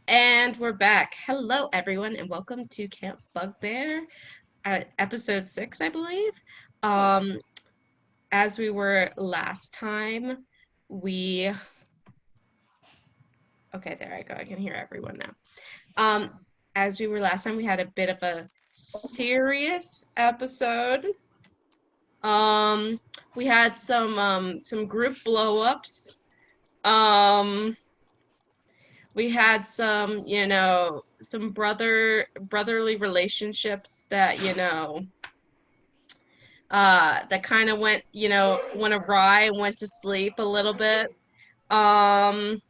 And we're back. Hello, everyone, and welcome to Camp BugBear, episode 6, I believe. Um, as we were last time, we. Okay, there I go. I can hear everyone now. Um, as we were last time, we had a bit of a serious episode. Um, we had some group blow-ups. Um, we had some brotherly relationships that that kind of went awry and went to sleep a little bit. um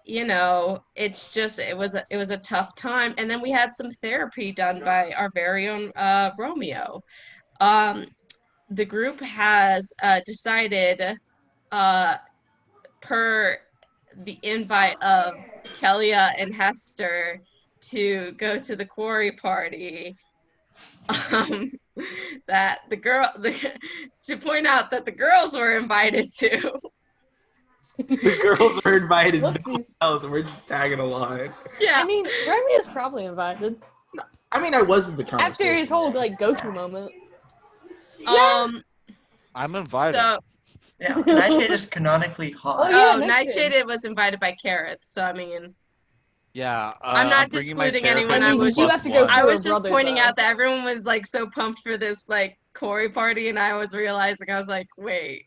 it was a tough time, and then we had some therapy done by our very own Romeo. um the group has decided, uh per the invite of Kelia and Hester, to go to the Quarry party. Um, that to point out that the girls were invited to. The girls were invited, no one Whoopsies. else, and we're just tagging along. Yeah. I mean, Romeo's probably invited. I wasn't the conversation. After his whole, Goku moment. I'm invited. So, Yeah, Nightshade is canonically hot. Oh, yeah, Nightshade Nightshade was invited by Carrot. So I mean, yeah, I'm not bringing my disputing anyone. therapist I plus was- you have to go one. through I a was just brother, pointing though. out that everyone was so pumped for this Quarry party, and I was realizing, I was like, wait.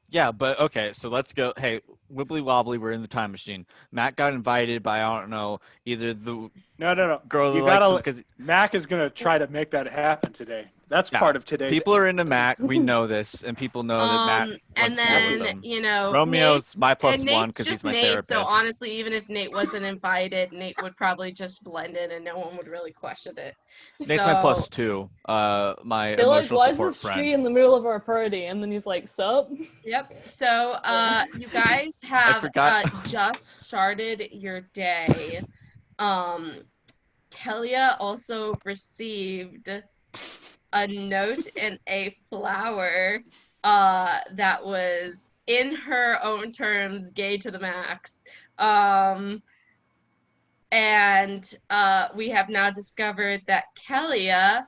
Yeah, but okay, so let's go. Hey, wibbly wobbly, we're in the time machine. Matt got invited by, I don't know, either the No. girl You that likes gotta. him because Mack is gonna try to make that happen today. That's Yeah, part of today's. people are into Matt. We know this, and people know that Matt And wants to deal with then him. Romeo's Nate's, my plus and one Nate's 'cause he's just my Nate, therapist. So honestly, even if Nate wasn't invited, Nate would probably just blend in, and no one would really question it. Nate's my plus two. My They're like, emotional why is support this tree friend. in the middle of our party? And then he's like, sup? Yep. So you guys have forgot. just started your day. Kelia also received a note and a flower that was, in her own terms, gay to the max. And we have now discovered that Kelia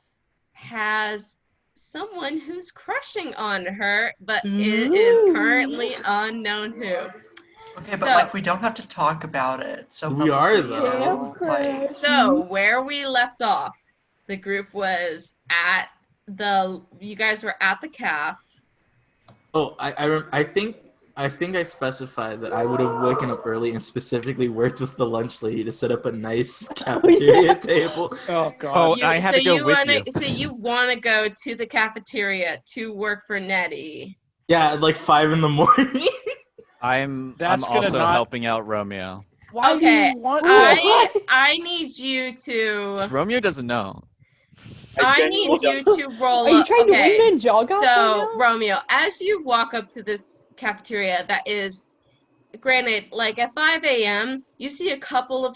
has someone who's crushing on her, but it is currently unknown who. Okay, but we don't have to talk about it. So We are, publicly, though. Yeah, of course. So where we left off, the group was you guys were at the calf. Oh, I think I specified that I would have woken up early and specifically worked with the lunch lady to set up a nice cafeteria table. Oh God. Oh, I had to go with you. So you want to go to the cafeteria to work for Nettie. Yeah, at 5 in the morning. I'm That's gonna also not- helping out Romeo. Why Okay, do you want this? I need you to. Romeo doesn't know. I need you to roll Are you up. trying to Okay. wingman jog us So, right now? Romeo, as you walk up to this cafeteria that is, granted, at 5 a.m., you see a couple of,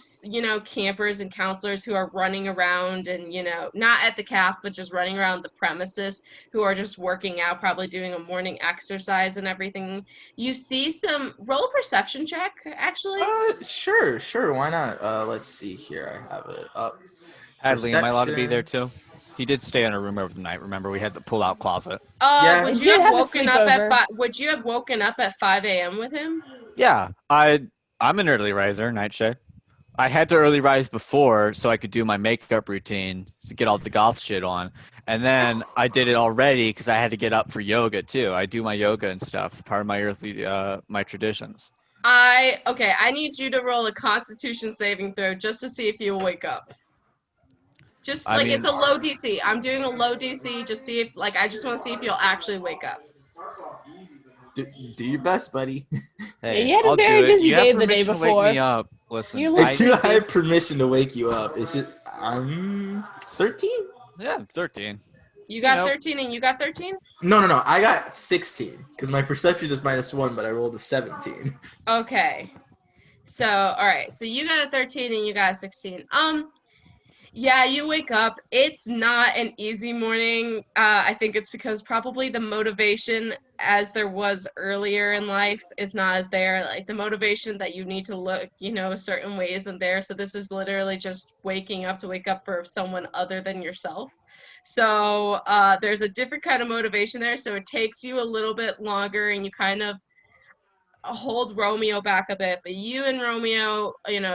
campers and counselors who are running around and, not at the calf, but just running around the premises, who are just working out, probably doing a morning exercise and everything. You see roll a perception check, actually. Sure, why not? Let's see here. I have it up. Hadley, am I allowed to be there Perception. too? He did stay in a room overnight. Remember, we had the pull-out closet. Yeah. Would We you did have have a woken up at sleepover. Would you have woken up at 5 a.m. with him? Yeah, I'm an early riser, Nightshade. I had to early rise before so I could do my makeup routine to get all the goth shit on, and then I did it already because I had to get up for yoga too. I do my yoga and stuff, part of my earthly my traditions. I need you to roll a Constitution saving throw just to see if you'll wake up. Just I it's mean- a low DC. I'm doing a low DC. Just see if I just want to see if you'll actually wake up. Do your best, buddy. Hey, you had a I'll very do it. busy You have day the day permission to wake before. me up. Listen, You I look- do have permission to wake you up. It's just I'm 13. yeah, I'm 13. You got Nope. 13 and you got 13? No. I got 16 because my perception is -1, but I rolled a 17. Okay. So, all right. So you got a 13 and you got a 16. Yeah, you wake up. It's not an easy morning. I think it's because probably the motivation as there was earlier in life is not as there. Like the motivation that you need to look, certain ways isn't there. So this is literally just waking up to wake up for someone other than yourself. So there's a different kind of motivation there. So it takes you a little bit longer and you kind of hold Romeo back a bit. But you and Romeo,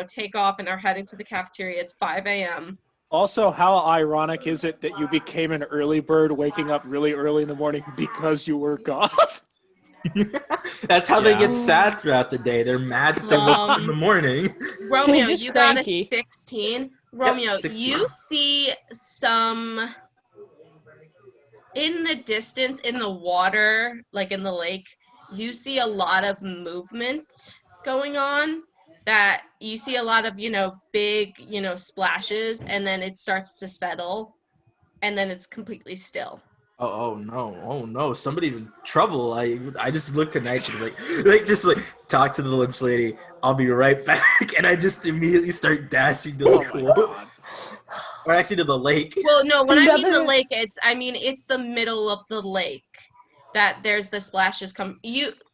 take off and are heading to the cafeteria. It's 5 a.m. Also, how ironic is it that you became an early bird waking up really early in the morning because you were gone? That's how they Yeah. get sad throughout the day. They're mad that they woke up in the morning. Romeo, just you got a cranky. 16. Romeo, 16. you see some in the distance, in the water, like in the lake, you see a lot of movement going on. That you see a lot of, big, splashes, and then it starts to settle, and then it's completely still. Oh no! Somebody's in trouble. I just looked at Nightshade like talk to the lunch lady. I'll be right back, and I just immediately start dashing to the Oh my pool, god. or actually to the lake. Well, no, when I mean the Another- lake, it's the middle of the lake that there's the splashes come.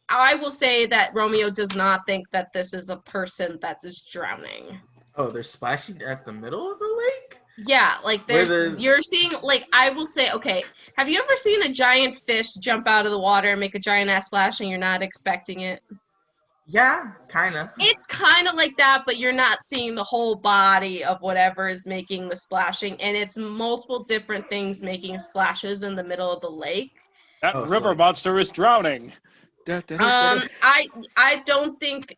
I will say that Romeo does not think that this is a person that is drowning. Oh, they're splashing at the middle of the lake. Yeah, like Where you're seeing, like, I will say, okay, have you ever seen a giant fish jump out of the water and make a giant ass splash and you're not expecting it? Yeah, kind of. It's kind of like that, but you're not seeing the whole body of whatever is making the splashing, and it's multiple different things making splashes in the middle of the lake. That Oh, river sorry. monster is drowning. I don't think.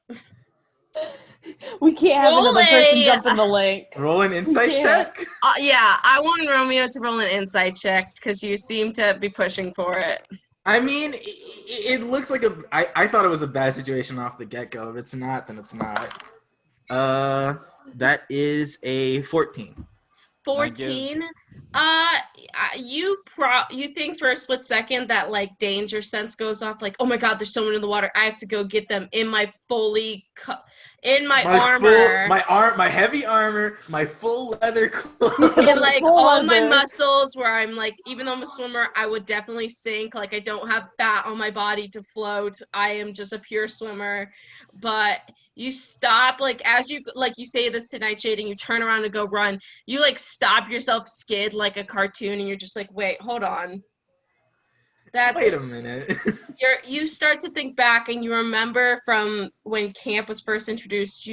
We can't have Roll another person a- jump in the lake. Roll an insight Yeah. check. Yeah, I want Romeo to roll an insight check because you seem to be pushing for it. I mean, it looks like I thought it was a bad situation off the get-go. If it's not, then it's not. That is a 14. 14. You think for a split second that like danger sense goes off, like, oh my god, there's someone in the water. I have to go get them in my armor. My heavy armor, my full leather clothes. And like Full all my leather. muscles, where I'm like, even though I'm a swimmer, I would definitely sink. Like I don't have fat on my body to float. I am just a pure swimmer. But you stop, like as you say this to Nightshade and you turn around to go run, you like stop yourself skid like a cartoon and you're just like, wait, hold on. Wait a minute. You start to think back and you remember from when camp was first introduced,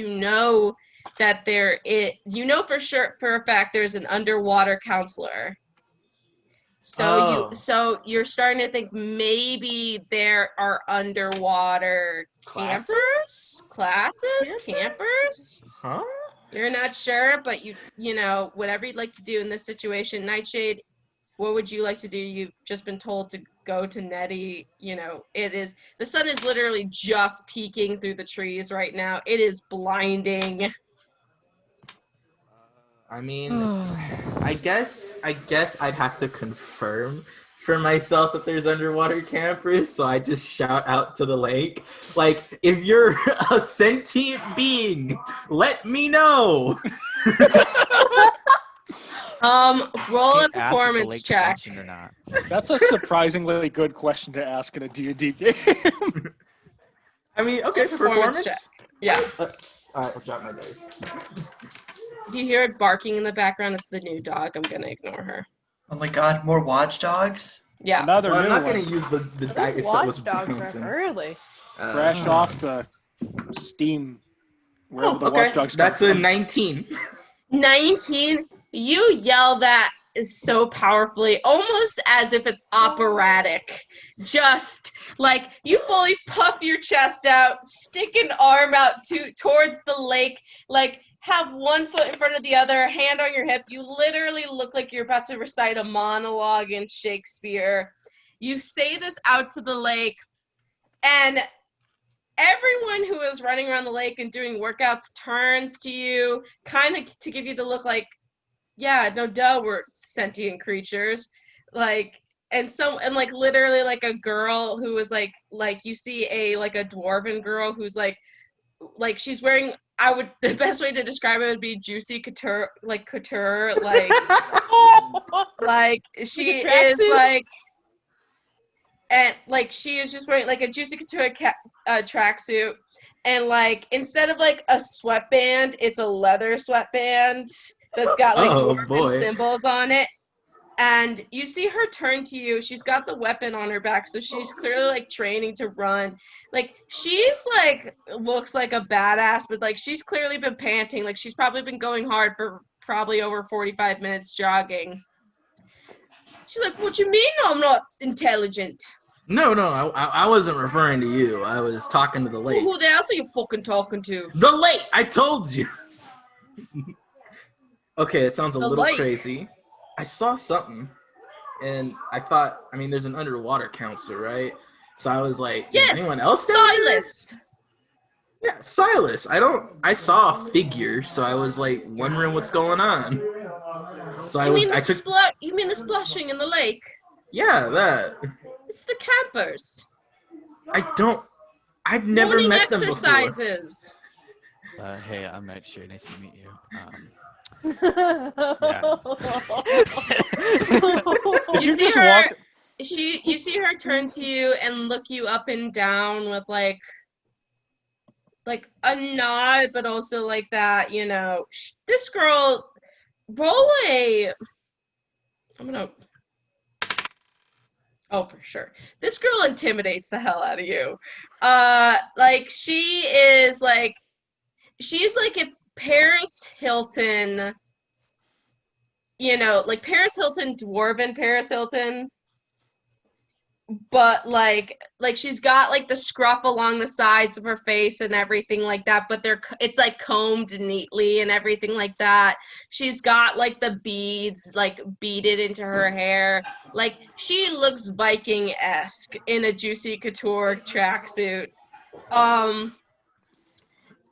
that for a fact there's an underwater counselor. So you're starting to think maybe there are underwater campers? Campers? Huh? You're not sure, but whatever you'd like to do in this situation. Nightshade, what would you like to do? You've just been told to go to Nettie. The sun is literally just peeking through the trees right now. It is blinding. I mean, I guess I'd have to confirm for myself that there's underwater campers, so I just shout out to the lake, like, if you're a sentient being, let me know. Roll a Can't ask if the performance lake's check. sentient or not. That's a surprisingly good question to ask in a D&D game. I mean, okay, Performance performance. Yeah. All right, I'll drop my dice. Do you hear it barking in the background? It's the new dog. I'm gonna ignore her. Oh my god, more watchdogs? Yeah. Another Well, I'm new not one. gonna use the dice Those that was watchdogs bouncing. are early. Fresh off the Steam. Wherever the okay, watchdogs that's come a from. 19. 19. You yell that so powerfully, almost as if it's operatic. Just like you fully puff your chest out, stick an arm out towards the lake, like have one foot in front of the other, hand on your hip. You literally look like you're about to recite a monologue in Shakespeare. You say this out to the lake, and everyone who is running around the lake and doing workouts turns to you, kind of to give you the look like, yeah, no duh, we're sentient creatures. Like, and literally like a girl who was like you see a dwarven girl who's like she's wearing the best way to describe it would be juicy couture, like she is tracksuit? like, and like she is just wearing like a juicy couture tracksuit, and like instead of like a sweatband, it's a leather sweatband that's got like Oh, dwarven boy. symbols on it. And you see her turn to you. She's got the weapon on her back, so she's clearly like training to run. Like she's like looks like a badass, but like she's clearly been panting. Like she's probably been going hard for probably over 45 minutes jogging. She's like, "What you mean I'm not intelligent? No, I wasn't referring to you. I was talking to the lake. Who the else are you fucking talking to?" The lake! I told you! Okay, it sounds a The little lake. crazy. I saw something, and I thought, I mean, there's an underwater counselor, right? So I was like, Yes, is anyone else down there? Silas. Yeah, Silas. I saw a figure, so I was like wondering what's going on. So I took, You mean the splashing in the lake? yeah, that. It's the campers. I've never Morning met them before. exercises. Hey, I'm Nightshade. Nice to meet you. You see her. You see her turn to you and look you up and down with like a nod, but also like that. You know, this girl. Roll a. I'm gonna. Oh, for sure. This girl intimidates the hell out of you. Like she's like a Paris Hilton, you know, like Paris Hilton, dwarven Paris Hilton, but like she's got like the scruff along the sides of her face and everything like that, but it's like combed neatly and everything like that. She's got like the beads like beaded into her hair. Like she looks Viking-esque in a juicy couture tracksuit.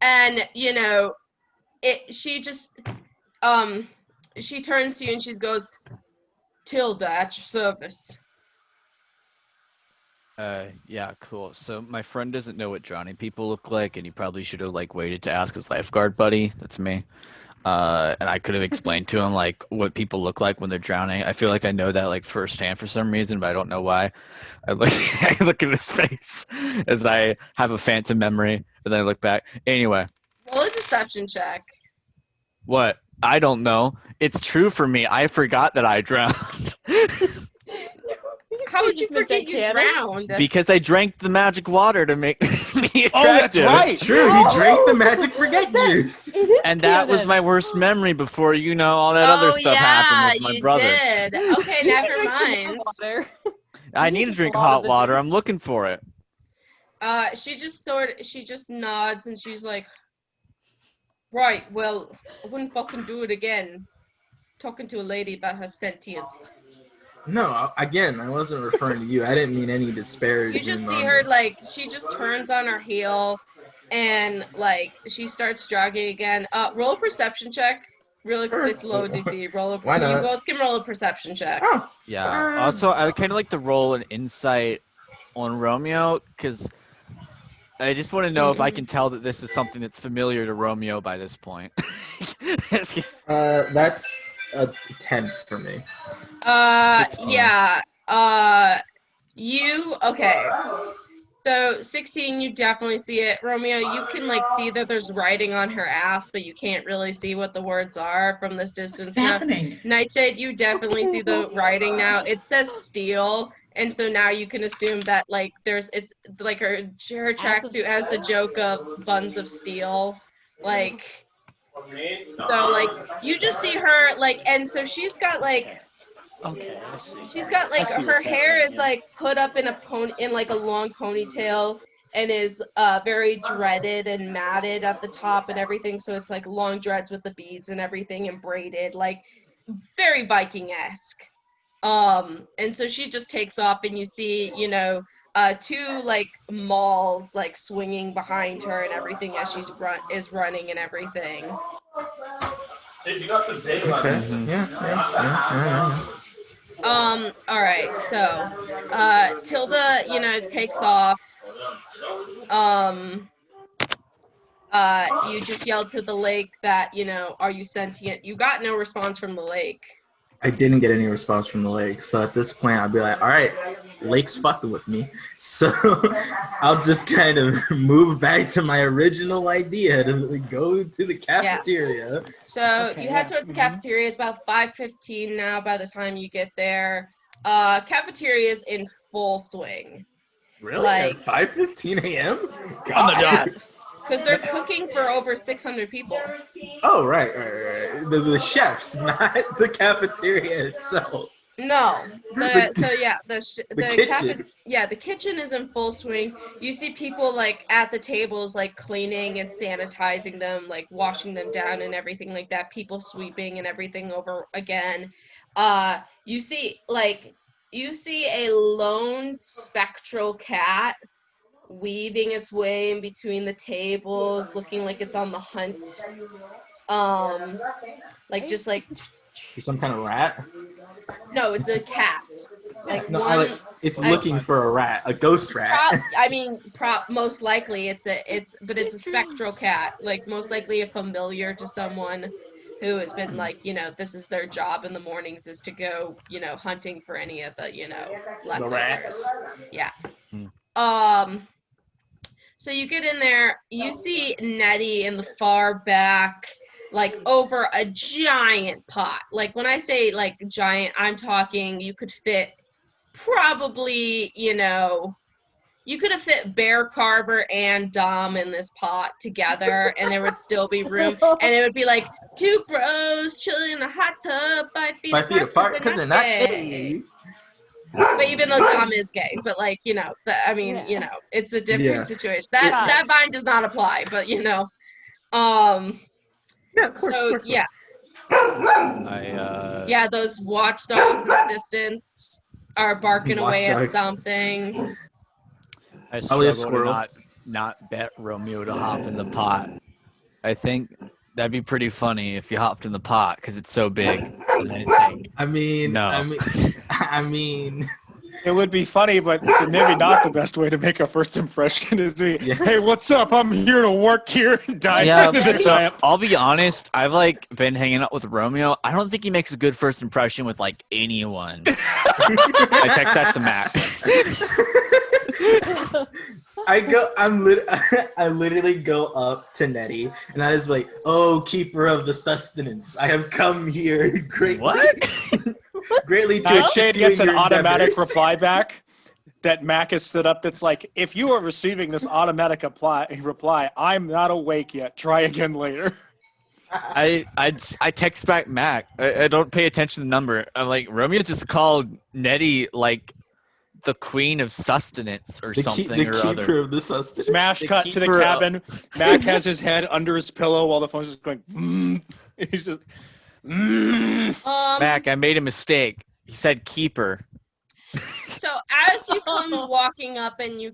And you know, she turns to you and she goes, "Tilda, at your service." Yeah, cool. So my friend doesn't know what drowning people look like, and he probably should have like waited to ask his lifeguard buddy. That's me. And I could have explained to him like what people look like when they're drowning. I feel like I know that like firsthand for some reason, but I don't know why. I look I look at his face as I have a phantom memory, and then I look back. Anyway, Roll a deception check. what? I don't know. It's true for me. I forgot that I drowned. How would you just make forget that you canon? drowned? Because I drank the magic water to make me attractive. Oh, that's right. True, he drank the magic forget juice. It is And that was canon. my worst memory before, you know, all that other stuff happened with my you brother. did. Okay, You should never drink some mind. hot water. I You need to need drink a lot of hot the water. drink. I'm looking for it. She just nods and she's like, "Right, well, I wouldn't fucking do it again. Talking to a lady about her sentience." No, again, I wasn't referring to you. I didn't mean any disparaging. You just see her like she just turns on her heel and like she starts jogging again. Roll a perception check. Really quick, it's low DC. Why not? You both can roll a perception check. Oh, Yeah. Also, I would kind of like to roll an insight on Romeo, because I just want to know if I can tell that this is something that's familiar to Romeo by this point. It's just- that's a 10 for me. 16. Yeah. Okay. So 16, you definitely see it. Romeo, you can like see that there's writing on her ass, but you can't really see what the words are from this distance. What's happening? Nightshade, you definitely see the writing now. It says steel, and so now you can assume that like it's like her tracksuit has the joke of buns of steel, like. So like you just see her like, and so she's got like. Okay, I see. She's got like I see her what's hair happening, is yeah. like put up in like a long ponytail and is very dreaded and matted at the top and everything. So it's like long dreads with the beads and everything and braided, like very Viking-esque. And so she just takes off and you see, you know, two like mauls like swinging behind her and everything as she's running and everything. Okay. Yeah. All right, so, Tilda, you know, takes off. you just yell to the lake that, are you sentient? You got no response from the lake. I didn't get any response from the lake, so at this point I'd be like, all right, lake's fucking with me. So I'll just kind of move back to my original idea to go to the cafeteria. So you head towards the cafeteria. It's about 5:15 now by the time you get there. Cafeteria is in full swing. Really? At 5:15 a.m.? On the dot. Because they're cooking for over 600 people. Oh, right. The chefs, not the cafeteria itself. No. The kitchen. The kitchen is in full swing. You see people like at the tables like cleaning and sanitizing them, like washing them down and everything like that. People sweeping and everything over again. You see a lone spectral cat weaving its way in between the tables, looking like it's on the hunt. Some kind of rat? No, it's a cat. It's looking for a rat, a ghost rat. Most likely it's a spectral cat. Like most likely a familiar to someone who has been like, this is their job in the mornings is to go, hunting for any of the, leftovers. The rats. Yeah. So you get in there, you see Nettie in the far back, like over a giant pot. Like when I say like giant, I'm talking you could fit probably, you could have fit Bear Carver and Dom in this pot together and there would still be room. And it would be like two bros chilling in a hot tub 5 feet apart because they're not gay. But even though Dom is gay, but like, it's a different situation. That vine does not apply, but Yeah, of course. So, yeah. Those watchdogs in the distance are barking away at something. I struggle to not bet Romeo to hop in the pot. I think that'd be pretty funny if you hopped in the pot because it's so big. I mean, it would be funny, but maybe not the best way to make a first impression is hey, what's up? I'm here to work here and dive into the giant. I'll be honest, I've been hanging out with Romeo. I don't think he makes a good first impression with anyone. I text that to Mack. I literally go up to Nettie and I was like, "Oh, keeper of the sustenance, I have come here greatly to Nightshade gets an automatic endeavors." reply back that Mack has stood up that's like, if you are receiving this automatic reply, I'm not awake yet. Try again later. I text back Mack. I don't pay attention to the number. I'm like, Romeo just called Nettie the queen of sustenance or something or other. The keeper of the sustenance. Smash cut to the cabin. Mack has his head under his pillow while the phone's just going. He's just. Mack, I made a mistake. He said keeper. So as you come walking up and you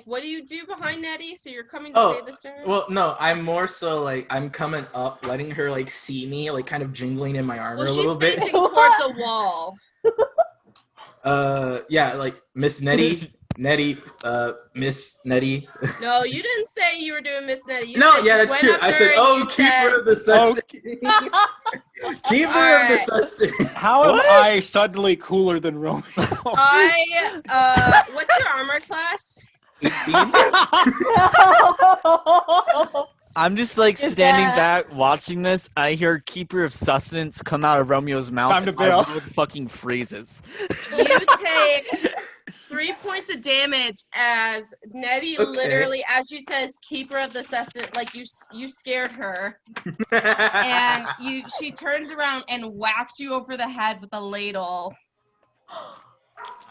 what do you do behind Nettie? So you're coming to say this to her? Well, no, I'm more so I'm coming up, letting her see me, kind of jingling in my armor a little bit. She's facing towards a wall. Miss Nettie, Miss Nettie. No, you didn't say you were doing Miss Nettie. That's true. I said, keeper of the sustenance. Keeper of the sustenance. How am I suddenly cooler than Romeo? What's your armor class? 18. I'm just standing back watching this. I hear keeper of sustenance come out of Romeo's mouth. Time to and my bail. world fucking freezes. You take 3 points of damage as Nettie literally, as you says, keeper of the sustenance, you scared her. And she turns around and whacks you over the head with a ladle.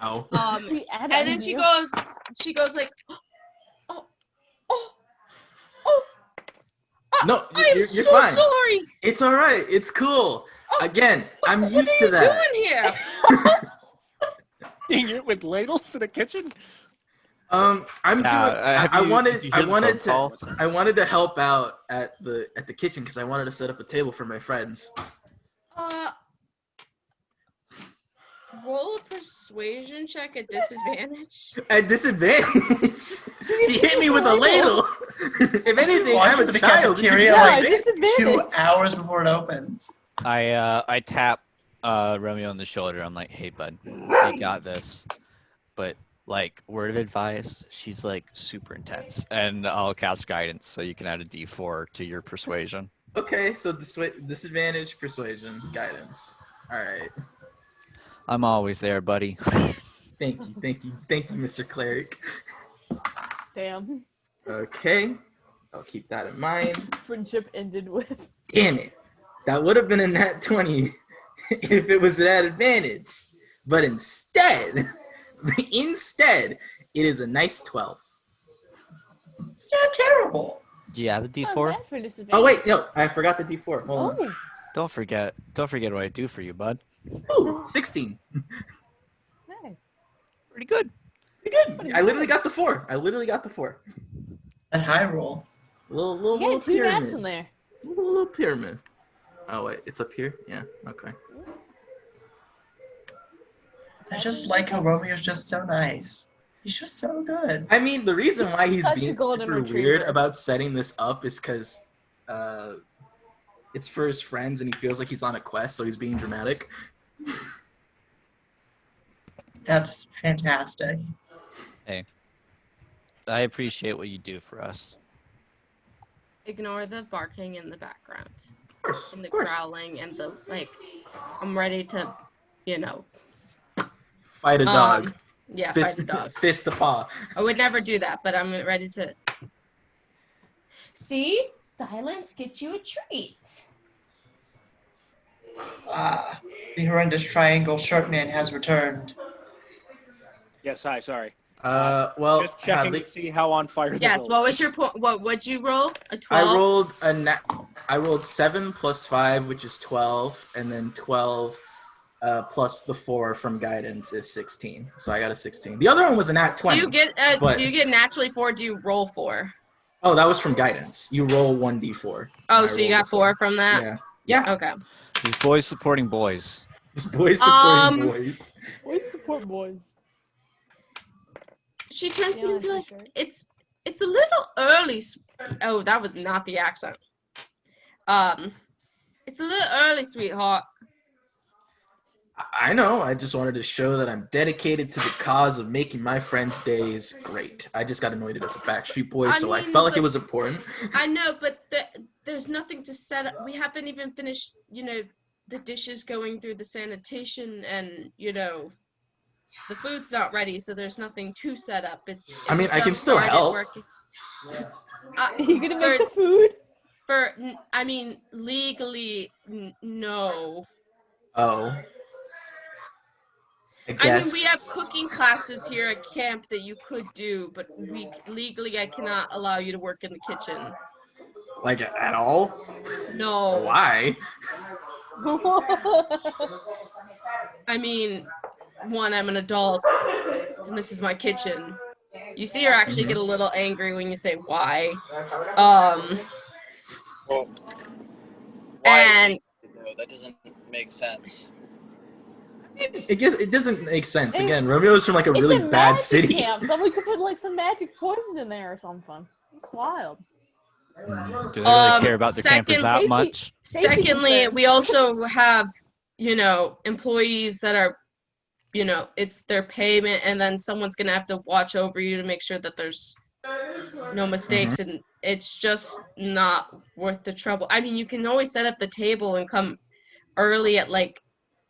Ow. And then she goes No, you're so fine. Sorry. It's all right. It's cool. Again, I'm used to that. What are you doing here? Eating it with ladles in a kitchen? I wanted to help out at the kitchen because I wanted to set up a table for my friends. Roll a persuasion check at disadvantage. At disadvantage? She hit me with a ladle. If anything, Walk I'm a into the child. It should be cafeteria, Yeah, like like, this. 2 disadvantage. hours before it opens. I tap Romeo on the shoulder. I'm like, hey bud, you got this. But like word of advice, she's like super intense, and I'll cast guidance so you can add a D4 to your persuasion. Okay, so disadvantage, persuasion, guidance. All right. I'm always there, buddy. Thank you, Mr. Cleric. Damn. Okay, I'll keep that in mind. Friendship ended with. Damn it, that would have been a nat 20 if it was at advantage, but instead, it is a nice 12. It's not terrible. Do you have the Not D4? bad for disadvantage. Oh wait, no, I forgot the D4. Hold on. Oh, Don't forget what I do for you, bud. Ooh, 16. hey. Pretty good. Pretty good. I literally got the 4. A high roll. Little You got 2 pyramid. nats in there. Little pyramid. Oh wait, it's up here? Yeah, okay. I just like how Romeo's just so nice. He's just so good. I mean, the reason why he's Such a being golden super retriever. weird about setting this up is because it's for his friends and he feels like he's on a quest, so he's being dramatic. That's fantastic. I appreciate what you do for us. Ignore the barking in the background. Of course, And the of course. growling and the, like, I'm ready to, you know. Fight a dog. Yeah, Fist, fight a dog. fist to paw. I would never do that, but I'm ready to. See? Silence gets you a treat. Ah, the horrendous triangle short man has returned. Yes, hi, sorry. Well, Just checking Hadley, to see how on fire the Yes, hill what was is. your point? What would you roll? A 12? I rolled 7 plus 5, which is 12, and then 12 plus the 4 from guidance is 16. So I got a 16. The other one was a nat 20. Do you get but- do you get naturally 4? Do you roll 4? Oh, that was from guidance. You roll 1d4. Oh, I so you rolled got a 4 from that? Yeah. Yeah. Okay. These boys supporting boys. Just boys supporting boys. We support boys. She turns to you and be Yeah, like, for sure. it's a little early. Oh, that was not the accent. It's a little early, sweetheart. I know. I just wanted to show that I'm dedicated to the cause of making my friends' days great. I just got anointed as a Backstreet Boy, so I mean, felt like it but- was important. I know, but there's nothing to set up. We haven't even finished, the dishes going through the sanitation, and the food's not ready, so there's nothing to set up. I mean, I can just still started help. working. Are you gonna make For- the food? I mean, legally, no. Oh. I I guess. mean, we have cooking classes here at camp that you could do, but legally, I cannot allow you to work in the kitchen. Like, at all? No. Why? I mean, one, I'm an adult, and this is my kitchen. You see her actually get a little angry when you say why. And No, that doesn't make sense. It doesn't make sense. It's- Again, Romeo's from like a It's really a bad magic city. camp, so we could put like some magic poison in there or something. It's wild. Do they really care about the campers second- that Safety- much? safety secondly, concerns. we also have, employees that are, it's their payment, and then someone's going to have to watch over you to make sure that there's no mistakes, and it's just not worth the trouble. I mean, you can always set up the table and come early at like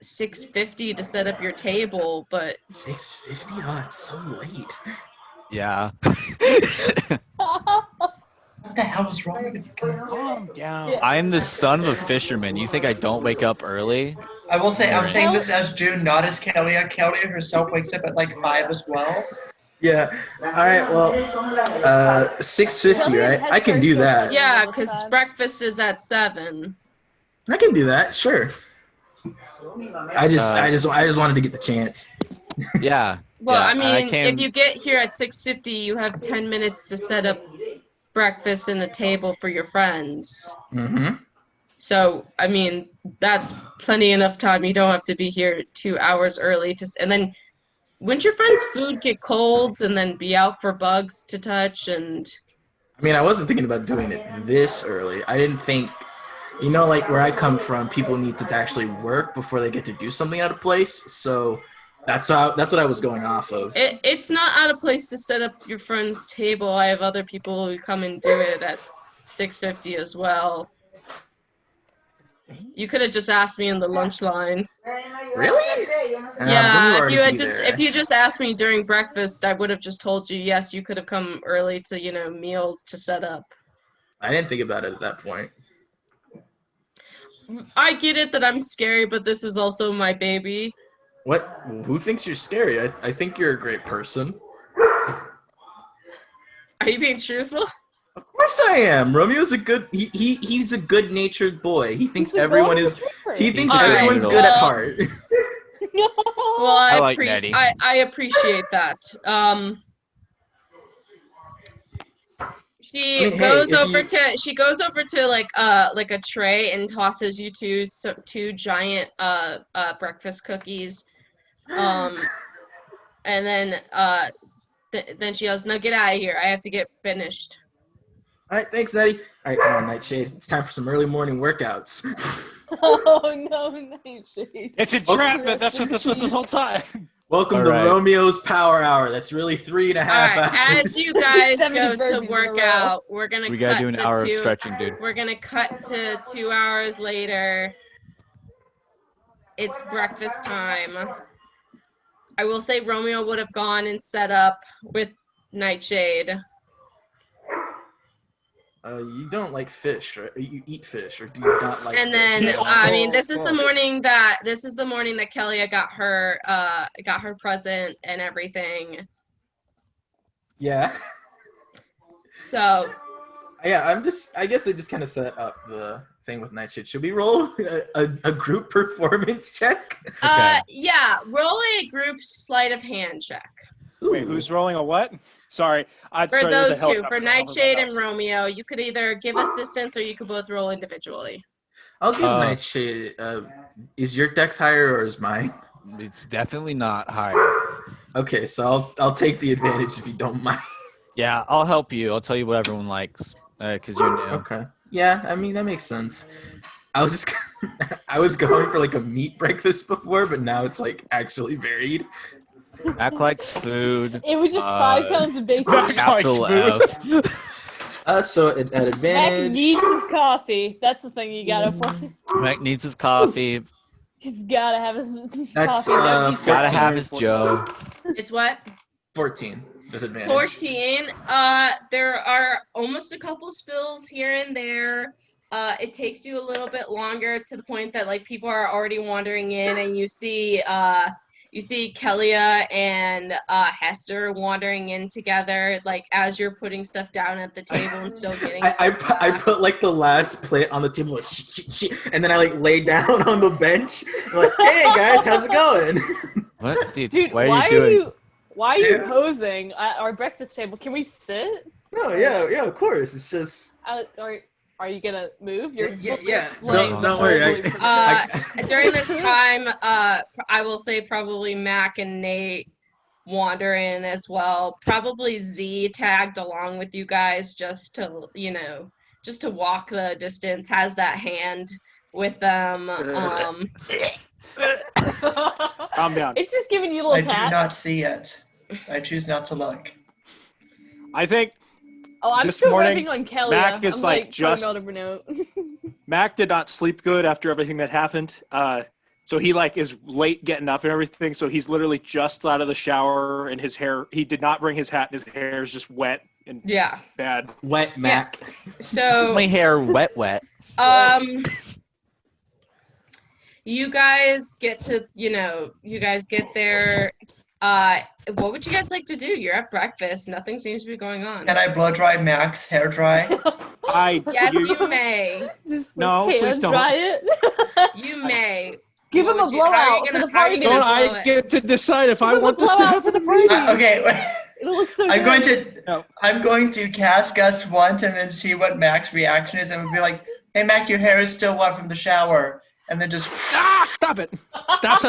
6:50 to set up your table, but 6:50? Oh, it's so late. Yeah. What the hell is wrong with you guys? Calm down. Yeah. I'm the son of a fisherman. You think I don't wake up early? I will say, I'm saying Hell- this as June, not as Kelia. Kelia herself wakes up at like 5 as well. Yeah. All right. Well, 6:50, right? I can do that. yeah, Most because times. breakfast is at 7. I can do that. Sure. I just wanted to get the chance. Yeah. Well, yeah, I and mean, came- if you get here at 6:50, you have 10 minutes to set up breakfast and a table for your friends. Mm-hmm. So, I mean, that's plenty enough time. You don't have to be here 2 hours early. And then, wouldn't your friends' food get cold and then be out for bugs to touch? And I I mean, I wasn't thinking about doing it this early. I didn't think, like where I come from, people need to actually work before they get to do something out of place. So that's what I was going off of. It's not out of place to set up your friend's table. I have other people who come and do it at 6:50 as well. You could have just asked me in the lunch line. Really? Yeah, if you just asked me during breakfast, I would have just told you, yes, you could have come early to, meals to set up. I didn't think about it at that point. I get it that I'm scary, but this is also my baby. What? Who thinks you're scary? I think you're a great person. Are you being truthful? Of course I am. Romeo's a good. He's a good-natured boy. He thinks everyone is. He thinks everyone's good at heart. Well, I like Nettie. I appreciate that. She goes over to like a tray and tosses you two giant breakfast cookies, and then then she goes, "No, get out of here. I have to get finished." All right, thanks, Nettie. All right, come on, Nightshade. It's time for some early morning workouts. Oh no, Nightshade. It's entrapment. That's what this was this whole time. Welcome to Romeo's Power Hour. That's really 3.5 hours. As you guys go to work out, we gotta do an hour of stretching, dude. We're gonna cut to 2 hours later. It's breakfast time. I will say Romeo would have gone and set up with Nightshade. You don't like fish, right? You eat fish, or do you not like? And fish? then, I mean, this is the morning that Kelia got her present and everything. Yeah. So. Yeah, I guess I just kind of set up the thing with Nightshade. Should we roll a group performance check? Okay. Yeah, roll a group sleight of hand check. Wait, who's rolling a what? Sorry. For those two, for Nightshade and Romeo, you could either give assistance or you could both roll individually. I'll give Nightshade. Is your dex higher or is mine? It's definitely not higher. Okay, so I'll take the advantage if you don't mind. Yeah, I'll help you. I'll tell you what everyone likes, because you're new. Okay. Yeah, I mean that makes sense. I was going for like a meat breakfast before, but now it's like actually varied. Mack likes food. It was just 5 pounds of bacon. Capital F. So at advantage. Mack needs his coffee. That's the thing you gotta play. Mack needs his coffee. He's gotta have his That's, coffee. Gotta have his Joe. It's what? 14 with advantage. 14. There are almost a couple spills here and there. It takes you a little bit longer to the point that like people are already wandering in, and you see Kelia and Hester wandering in together, like as you're putting stuff down at the table and still getting. I put like the last plate on the table, like, and then I like lay down on the bench, like, hey guys, how's it going? What, dude? Dude, what are you doing? Why are you posing at our breakfast table? Can we sit? No, yeah, of course. It's just. Are you gonna move? Yeah. Don't worry. During this time, I will say probably Mack and Nate wander in as well. Probably Z tagged along with you guys just to walk the distance. Has that hand with them. Calm down. It's just giving you little pats. I do not see it. I choose not to look. I think. Oh, I'm this still morning, working on Kelia. Mack is Mack did not sleep good after everything that happened. So he is late getting up and everything. So he's literally just out of the shower, and his hair. He did not bring his hat, and his hair is just wet and bad. Wet Mack. Yeah. So my hair wet. You guys get to, you guys get there. What would you guys like to do? You're at breakfast. Nothing seems to be going on. Can I blow dry Mack's hair dry? Yes, you may. Just no, please don't. Dry it. You may. Give him a blowout for the party. Don't I get to decide if I want this to happen for the party? Okay. It'll look so I'm good. I'm going to cast Gust once and then see what Mack's reaction is, and we'll be like, "Hey, Mack, your hair is still wet from the shower." and then just. Stop it! Stop!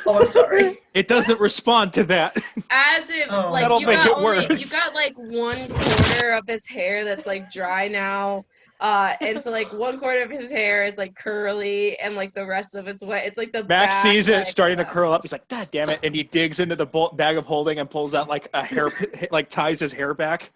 Oh, I'm sorry. It doesn't respond to that. As if Oh. like That'll you make got it only worse. you got like 1/4 of his hair that's like dry now. And so like 1/4 of his hair is like curly and like the rest of it's wet. It's like the Max back, sees it like, starting to stuff. curl up. He's like, God damn it. And he digs into the bag of holding and pulls out like a hair, like ties his hair back.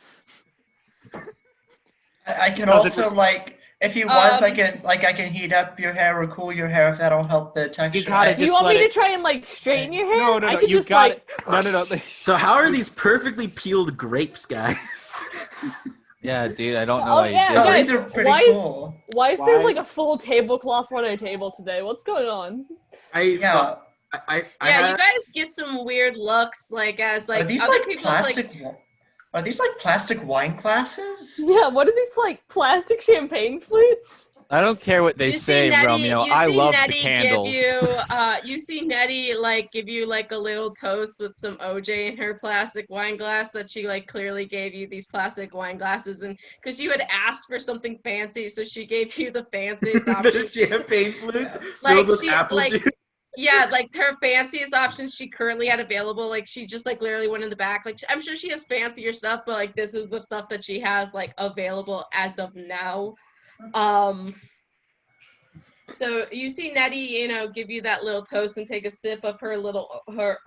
I can Does it also like, if you want, I can heat up your hair or cool your hair if that'll help the texture. gotta Do you just want me let to it- try and like straighten your hair? No, I could you just got like. it. No. So how are these perfectly peeled grapes, guys? Yeah, dude, I don't know Oh, why yeah, you did Oh, guys, that. these are pretty why cool. Why is there Why? like a full tablecloth on our table today? What's going on? Yeah. Yeah, you guys get some weird looks like as like Are these other like people's plastic? like Are these like plastic wine glasses? Yeah, what are these like plastic champagne flutes? I don't care what they you see say, Nettie, Romeo. you I see love Nettie the candles. you see Nettie like give you like a little toast with some OJ in her plastic wine glass that she like clearly gave you these plastic wine glasses, and because you had asked for something fancy, so she gave you the fanciest the options. champagne flutes Like, filled with she- apple like- juice. Yeah, like her fanciest options she currently had available. Like she just like literally went in the back. Like I'm sure she has fancier stuff, but like this is the stuff that she has like available as of now. So you see Nettie, you know, give you that little toast and take a sip of her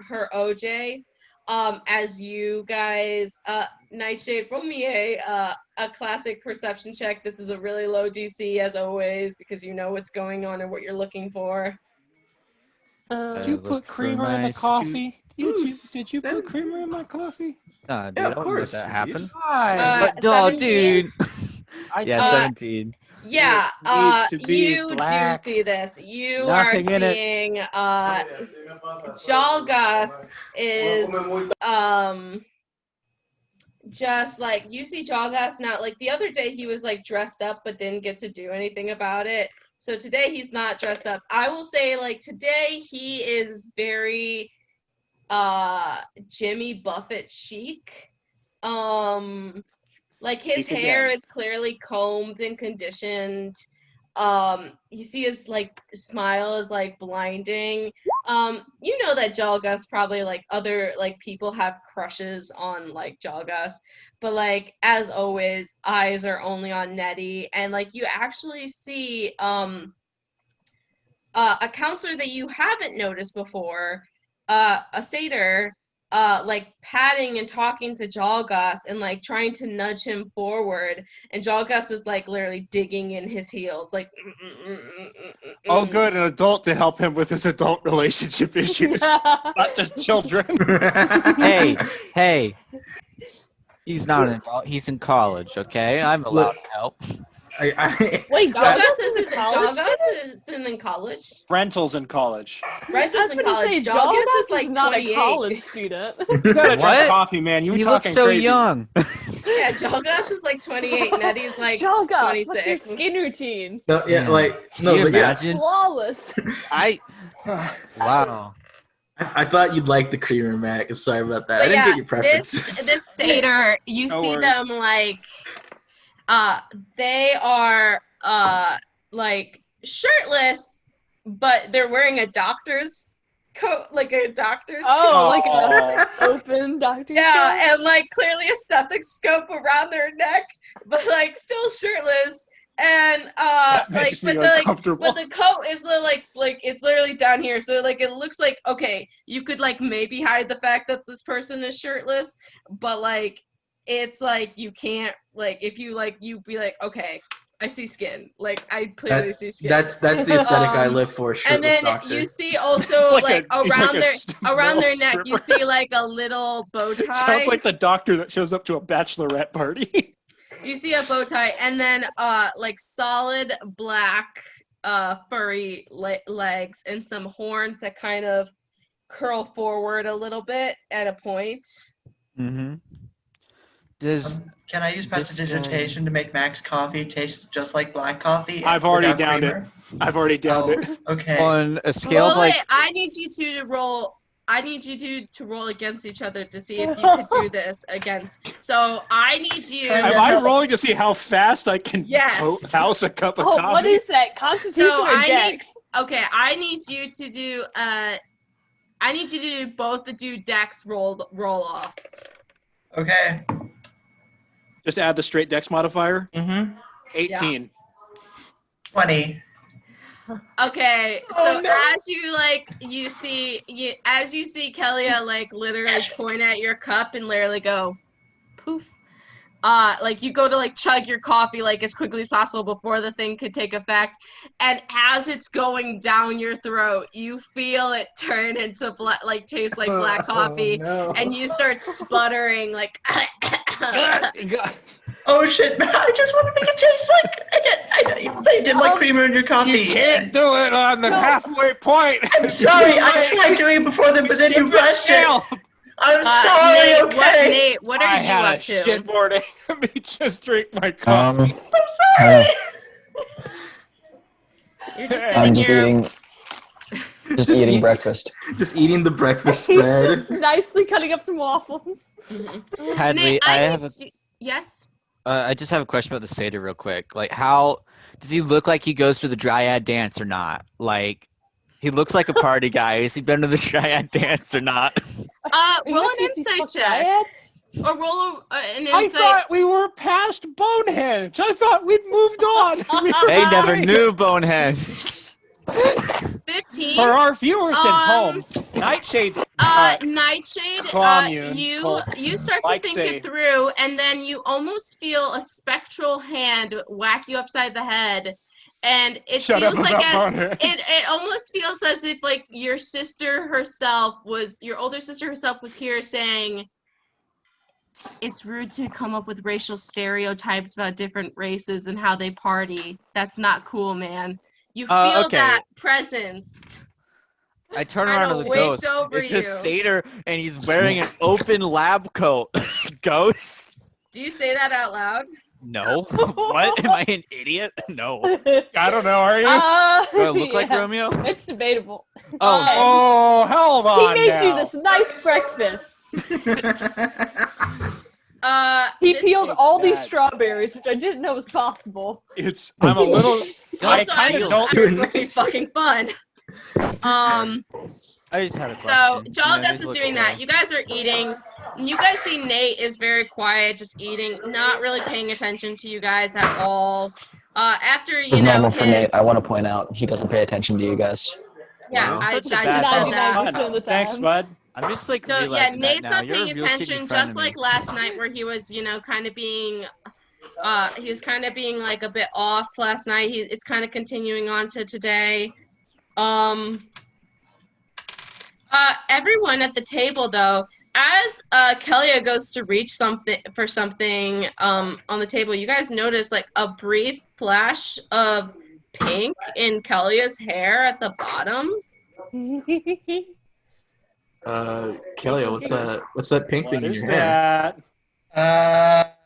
her OJ. As you guys, Nightshade, roll me a classic perception check. This is a really low DC as always because you know what's going on and what you're looking for. Did you look put for creamer in my the coffee? Ooh, Did you put creamer in my coffee? Nah, dude, Yeah, I of don't course, let that dude. happen. Why? But, oh, 17? dude. Yeah, Uh, 17. Yeah, It needs to be you black. do see this. You Nothing are in it. seeing Jalgus is just like you see Jalgus now. Like the other day he was like dressed up but didn't get to do anything about it. So today he's not dressed up. I will say like today he is very Jimmy Buffett chic. Like his Speak hair again. is clearly combed and conditioned. You see his like smile is like blinding. You know that Jalgus probably like other like people have crushes on like Jalgus, but like as always, eyes are only on Nettie, and like you actually see a counselor that you haven't noticed before, a satyr, like patting and talking to Jalgus and like trying to nudge him forward, and Jalgus is like literally digging in his heels, like. Oh, good, an adult to help him with his adult relationship issues, not just children. Hey. He's not in. He's in college, okay? I'm allowed to help. Wait, Jalgus Jalgus is a college student? is in college. Rental's in college. I Rental's was in gonna college. say, Jalgus Jalgus is like not 28. a college student. You gotta drink What? coffee, man. You He talking looks so crazy. young. Yeah, Jalgus is like 28. Nettie's like Jalgus, 26. what's your skin routine? No, yeah, Yeah. like Can no, you but yeah. imagine? Flawless. Wow. I thought you'd like the creamer, Mac. I'm sorry about that. But I didn't yeah, get your preferences. this satyr, you No see worries. them like they are like shirtless, but they're wearing a doctor's coat, like a doctor's Oh, like Oh. an open doctor. yeah, and like clearly a stethoscope around their neck, but like still shirtless. And That like makes me but the uncomfortable. but the coat is like it's literally down here, so like it looks like okay, you could like maybe hide the fact that this person is shirtless, but like it's like you can't, like if you like you'd be like, okay, I see skin, like I clearly see skin. That's the aesthetic I live for. And Shirtless then doctor. you see also It's like he's around a around male their neck you stripper. see like a little bow tie. Sounds like the doctor that shows up to a bachelorette party. You see a bow tie, and then like solid black furry legs and some horns that kind of curl forward a little bit at a point. Mm-hmm. Does Can I use This prestidigitation to make Max coffee taste just like black coffee? I've already without downed creamer? it. I've already downed Oh, it. okay. on a scale of Well, like wait, I need you two to roll. I need you two to roll against each other to see if you could do this against. So I need you. Try Am I rolling to see how fast I can Yes. house a cup of Oh, coffee? what is that? Constitution So or I need Dex? Okay, I need you to do both the dex roll-offs. Okay. Just add the straight dex modifier. Mm-hmm. 18. 20. Okay, so as you see Kelia like literally point at your cup and literally go poof. Like you go to like chug your coffee like as quickly as possible before the thing could take effect, and as it's going down your throat, you feel it turn into taste like black coffee, and you start sputtering like. Oh shit! I just want to make it taste like they did like creamer in your coffee. You can't do it on the halfway point. I'm sorry. I tried doing it before them, but then you rushed it. I'm sorry. Nate, Okay. Nate, what are you up to? Shit morning. Let me just drink my coffee. I'm sorry. You're just I'm sitting just here. eating breakfast. Just eating the breakfast He's spread. just nicely cutting up some waffles. Hadley, Nate, yes. I just have a question about the satyr real quick. Like, how does he look like he goes to the dryad dance or not? Like, he looks like a party guy. Has he been to the dryad dance or not? Roll an insight check. Or roll an insight. I thought we were past Bonehead. I thought we'd moved on. They never knew Bonehead. 15. For our viewers at home, Nightshade's Nightshade, commune you start to like think say- it through, and then you almost feel a spectral hand whack you upside the head, and it Shut feels up like about as Bonehead. it almost feels as if like your older sister herself was here saying, it's rude to come up with racial stereotypes about different races and how they party. That's not cool, man. You feel Okay. that presence. I turn Kinda around to the winked ghost. over It's you. a satyr, and he's wearing an open lab coat. Ghost? Do you say that out loud? No. What? Am I an idiot? No. I don't know, are you? Do I look like yeah. Romeo? It's debatable. Oh, hold on. He made you now. this nice breakfast. He This peeled is all these bad. strawberries, which I didn't know was possible. I'm a little. I Also, kind of just don't. thought it was supposed to be fucking fun. I just had a question. So Jolgus These is look doing slow. that. You guys are eating. And you guys see Nate is very quiet, just eating, not really paying attention to you guys at all. After It's normal for Nate. I want to point out he doesn't pay attention to you guys. yeah, Wow. I Such a just bad said dog. that. 99% of the time. Thanks, bud. I'm just like So yeah, realizing Nate's that now. not You're a paying real shitty attention, friend just to me. like last night where he was, kind of being, he was kind of being like a bit off last night. It's kind of continuing on to today. Everyone at the table though, as Kelia goes to reach something on the table, you guys notice like a brief flash of pink in Kelia's hair at the bottom. Kelia, what's that pink What thing in is your hair? that?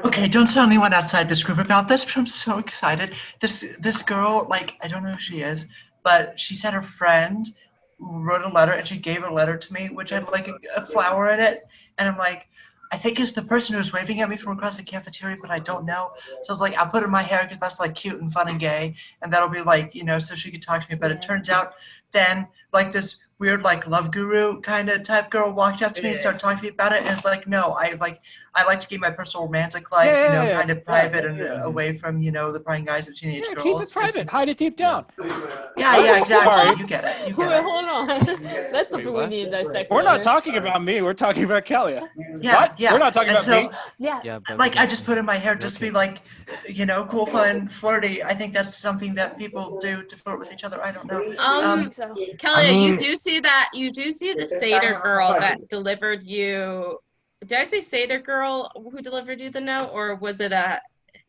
Okay, don't tell anyone outside this group about this, but I'm so excited. This girl, like, I don't know who she is, but she said her friend wrote a letter, and she gave a letter to me, which had like a flower in it, and I'm like, I think it's the person who's waving at me from across the cafeteria, but I don't know. So I was like, I'll put it in my hair because that's like cute and fun and gay, and that'll be like, so she could talk to me. But it turns out then like this weird like love guru kind of type girl walked up to me and started talking to me about it, and it's like, no, I like to keep my personal romantic life, kind of private and away from the prying guys of teenage girls. Keep it private. Hide it deep down. Yeah, exactly. Sorry. You get it. Wait, hold on. That's something we what? need to dissect. We're not later. talking about me. We're talking about Kelia. Yeah, What? yeah. We're not talking And about so, me. Yeah. Yeah, but like, I just put in my hair just to be Okay. like, cool, fun, flirty. I think that's something that people do to flirt with each other. I don't know. I think so. Kelia, you do see the satyr girl that delivered you. Did I say satyr girl who delivered you the note, or was it a?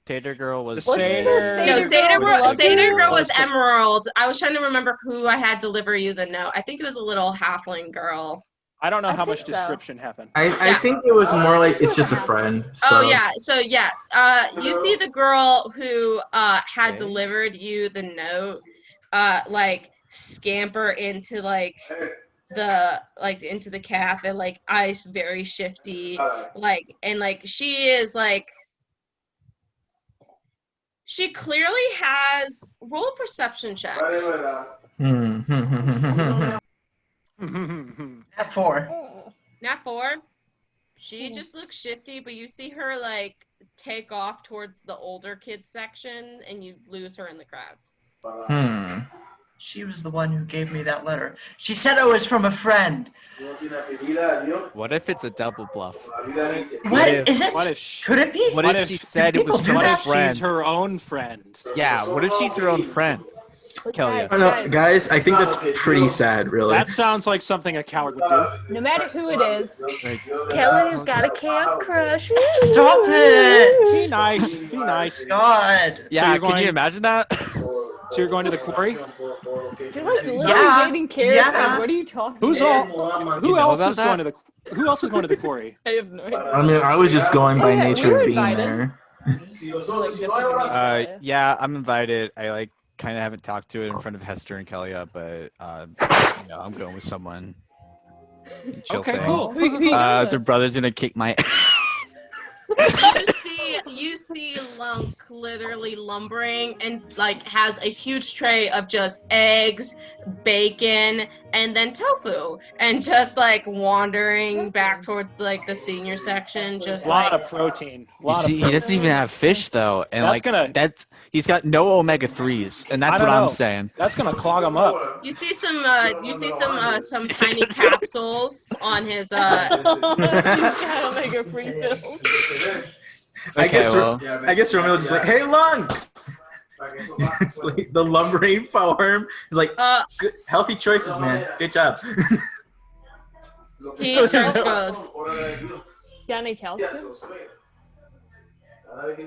Tater girl was. Wasn't there No, Satyr girl satyr girl was Was the- Emerald. I was trying to remember who I had deliver you the note. I think it was a little halfling girl. I don't know I how think much so. description happened. I Yeah. think it was more like it's just a friend. So. Oh yeah, so yeah, you see the girl who had Okay. delivered you the note, like scamper into into the cafe, like eyes very shifty, and she is like She clearly has roll a perception check. At 4. Nat 4. She just looks shifty, but you see her like take off towards the older kids section, and you lose her in the crowd. She was the one who gave me that letter. She said it was from a friend. What if it's a double bluff? What is it? Could it be? What if she said it was from a friend? She's her own friend. Yeah, what if she's her own friend? Kelia. I don't know, guys, I think that's pretty sad, really. That sounds like something a coward would do. No matter who it is, Like, Kelly's got a camp crush. Stop it! Be nice. Be nice. God. yeah, going- can you imagine that? So you're going to the quarry? You're like literally Yeah, dating character. yeah. What are you talking Who's about? Who know else about is that? going to the? Who else is going to the quarry? I have no idea. I mean, I was just going by Oh, yeah, we nature were of being invited. there. Yeah, I'm invited. I like kind of haven't talked to it in front of Hester and Kelia, but I'm going with someone. Chill Okay, thing. cool. Their brother's gonna kick my. You see Lunk literally lumbering and like has a huge tray of just eggs, bacon, and then tofu, and just like wandering back towards like the senior section, just A lot like of protein. You see, he doesn't even have fish though, and he's got no omega-3s, and that's I what don't I'm know. saying. That's gonna clog them up. you see some tiny capsules on his He's gotta make a free bill. I guess well. Romeo just like, hey, Lung! It's like the lumbering farm. He's like, good, healthy choices, man. Good job. he just goes. Got any calcium?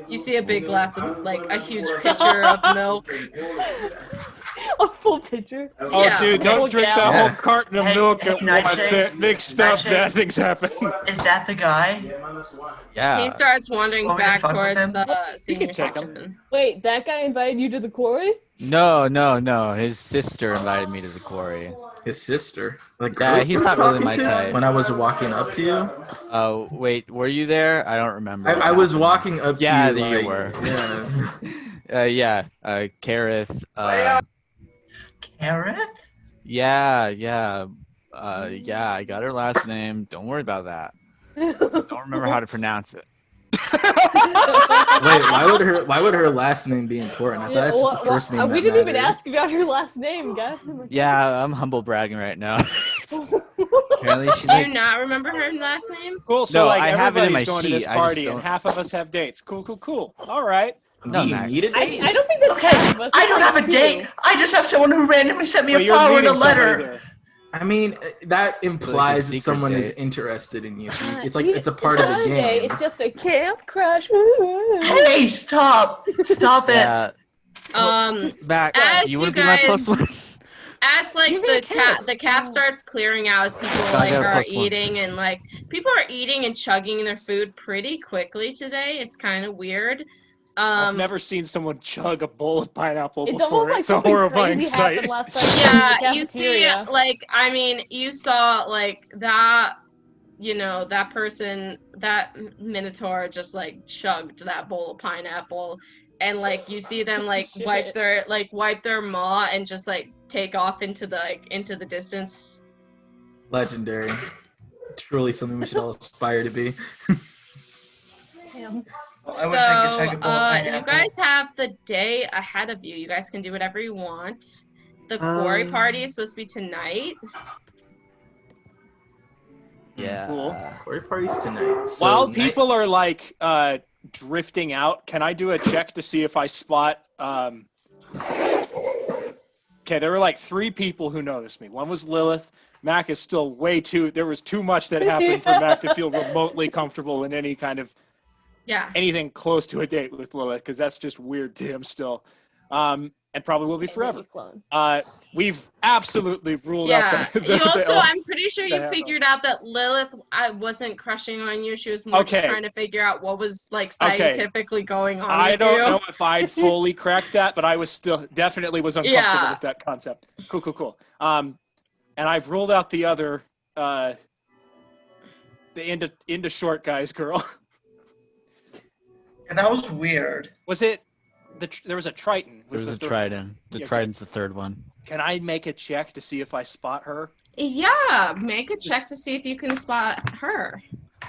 You see a big glass of like a huge pitcher of milk. A full pitcher? Oh, Yeah. dude, don't drink that Yeah. whole carton of Hey, milk hey, at Nightshade. once. It makes stuff, Nightshade. bad things happen. Is that the guy? Yeah. He starts wandering Oh, we back can fuck with towards him? the senior take him. section. Wait, that guy invited you to the quarry? No. His sister invited me to the quarry. His sister. Like, Yeah, he's not really talking my to type. When I was walking up to you, Oh, wait, were you there? I don't remember. I was walking up to Yeah, you. there you like, were. Yeah. Kareth. Kareth? Yeah, I got her last name. Don't worry about that. Don't remember how to pronounce it. Wait, why would her last name be important? I thought that's just the first name. We that didn't even mattered. ask about her last name, guys. Yeah, I'm humble bragging right now. Apparently she's Do you like, not remember her last name? Cool. So No, like I have it in everybody's my going to this sheet, I just party, and don't- half of us have dates. Cool. All right. no, Do you Mack. need a date? I don't think that's Okay, half of us, I it's don't like have a two. date. I just have someone who randomly sent me But a you're flower and a meeting somebody letter. there. I mean, that implies that secret someone is date. interested in you. So it's We- like it's a part of not the a date, game. It's just a camp crush. Hey, stop! Stop it! Yeah, Mac, As do you want you to be my guys- plus one? As like You're the gonna the cap starts clearing out as people I like got a are plus one. eating and like people are eating and chugging their food pretty quickly today. It's kind of weird. I've never seen someone chug a bowl of pineapple It's before. almost like It's a something horrifying crazy sight. happened last night Yeah, in the you see, cafeteria. like, I mean, you saw, like, that, you know, that person, that Minotaur just, like, chugged that bowl of pineapple, and, like, you see them, like, wipe their maw and just, like, take off into the distance. Legendary. Truly something we should all aspire to be. Damn. I wish I could take a bowl of You pineapple. guys have the day ahead of you. You guys can do whatever you want. The quarry party is supposed to be tonight. Yeah. Cool. Quarry parties tonight. So While people are like drifting out, can I do a check to see if I spot? Okay, there were like 3 people who noticed me. One was Lilith. Mack is still way too. There was too much that happened for Mack to feel remotely comfortable in any kind of Yeah. anything close to a date with Lilith, because that's just weird to him still, and probably will be forever. We've absolutely ruled out the You also, elf. I'm pretty sure you the- figured out that Lilith wasn't crushing on you. She was more just Okay. trying to figure out what was like Okay. scientifically going on I with don't you. know if I'd fully cracked that, but I was still definitely was uncomfortable Yeah. with that concept. Cool. And I've ruled out the other, the into short guys girl. Yeah, that was weird. Was it there was a Triton. There's a Triton. The Triton's the third one. Can I make a check to see if I spot her? Yeah, make a check to see if you can spot her.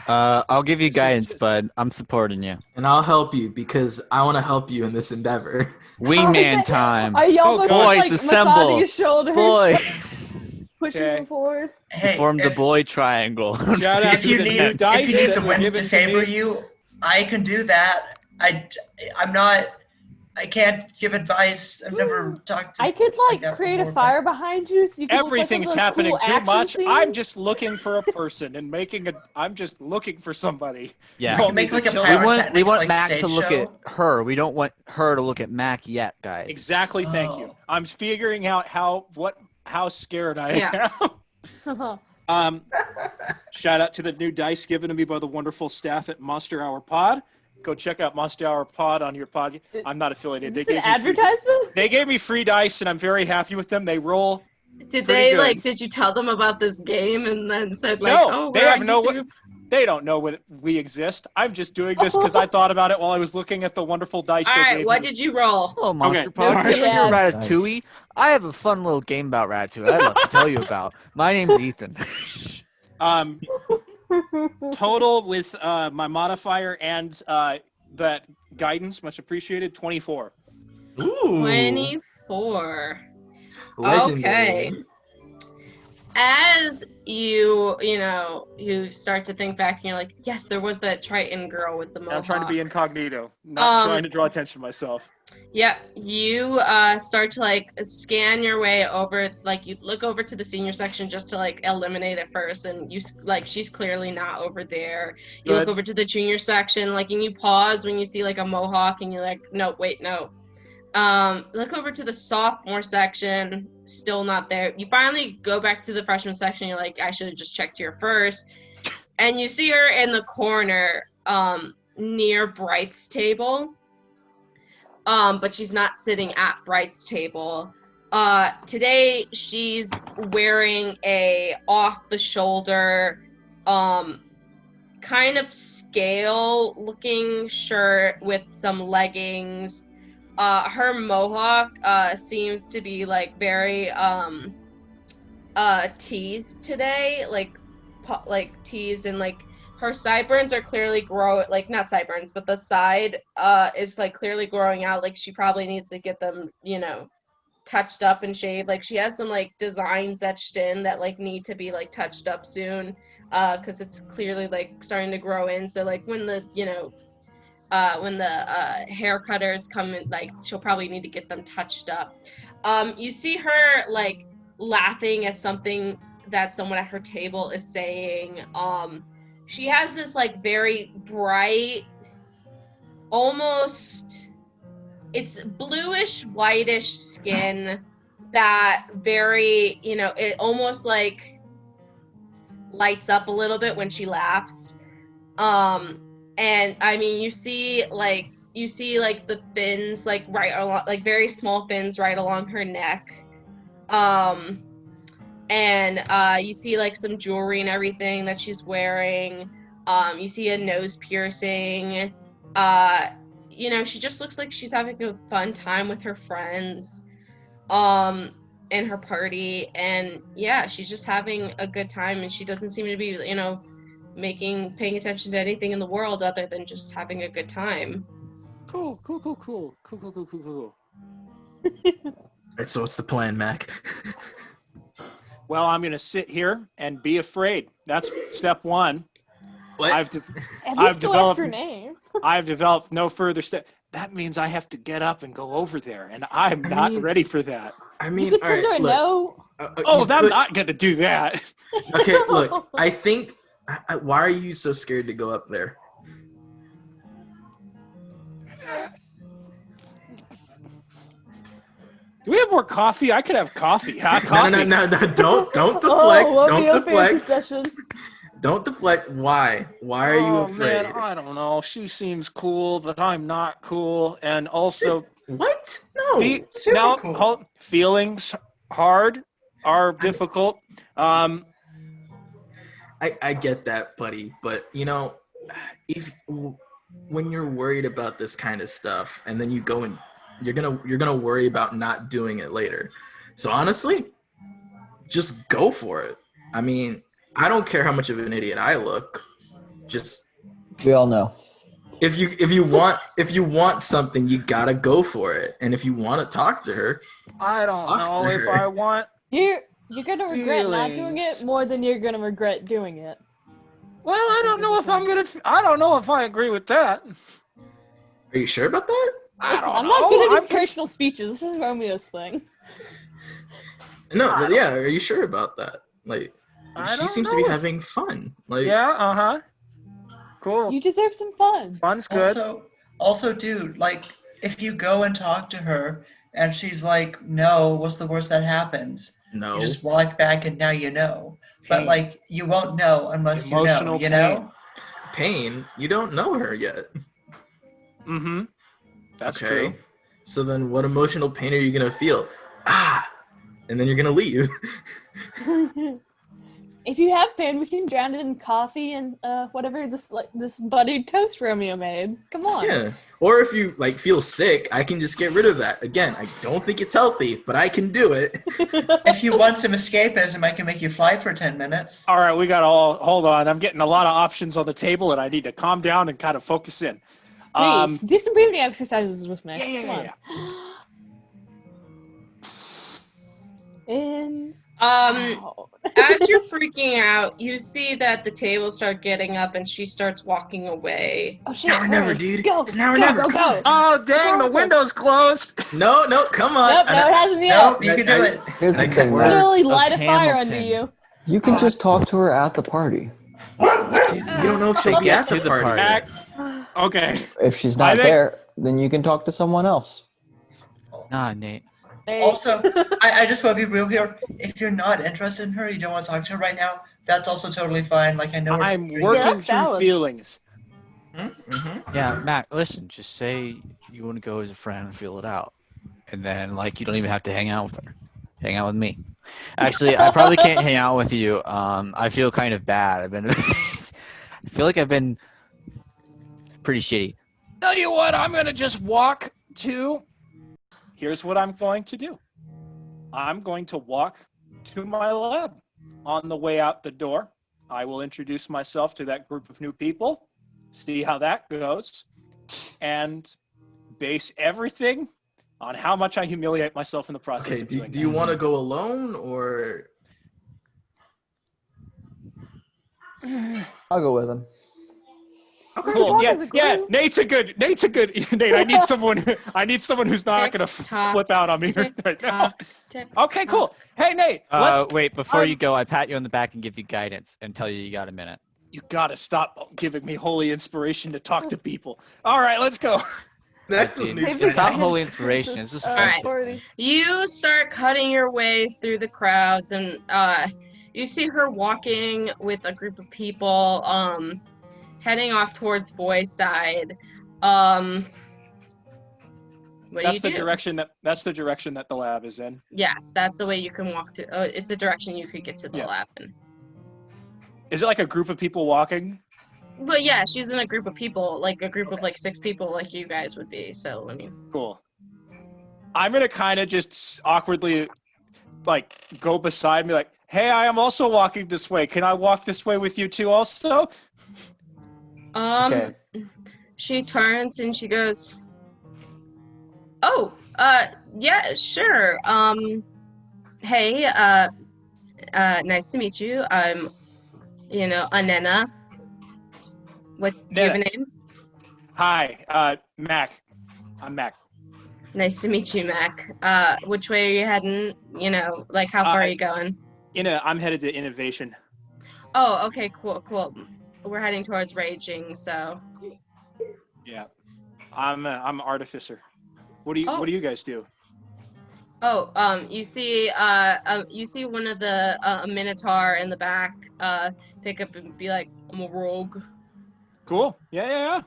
I'll give you guidance, bud. I'm supporting you. And I'll help you because I want to help you in this endeavor. Wingman time. I yell Boys, assemble. his shoulders. Boys. Pushing him forward. Hey, Form the boy triangle. Shout out if to you the need new dice if you need that the were winds given to to favor me. you, I can do that. I'm not. I can't give advice. I've never talked to. I could that create before, a fire behind you, so you can Everything's look like one happening of those too cool much. action I'm scenes. just looking for a person and I'm just looking for somebody. Yeah. You want Make me like to a chill power out? set We next, want like, Mack to stage look show. at her. We don't want her to look at Mack yet, guys. Exactly. Thank you. Oh. I'm figuring out how scared I am. Shout out to the new dice given to me by the wonderful staff at Monster Hour Pod. Go check out Monster Hour Pod on your pod. I'm not affiliated. Is this an advertisement? They gave me free dice, and I'm very happy with them. They roll. Did pretty they good. did you tell them about this game and then said like, No, oh, they we're have on no. YouTube? They don't know what we exist. I'm just doing this because I thought about it while I was looking at the wonderful dice. All they right, gave what me. did you roll? Hello, Monster Pod. sorry. Remember your Ratatouille? I have a fun little game about Ratatouille I'd love to tell you about. My name's Ethan. Total with my modifier and that guidance, much appreciated. 24. Ooh. 24. Legendary. Okay. As you start to think back and you're like, yes, there was that Triton girl with the mohawk. I'm trying to be incognito, not trying to draw attention to myself. Yeah, you start to scan your way over, you look over to the senior section just to eliminate it first, and you she's clearly not over there. You look over to the junior section, and you pause when you see a mohawk, and you're like, no, wait, no. Look over to the sophomore section, still not there. You finally go back to the freshman section, you're like, I should have just checked here first. And you see her in the corner, near Bright's table. But she's not sitting at Bright's table. Today she's wearing a off-the-shoulder, kind of scale-looking shirt with some leggings. Her mohawk seems to be very teased today, teased, and her sideburns are clearly not sideburns, but the side is clearly growing out. She probably needs to get them, touched up and shaved. She has some designs etched in that need to be touched up soon, because it's clearly starting to grow in. So when the hair cutters come in, she'll probably need to get them touched up. You see her laughing at something that someone at her table is saying. She has this very bright, almost, it's bluish whitish skin that very, it almost lights up a little bit when she laughs. And I mean, you see the fins right along, very small fins right along her neck. And you see some jewelry and everything that she's wearing. You see a nose piercing. She just looks like she's having a fun time with her friends in her party. And yeah, she's just having a good time, and she doesn't seem to be, paying attention to anything in the world other than just having a good time. Cool. All right, so what's the plan, Mack? Well, I'm going to sit here and be afraid. That's step one. What? At least go ask her name. I've developed no further step. That means I have to get up and go over there, and I'm not ready for that. I mean, You could send her a note. I'm not going to do that. Okay, look, I think. Why are you so scared to go up there? Do we have more coffee? I could have coffee. Coffee. No, don't deflect. Don't deflect. Don't deflect. Why? Why are you afraid? Man, I don't know. She seems cool, but I'm not cool. And also, what? No. Cool. Feelings hard are difficult. I get that, buddy. But when you're worried about this kind of stuff, and then you go and you're gonna worry about not doing it later. So honestly, just go for it. I mean, I don't care how much of an idiot I look. Just We all know. if you want something, you gotta go for it. And if you want to talk to her, I don't talk know to if her. I want. You're gonna regret not doing Feelings. it more than you're gonna regret doing it. Well, I don't know if I'm gonna. I don't know if I agree with that. Are you sure about that? Listen, I'm not good at inspirational speeches. This is Romeo's thing. No, but yeah, are you sure about that? Like, I she don't seems to know be if- having fun. Like, Yeah. Cool. You deserve some fun. Fun's good. Also, dude, like, if you go and talk to her and she's like, no, what's the worst that happens? no. You just walk back and now you know. But, Pain. like, you won't know unless Emotional you know? Pain. You don't know her yet. Mm-hmm. That's okay. true. So then, what emotional pain are you gonna feel? And then you're gonna leave. If you have pain, we can drown it in coffee and whatever this buttered toast Romeo made. Come on. Yeah. Or if you like feel sick, I can just get rid of that. Again, I don't think it's healthy, but I can do it. If you want some escapism, I can make you fly for 10 minutes. All right, we got all. Hold on, I'm getting a lot of options on the table, and I need to calm down and kind of focus in. Wait, do some breathing exercises with me. Yeah. In. As you're freaking out, you see that the tables start getting up and she starts walking away. Oh shit! Now or never, hurry. dude. Go, It's now or go, never. Go, go. Oh dang, the window's closed. No, come on. Nope, no, it hasn't yet. Nope, you can do it. Here's the thing, Words Literally of light a fire under Hamilton. you. You can just talk to her at the party. You don't know if she'll get to the party. Mack. Okay. If she's not think- there, then you can talk to someone else. Nah, Nate. Also, I just want to be real here. If you're not interested in her, you don't want to talk to her right now, that's also totally fine. Like, I know we're I'm doing- working that's through valid. feelings. Yeah, Matt, listen, just say you want to go as a friend and feel it out. And then, like, you don't even have to hang out with her. Hang out with me. Actually, I probably can't hang out with you. I feel kind of bad. I feel like I've been pretty shitty. Tell you what, I'm gonna just walk to. Here's what I'm going to do. I'm going to walk to my lab. On the way out the door, I will introduce myself to that group of new people, see how that goes, and base everything on how much I humiliate myself in the process Okay, of do doing you want to go alone or? I'll go with him. Okay. Cool. Walk Yeah, as a yeah. group. Nate's a good. Nate, I need someone. I need someone who's not gonna Tick-tock, flip out on me right now. tick-tock. Okay, cool. Hey, Nate. Let's. Wait, before um, you go, I pat you on the back and give you guidance and tell you got a minute. You gotta stop giving me holy inspiration to talk to people. All right, let's go. That's a Dude, new it's sentence. not holy inspiration. It's just friendship. Party. You start cutting your way through the crowds, and you see her walking with a group of people, heading off towards Boy's side. What That's do the you do? direction that. That's the direction that the lab is in. Yes, that's the way you can walk to. It's a direction you could get to the Yeah. lab in. Is it like a group of people walking? But yeah, she's in a group of people, like a group of like 6 people, like you guys would be. So I mean, Cool. I'm gonna kind of just awkwardly, like, go beside me, like, "Hey, I am also walking this way. Can I walk this way with you too, also?" Okay. she turns and she goes, "Oh, yeah, sure. Hey, nice to meet you. I'm, Anena. What, do you have a name? Hi, Mack. I'm Mack. Nice to meet you, Mack. Which way are you heading? Like how far are you going? I'm headed to innovation. Oh, okay, cool. We're heading towards raging, so. Yeah, I'm an artificer. What do you guys do? Oh, you see one of the a minotaur in the back pick up and be like, "I'm a rogue." Cool. Yeah.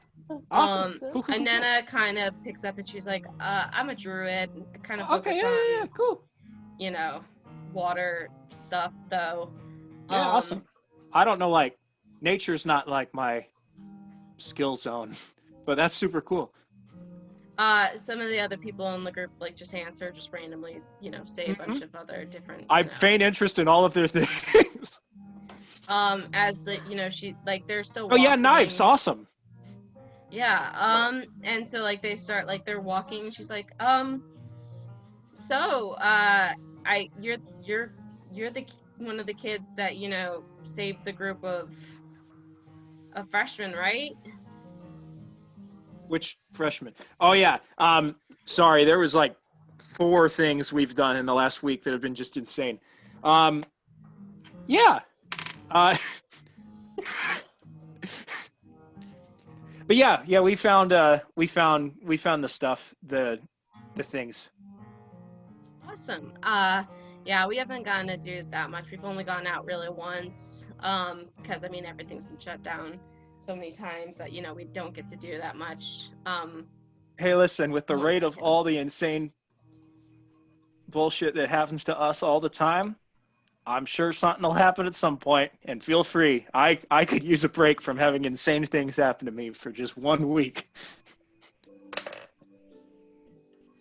Awesome. Cool. Anena kind of picks up and she's like, "I'm a druid. Kind of Okay. focus Yeah. Cool. on, water stuff though." Yeah. Awesome. I don't know, like, nature's not like my skill zone, but that's super cool. Some of the other people in the group like just answer, just randomly, say a bunch of other different. I feign interest in all of their things. As the she like they're still. Oh yeah, knives, awesome. Yeah. And so like they start like they're walking. She's like, so you're the one of the kids that saved the group of freshmen, right? Which freshman? Oh yeah. Sorry, there was like 4 things we've done in the last week that have been just insane. Yeah. But yeah, we found the stuff, the things. Awesome. Yeah, we haven't gotten to do that much. We've only gone out really once. Because everything's been shut down so many times that we don't get to do that much. Hey, listen, with the rate of all the insane bullshit that happens to us all the time, I'm sure something will happen at some point, and feel free. I could use a break from having insane things happen to me for just 1 week.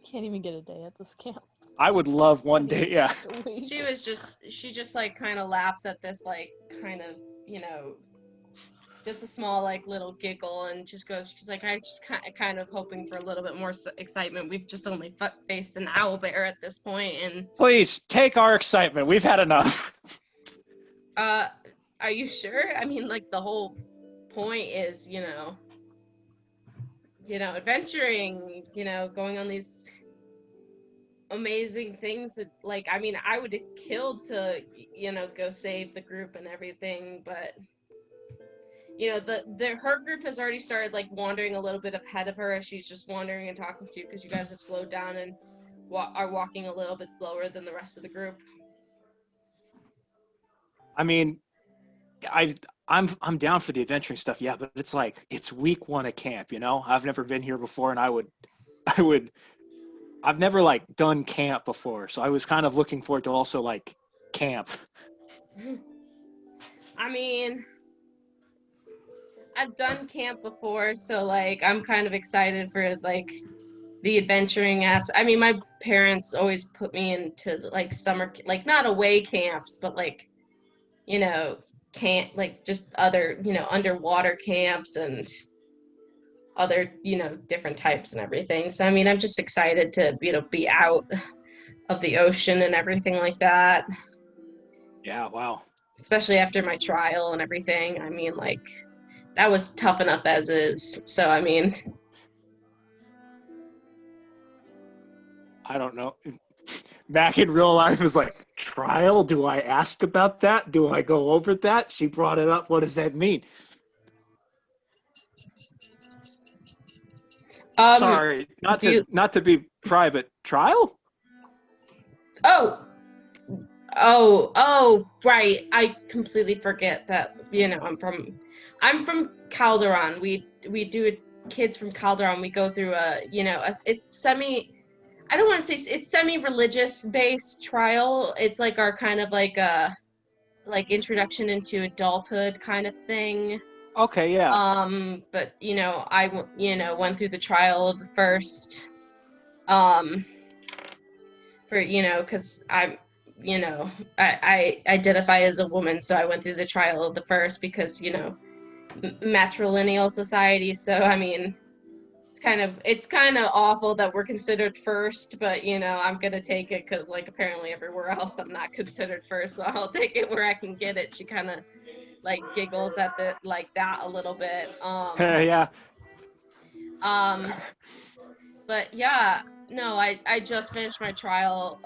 Can't even get a day at this camp. I would love one day, yeah. She just like kind of laughs at this, like kind of, just a small like little giggle, and just goes, she's like, I just kind of hoping for a little bit more excitement. We've just only faced an owlbear at this point, and please take our excitement. We've had enough. Are you sure? Like the whole point is, adventuring, going on these amazing things that, like, I would have killed to, go save the group and everything, but her group has already started like wandering a little bit ahead of her as she's just wandering and talking to you, because you guys have slowed down and are walking a little bit slower than the rest of the group. I'm down for the adventuring stuff, yeah, but it's like it's week 1 at camp, I've never been here before, and I've never like done camp before, so I was kind of looking forward to also like camp. I've done camp before, so like I'm kind of excited for like the adventuring aspect. My parents always put me into like summer, like not away camps, but like camp, like just other underwater camps and other different types and everything. So I'm just excited to be out of the ocean and everything like that. Yeah, wow. Especially after my trial and everything. Like that was tough enough as is. So I don't know. Mack in real life was like, trial? Do I ask about that? Do I go over that? She brought it up. What does that mean? Sorry, not to be private. Trial? Oh, right. I completely forget that. I'm from Calderon. We do kids from Calderon. We go through it's I don't want to say it's semi-religious based trial. It's like our kind of like like introduction into adulthood kind of thing. Okay, yeah. But I went through the trial of the first, for because I'm I identify as a woman, so I went through the trial of the first because matrilineal society. So it's kind of awful that we're considered first, but I'm gonna take it because like apparently everywhere else I'm not considered first, so I'll take it where I can get it. She kind of like giggles at the like that a little bit. Yeah. But yeah, no, I just finished my trial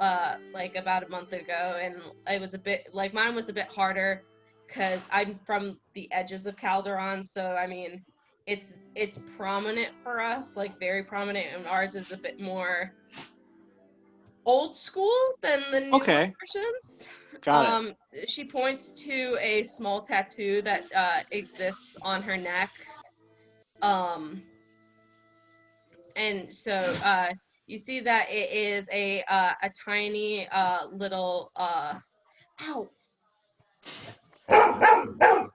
like about a month ago, and it was a bit like mine was a bit harder because I'm from the edges of Calderon, so it's prominent for us, like very prominent, and ours is a bit more old school than the new versions. Got it. She points to a small tattoo that exists on her neck. And so you see that it is a tiny little ow. The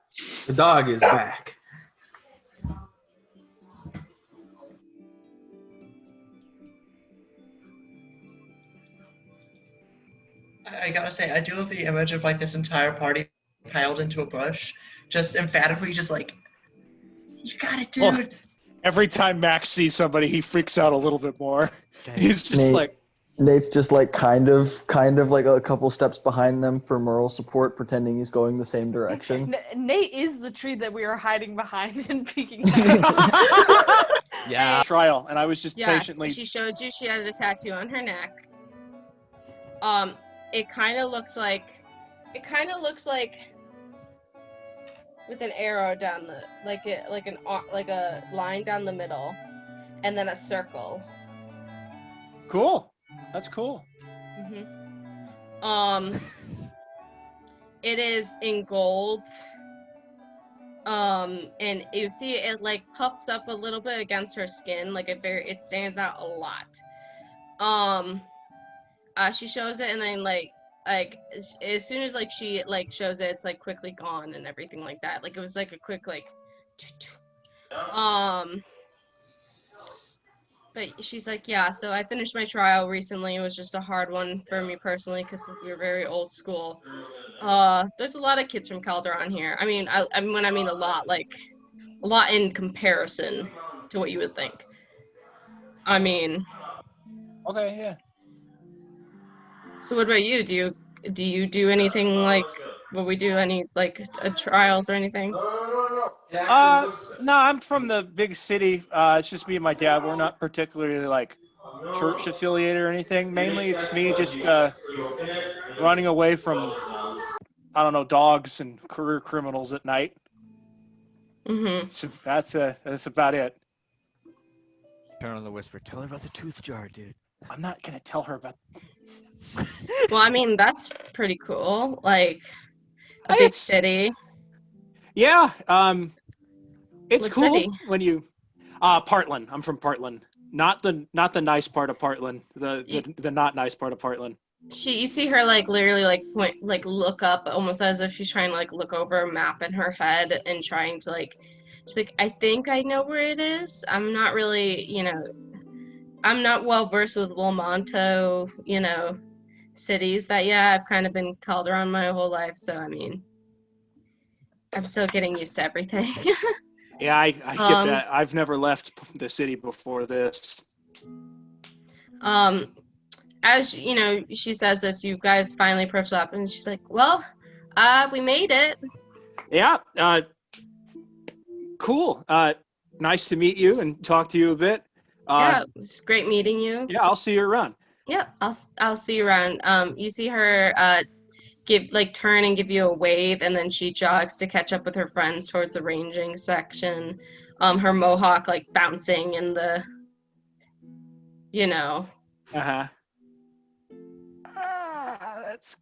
dog is back. I gotta say, I do love the image of like this entire party piled into a bush, just emphatically, just like, you got it, dude. Well, every time Max sees somebody, he freaks out a little bit more. He's just Nate, like, Nate's just like kind of like a couple steps behind them for moral support, pretending he's going the same direction. Nate is the tree that we are hiding behind and peeking at. Yeah. trial, and I was just Yes, patiently. she shows you she has a tattoo on her neck. It kind of looks like with an arrow down the like a line down the middle, and then a circle. Cool. That's cool. It is in gold. And you see it like puffs up a little bit against her skin, like it stands out a lot. She shows it, and then like as soon as like she like shows it, it's like quickly gone and everything like that. Like it was like a quick like but she's like, yeah, so I finished my trial recently. It was just a hard one for me personally because we're very old school. There's a lot of kids from Calderon here. I mean, when I mean a lot, like a lot in comparison to what you would think. I mean, Okay, yeah. so what about you? Do you do anything like will we do any like trials or anything? No, I'm from the big city. It's just me and my dad. We're not particularly like church affiliated or anything. Mainly, it's me just running away from, I don't know, dogs and career criminals at night. So that's about it. Turn on the whisper. Tell her about the tooth jar, dude. I'm not gonna tell her about. Well, I mean that's pretty cool. Like a big city. Yeah. It's What cool city? when you. Partland. I'm from Partland. Not the nice part of Partland. The not nice part of Partland. You see her like literally like point like look up almost as if she's trying to like look over a map in her head and trying to like she's like, I think I know where it is. I'm not really, I'm not well versed with Wilmonto, cities that I've kind of been called around my whole life, so I mean I'm still getting used to everything. Yeah, I get that. I've never left the city before this. As she says this, you guys finally approach up, and she's like, "Well, we made it." Yeah. Cool. Nice to meet you and talk to you a bit. Yeah, it's great meeting you. Yeah, I'll see you around. Yeah, I'll see you around. You see her turn and give you a wave, and then she jogs to catch up with her friends towards the ranging section. Her mohawk like bouncing in the, That's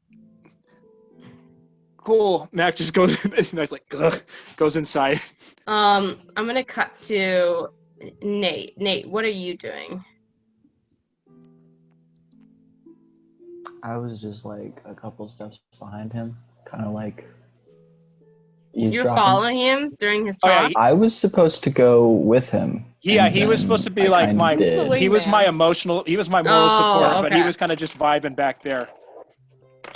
cool. Mack just goes. Nice, like goes inside. I'm gonna cut to Nate. Nate, what are you doing? I was just like a couple steps behind him, kind of like You're following him during his talk? I was supposed to go with him. Yeah, he was supposed to be like my. He was my emotional. He was my moral support, but he was kind of just vibing back there.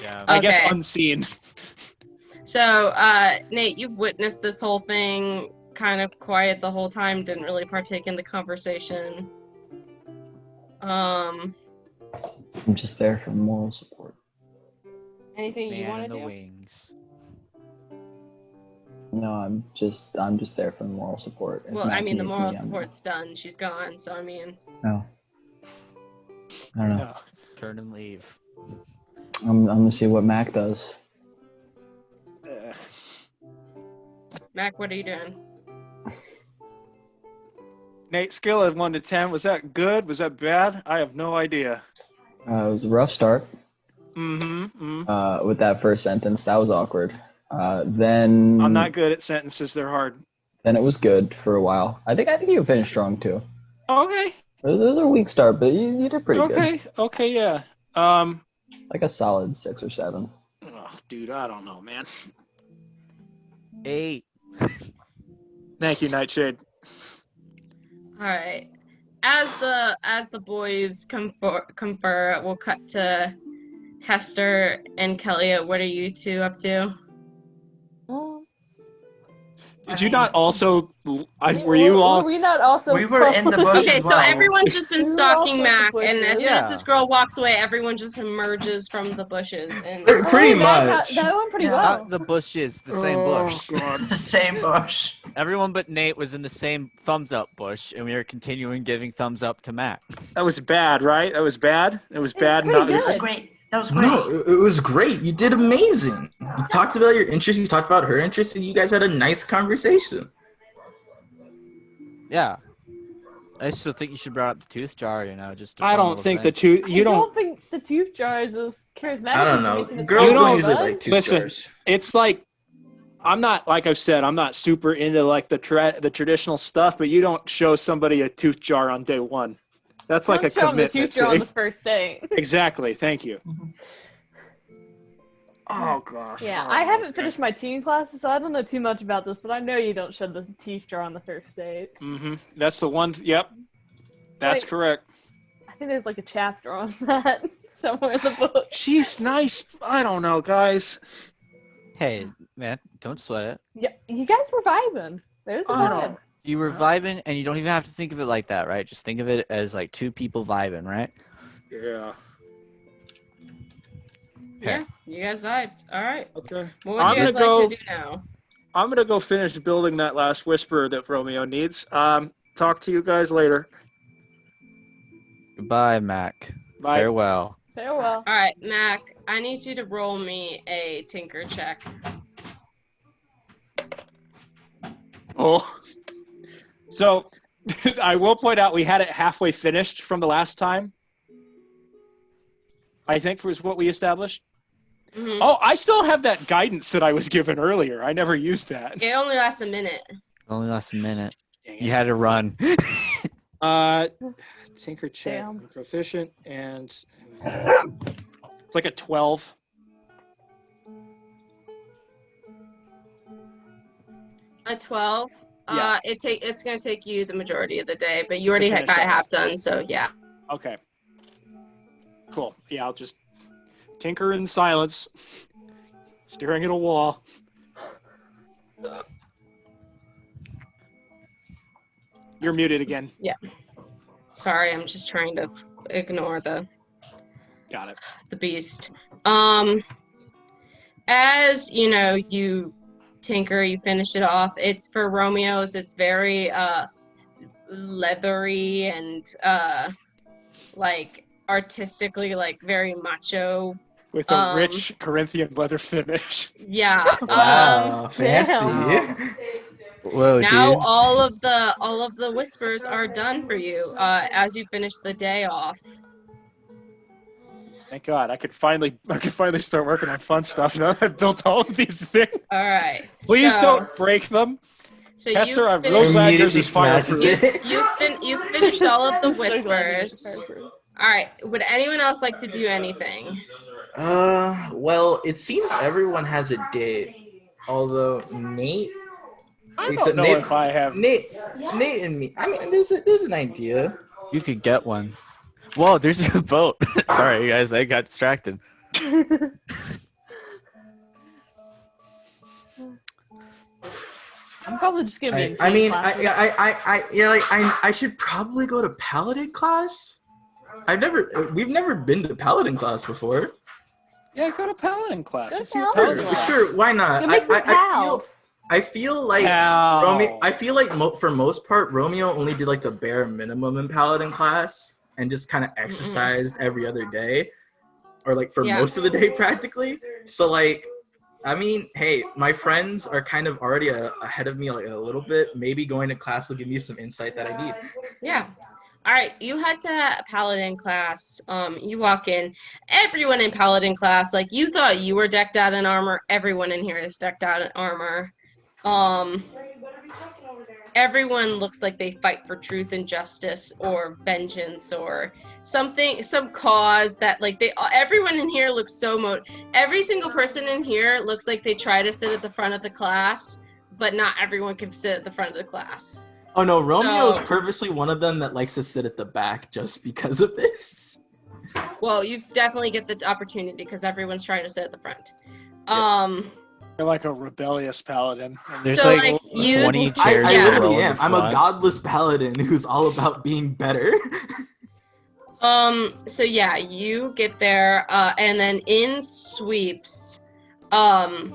Yeah. I guess unseen. So, Nate, you've witnessed this whole thing, kind of quiet the whole time, didn't really partake in the conversation. I'm just there for moral support. Anything you want to do? Wings. No, I'm just there for moral support. Well, I mean, the moral support's done. She's gone, so I mean. No. I don't know. Turn and leave. I'm gonna see what Mack does. Mack, what are you doing? Nate, scale of 1 to 10. Was that good? Was that bad? I have no idea. It was a rough start. Mm-hmm. With that first sentence, that was awkward. Then I'm not good at sentences. They're hard. Then it was good for a while. I think you finished strong too. Okay. It was a weak start, but you did pretty good. Okay, yeah. Like a solid 6 or 7. Oh, dude, I don't know, man. 8. Thank you, Nightshade. All right. As the boys confer, we'll cut to Hester and Kelia, what are you two up to? Did you not also? Were you Were all? we not also? We were in the bush Okay, as so well. everyone's just been We were stalking also Mac, the and as bushes. soon as Yeah. this girl walks away, everyone just emerges from the bushes. And Pretty that, much. That went pretty Yeah. well. Not the bushes, the same Oh, bush. God. The same bush. Everyone but Nate was in the same thumbs up bush, and we were continuing giving thumbs up to Matt. That was bad, right? That was bad. It was bad. pretty Not good. That was great. That was great. No, it was great. You did amazing. You talked about your interests, you talked about her interests, and you guys had a nice conversation. Yeah. I still think you should bring up the tooth jar, just to I fun don't little think thing. the two. You I don't. don't think the tooth jar is as charismatic. I don't as know. making it Girls sound, don't don't usually bud. like tooth Listen. jars. It's like I'm not like I've said. I'm not super into like the traditional stuff, but you don't show somebody a tooth jar on day one. That's like Don't a show 'em the commitment tooth jar on thing. the first date. Exactly. Thank you. Oh gosh. Yeah, Oh, I haven't okay. finished my teen classes, so I don't know too much about this, but I know you don't show the teeth jar on the first date. Mm-hmm. That's the one. Yep. That's Like- correct. I think there's like a chapter on that somewhere in the book. She's nice. I don't know, guys. Hey, man, don't sweat it. Yeah, you guys were vibing. There's a I vibe. don't- You were vibing, and you don't even have to think of it like that, right? Just think of it as like two people vibing, right? Yeah. yeah, you guys vibed. All right. Okay. What would I'm you guys gonna like go- to do now? I'm gonna go finish building that last whisperer that Romeo needs. Talk to you guys later. Goodbye, Mac. Bye. Farewell. Farewell. All right, Mac, I need you to roll me a tinker check. Oh. So, I will point out we had it halfway finished from the last time. I think was what we established. Mhm. Oh, I still have that guidance that I was given earlier. I never used that. It only lasts a minute. Only lasts a minute. Dang You it. had to run. Tinker check, Damn. proficient, and it's like a 12. A 12. Yeah. It's gonna take you the majority of the day, but you already finish got it. half done, so yeah. Okay. Cool. Yeah, I'll just tinker in silence, staring at a wall. You're muted again. Sorry, I'm just trying to ignore the Got it. beast. As you tinker, you finish it off. It's for Romeo's. It's very leathery and like artistically like very macho. With a rich Corinthian leather finish. Yeah. Wow, fancy. damn. Whoa, Now dude. all of the whispers are done for you as you finish the day off. Thank God, I could finally start working on fun stuff now that I've built all of these things. All right. Please so, don't break them. So Hester, you I'm real finished, glad yours Immediately is fireproof. smashes it. you finished all of the I'm so glad you did whispers. fireproof. All right. Would anyone else like to do anything? Well, it seems everyone has a date. Although Nate, I don't except know Nate, if I have. Nate and me. I mean, there's an idea. You could get one. Whoa, there's a boat. Sorry, guys, I got distracted. I'm probably just gonna be. in I teen mean, classes. I should probably go to Paladin class. We've never been to Paladin class before. Yeah, go to Paladin class. Go to Let's see what Paladin Paladin class. Sure, why not? Go make some I pals. feel like Ow. Romeo. I feel like for most part, Romeo only did like the bare minimum in Paladin class and just kind of exercised every other day, or like for Yeah. most of the day practically. So like, I mean, hey, my friends are kind of already ahead of me like a little bit. Maybe going to class will give me some insight that I need. Yeah. All right. You head to Paladin class. You walk in. Everyone in Paladin class, like you thought you were decked out in armor. Everyone in here is decked out in armor. Everyone looks like they fight for truth and justice or vengeance or something, some cause that like everyone in here looks so every single person in here looks like they try to sit at the front of the class, but not everyone can sit at the front of the class. Oh no, Romeo is So- purposely one of them that likes to sit at the back just because of this. Well, you definitely get the opportunity because everyone's trying to sit at the front. You're like a rebellious paladin. There's So, like like, use- 20 I chairs I in a yeah. row literally in the am. I'm a front. godless paladin who's all about being better. So yeah, you get there, and then in sweeps, roll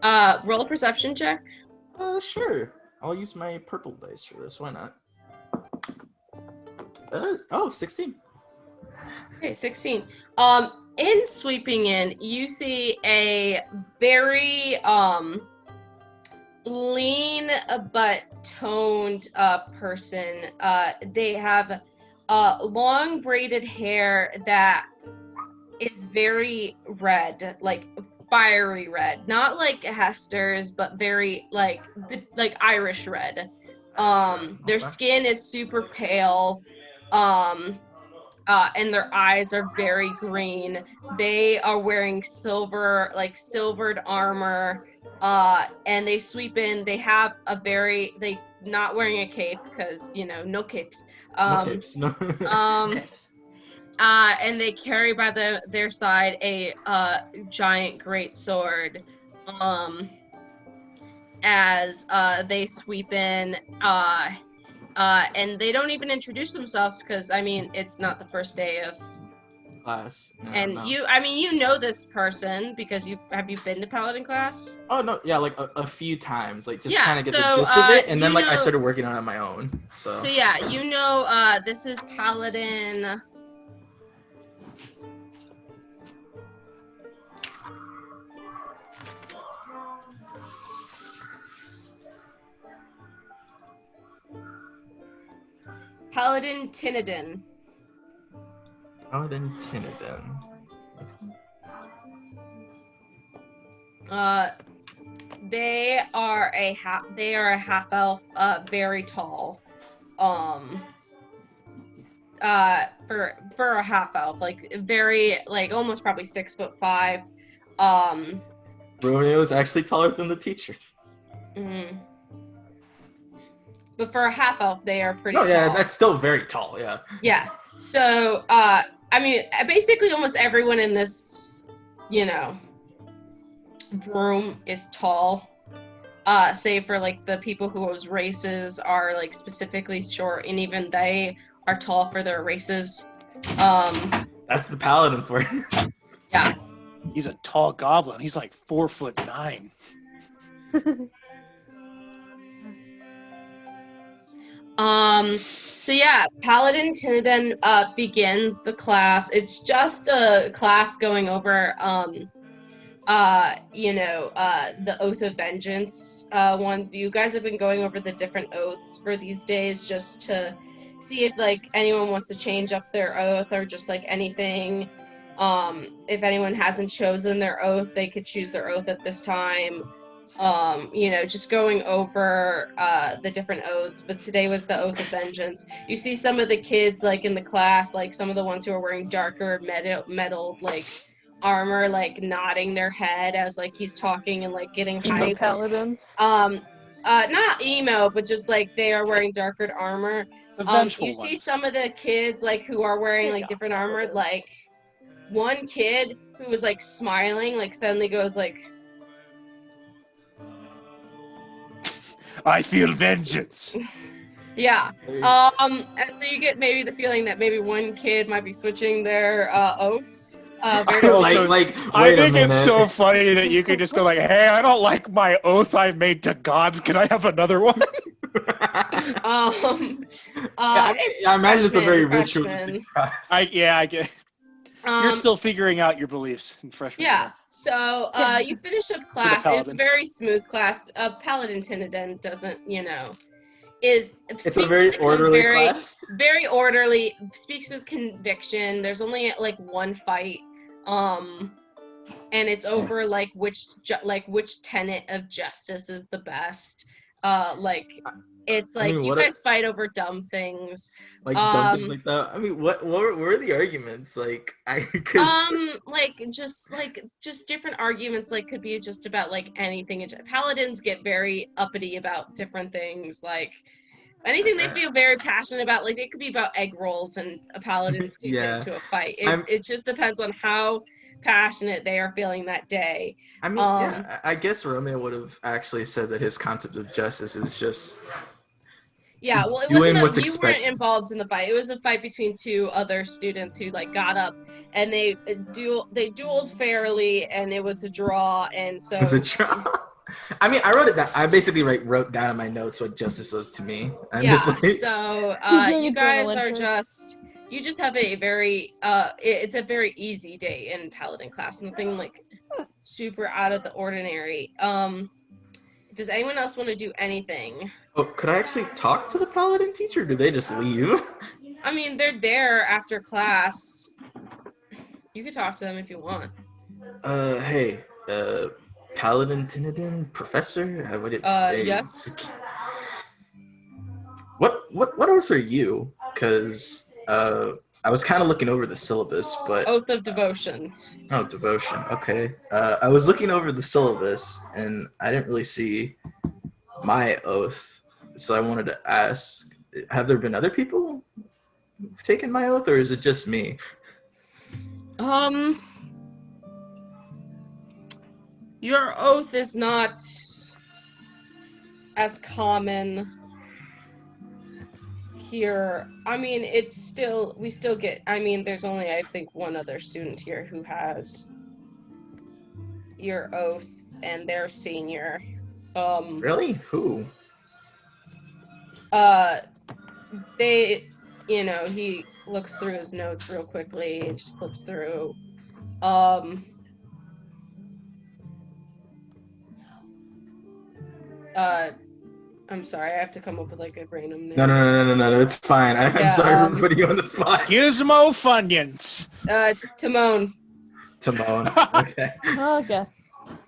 a perception check. Sure. I'll use my purple dice for this. Why not? 16. Okay, 16. In sweeping in, you see a very lean but toned person. They have long braided hair that is very red, like fiery red, not like Hester's, but very like Irish red. Their skin is super pale. And their eyes are very green. They are wearing silvered armor, and they sweep in. They have they not wearing a cape because no capes. No capes. No. And they carry by their side a giant great sword. As they sweep in, and they don't even introduce themselves because it's not the first day of class. and no. you know this person because have you been to Paladin class? Oh no, yeah, like a few times, like just Yeah, kind of get so, the gist of it, and then you I know- started working on it on my own. So yeah, this is Paladin. Paladin Tinadin. Paladin Tinadin. They are a half elf, very tall. For a half elf, like very almost probably 6'5". Romeo is actually taller than the teacher. Mm-hmm. But for a half elf, they are pretty. No, yeah, tall. that's still very tall. Yeah. Yeah. So, basically, almost everyone in this, room is tall. Save for the people whose races are specifically short, and even they are tall for their races. That's the paladin for you. Yeah. He's a tall goblin. He's like 4'9". So yeah, Paladin Tinadin begins the class. It's just a class going over the Oath of Vengeance one. You guys have been going over the different oaths for these days just to see if anyone wants to change up their oath or just anything. If anyone hasn't chosen their oath, they could choose their oath at this time. Just going over the different oaths, but today was the Oath of Vengeance. You see some of the kids in the class, some of the ones who are wearing darker metal armor, nodding their head as he's talking and getting Emo hyped. paladins. Not emo, but just they are wearing darker armor. You see some of the kids who are wearing different armor, one kid who was smiling suddenly goes I feel vengeance. Yeah. And so you get maybe the feeling that maybe one kid might be switching their oath. I wait think it's so funny that you could just go hey, I don't like my oath I made to God. Can I have another one? I imagine it's a very ritualistic process. I get. You're still figuring out your beliefs in freshman Yeah. year. So you finish up class. It's a very smooth class. Paladin Tinadin doesn't, It's a very orderly class. Very orderly. Speaks with conviction. There's only one fight, and it's over which tenet of justice is the best. It's you guys fight over dumb things. Dumb things like that. I mean, what were the arguments just different arguments. Could be just about anything. Paladins get very uppity about different things. anything they feel very passionate about. Like it could be about egg rolls and a paladins can get into a fight. It just depends on how passionate they are feeling that day. I mean, yeah, I guess Romeo would have actually said that his concept of justice is just well, it wasn't you weren't involved in the fight. It was a fight between two other students who like got up and they dueled fairly, and it was a draw. And so it was a draw. I mean, I wrote it down. I basically wrote down in my notes what justice was to me. So you guys are you just have a very it's a very easy day in Paladin class. Nothing like super out of the ordinary. Does anyone else want to do anything? Oh, could I actually talk to the Paladin teacher? Or do they just leave? I mean, they're there after class. You could talk to them if you want. Hey, Paladin Tinidin professor? Yes. What oath are you? Because I was kind of looking over the syllabus, but Oath of Devotion. Oh, devotion. Okay. I was looking over the syllabus and I didn't really see my oath, so I wanted to ask: have there been other people who've taken my oath, or is it just me? Your oath is not as common here. I mean, we still get, I mean, there's only, I think, one other student here who has your oath, and they're senior. Really? Who? They, he looks through his notes real quickly and just flips through. I'm sorry, I have to come up with like a random name. No, it's fine. I'm sorry for putting you on the spot. Gizmo Funyuns. Timon. Okay. Okay.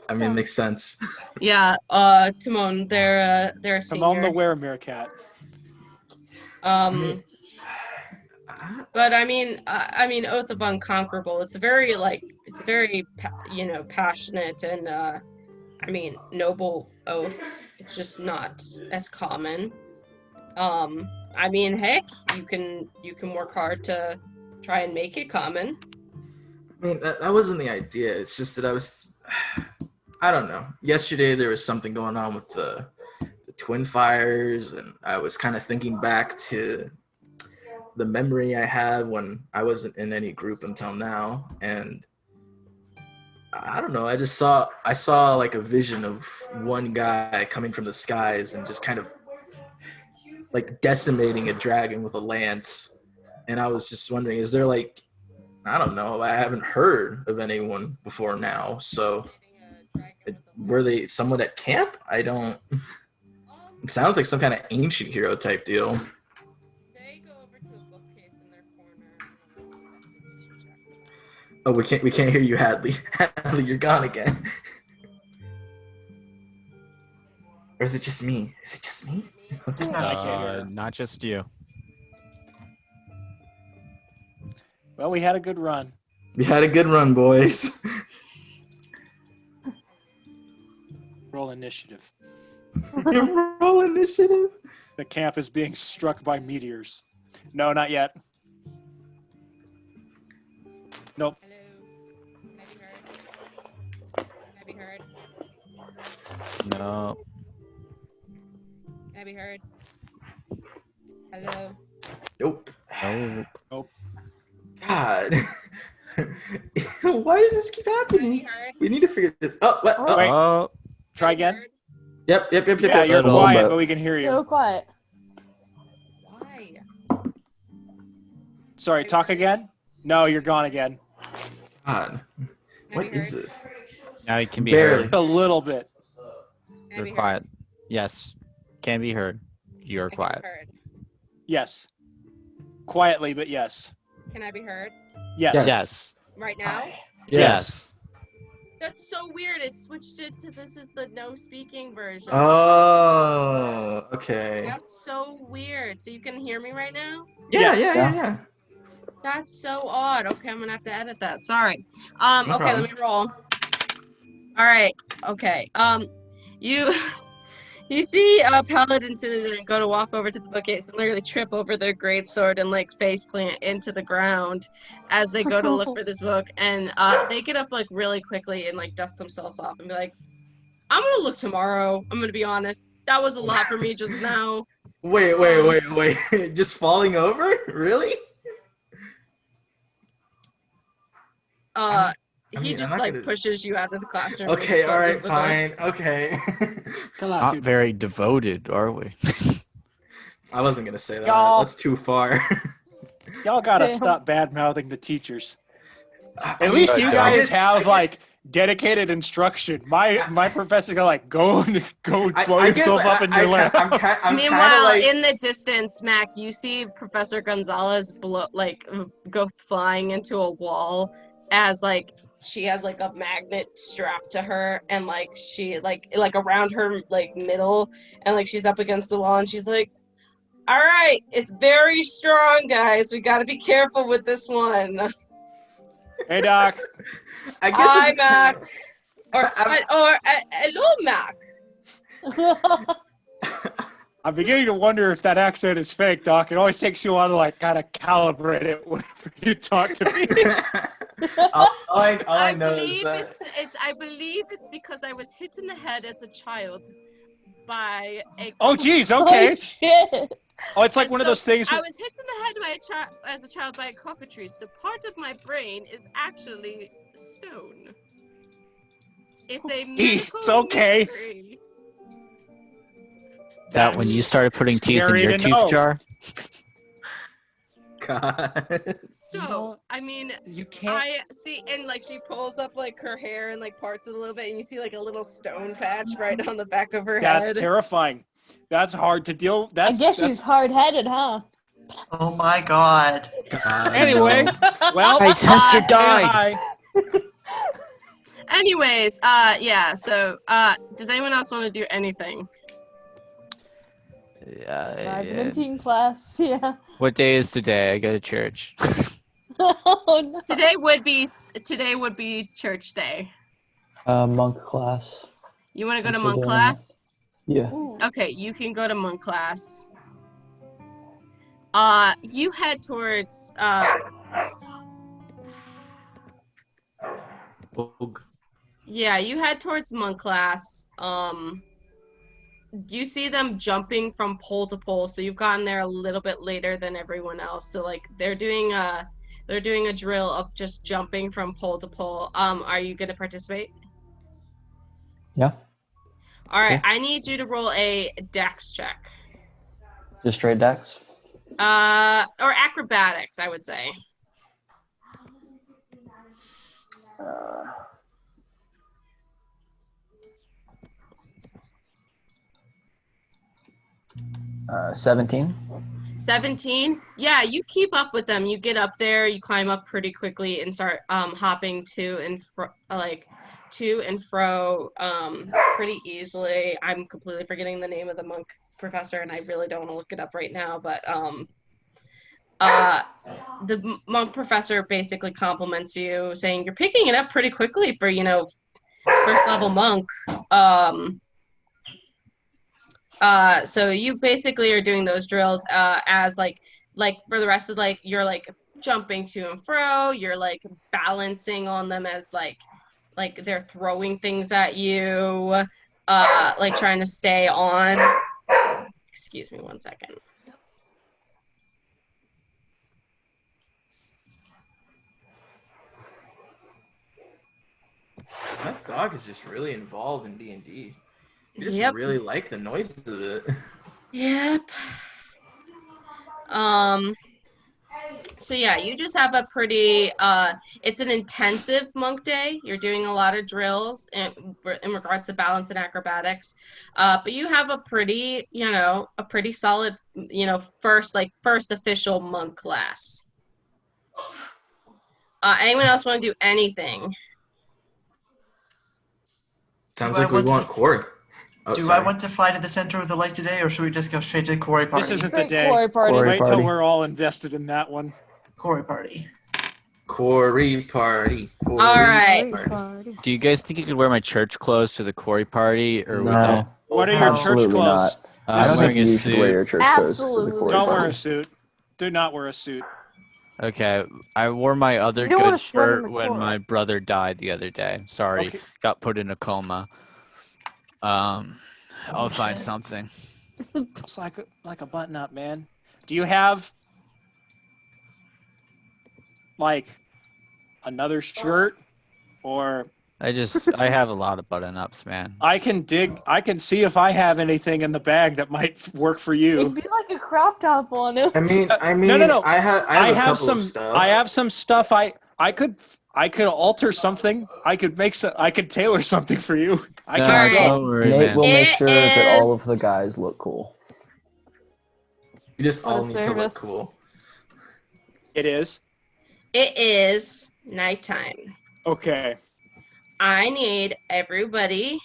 I mean, makes sense. Yeah, Timon, they're senior. Timon the Weremeerkat. But I mean, Oath of Unconquerable. It's very passionate and noble oath. It's just not as common. I mean, heck, you can work hard to try and make it common. I mean, that wasn't the idea. It's just that I don't know. Yesterday there was something going on with the Twin Fires, and I was kind of thinking back to the memory I had when I wasn't in any group until now, and I don't know. I saw like a vision of one guy coming from the skies and just kind of like decimating a dragon with a lance, and I was just wondering, is there like, I don't know, I haven't heard of anyone before now, so were they someone at camp? I don't. It sounds like some kind of ancient hero type deal. They go over to a bookcase in their corner. Oh, we can't hear you, Hadley. Hadley, you're gone again. Or is it just me? Not just you. Well, we had a good run. We had a good run, boys. Roll initiative. Roll initiative. The camp is being struck by meteors. No, not yet. Nope. Hello. Can I be heard? No. Can I be heard? Hello. Nope. Nope. God. Why does this keep happening? We need to figure this. Oh, what? Oh. Wait. Oh. Try again. Yep. Yeah, you're quiet, but we can hear you. So quiet. Why? Sorry, talk again? No, you're gone again. God. What is this? Now you can be Barely. heard. A little bit. Can I be You're quiet. Yes. Can be heard. You're heard? quiet. Yes. Quietly, but yes. Can I be heard? Yes. Yes. Right now? Yes. That's so weird. It switched it to this is the no speaking version. Oh, okay. That's so weird. So you can hear me right now? Yeah. That's so odd. Okay, I'm gonna have to edit that. Sorry. No Okay, problem. let me roll. All right. Okay. You You see Paladin go to walk over to the bookcase and literally trip over their greatsword and like face plant into the ground as they go to look for this book. And they get up like really quickly and like dust themselves off and be like, I'm gonna look tomorrow. I'm gonna be honest. That was a lot for me just now. Wait. Just falling over? Really? He just like pushes you out of the classroom. Okay, all right, fine. Okay. Not very devoted, are we? I wasn't gonna say that. Y'all. That's too far. Y'all gotta Damn. stop bad mouthing the teachers. I At least mean, you I guys guess- have I like guess- dedicated instruction. My professor go like go blow I guess yourself up in your lab. I'm kind of Meanwhile, like. in the distance, Mac, you see Professor Gonzalez go flying into a wall as like she has like a magnet strapped to her and like she like around her like middle and like she's up against the wall and she's like, all right, it's very strong, guys. We got to be careful with this one. Hey Doc. I guess Hi, it's- Mac. I'm- Hello, Mac. I'm beginning to wonder if that accent is fake, Doc. It always takes you a while to like kind of calibrate it whenever you talk to me. all I know is believe that. I believe it's because I was hit in the head as a child by a. Oh geez, okay. Shit. Oh, it's like And one of so those things. I was hit in the head as a child by a cockatrice, so part of my brain is actually stone. It's a It's medical okay. mystery. That when you started putting teeth in scary your to tooth know. jar? God. So, I mean, You can't. I see, and like she pulls up like her hair and like parts it a little bit, and you see like a little stone patch right on the back of her That's head. terrifying. That's hard to deal. I That's guess that's, she's hard-headed, huh? Oh my god. Anyway, well, Guys, Hester say died. hi. Anyways, yeah. So, does anyone else want to do anything? I've been in teen class, yeah. What day is today? I go to church. Oh no. Today would be church day. Monk class. You want to go to I'm monk doing class? Yeah. Okay, you can go to monk class. You head towards yeah, you head towards monk class. You see them jumping from pole to pole, so you've gotten there a little bit later than everyone else. So like they're doing a drill of just jumping from pole to pole. Are you gonna participate? Yeah. All right, Sure. I need you to roll a dex check. Just straight decks. Or acrobatics, I would say. 17. 17. Yeah, you keep up with them. You get up there, you climb up pretty quickly and start hopping to and fro pretty easily. I'm completely forgetting the name of the monk professor and I really don't want to look it up right now, but the monk professor basically compliments you saying you're picking it up pretty quickly for, first level monk. So you basically are doing those drills as like for the rest of you're like jumping to and fro, you're like balancing on them as like they're throwing things at you, like trying to stay on. Excuse me 1 second. That dog is just really involved in D&D. You just Yep. really like the noises of it. Yep. So yeah, you just have a pretty it's an intensive monk day. You're doing a lot of drills in regards to balance and acrobatics. But you have a pretty solid, first official monk class. Anyone else want to do anything? Sounds Do I like we want to- want Quarry. Oh, Do sorry. I want to fly to the center of the lake today, or should we just go straight to the Quarry party? This isn't the Great day. Quarry party. Quarry Wait party. till we're all invested in that one. Quarry party. Quarry party. Quarry All right. party. Do you guys think you could wear my church clothes to the Quarry party, or would No. that What are your church Absolutely clothes? not. I'm I wearing think a you should wear suit. your church clothes to the Absolutely. quarry Don't wear party. a suit. Do not wear a suit. Okay, I wore my other You don't wanna good sweat in shirt the when quarry. my brother died the other day. Sorry, Okay. got put in a coma. I'll find something. It's like a button up, man. Do you have like another shirt? Or I have a lot of button ups, man. I can see if I have anything in the bag that might work for you. It'd be like a crop top on him. I mean, No. I have a couple some of stuff. I have some stuff I could alter something. I could tailor something for you. I No, can Alright. sew. don't worry, Nate man. will make It sure that all of the is- guys look cool. You just What a all need to look service. cool. It is. It is nighttime. Okay. I need everybody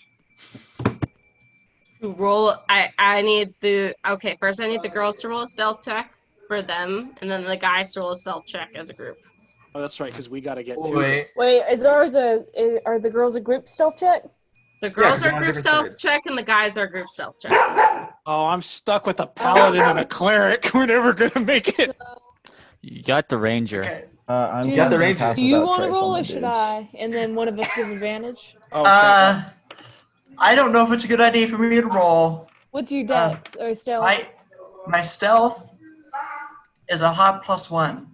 to roll. I need first I need the girls to roll a stealth check for them, and then the guys to roll a stealth check as a group. Oh, that's right, because we got to get to Wait. Wait, are the girls a group stealth check? The girls 'cause are they're on group different stealth sides. check, and the guys are group stealth check. Oh, I'm stuck with a paladin and a cleric. We're never gonna make it. You got the ranger. Okay. I'm Do you- Got the casting ranger. Pass Do you Without want to Trace on roll my or should dudes. I? And then one of us give advantage. Oh, I don't know if it's a good idea for me to roll. What's your dex or stealth? My stealth is a hot +1.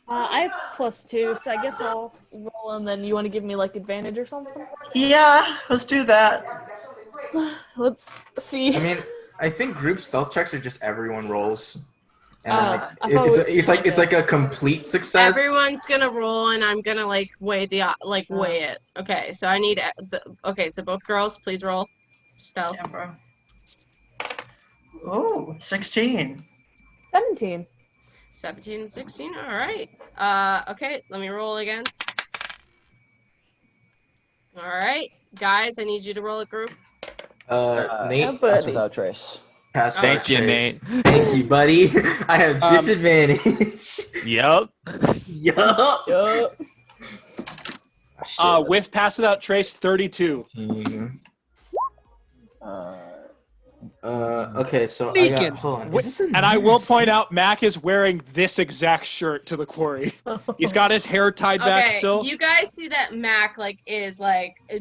I have +2, so I guess I'll roll and then you want to give me like advantage or something? Yeah, let's do that. Let's see. I mean, I think group stealth checks are just everyone rolls, and I thought it it's was it's like a complete success. Everyone's gonna roll, and I'm gonna weigh it. Okay, so I need so both girls, please roll stealth. Yeah, bro. Oh, 16. 17. 17 and 16. All right. Okay, let me roll against. All right, guys, I need you to roll a group. Nate, Pass Without Trace. pass Thank you, Trace. Nate. Thank you, buddy. I have disadvantage. Yep. Yup. Yup. with pass without trace, 32. Okay, so Sneaking. hold on. Wh- Is this a And I will nurse? point out, Mack is wearing this exact shirt to the quarry. He's got his hair tied back still. You guys see that Mack is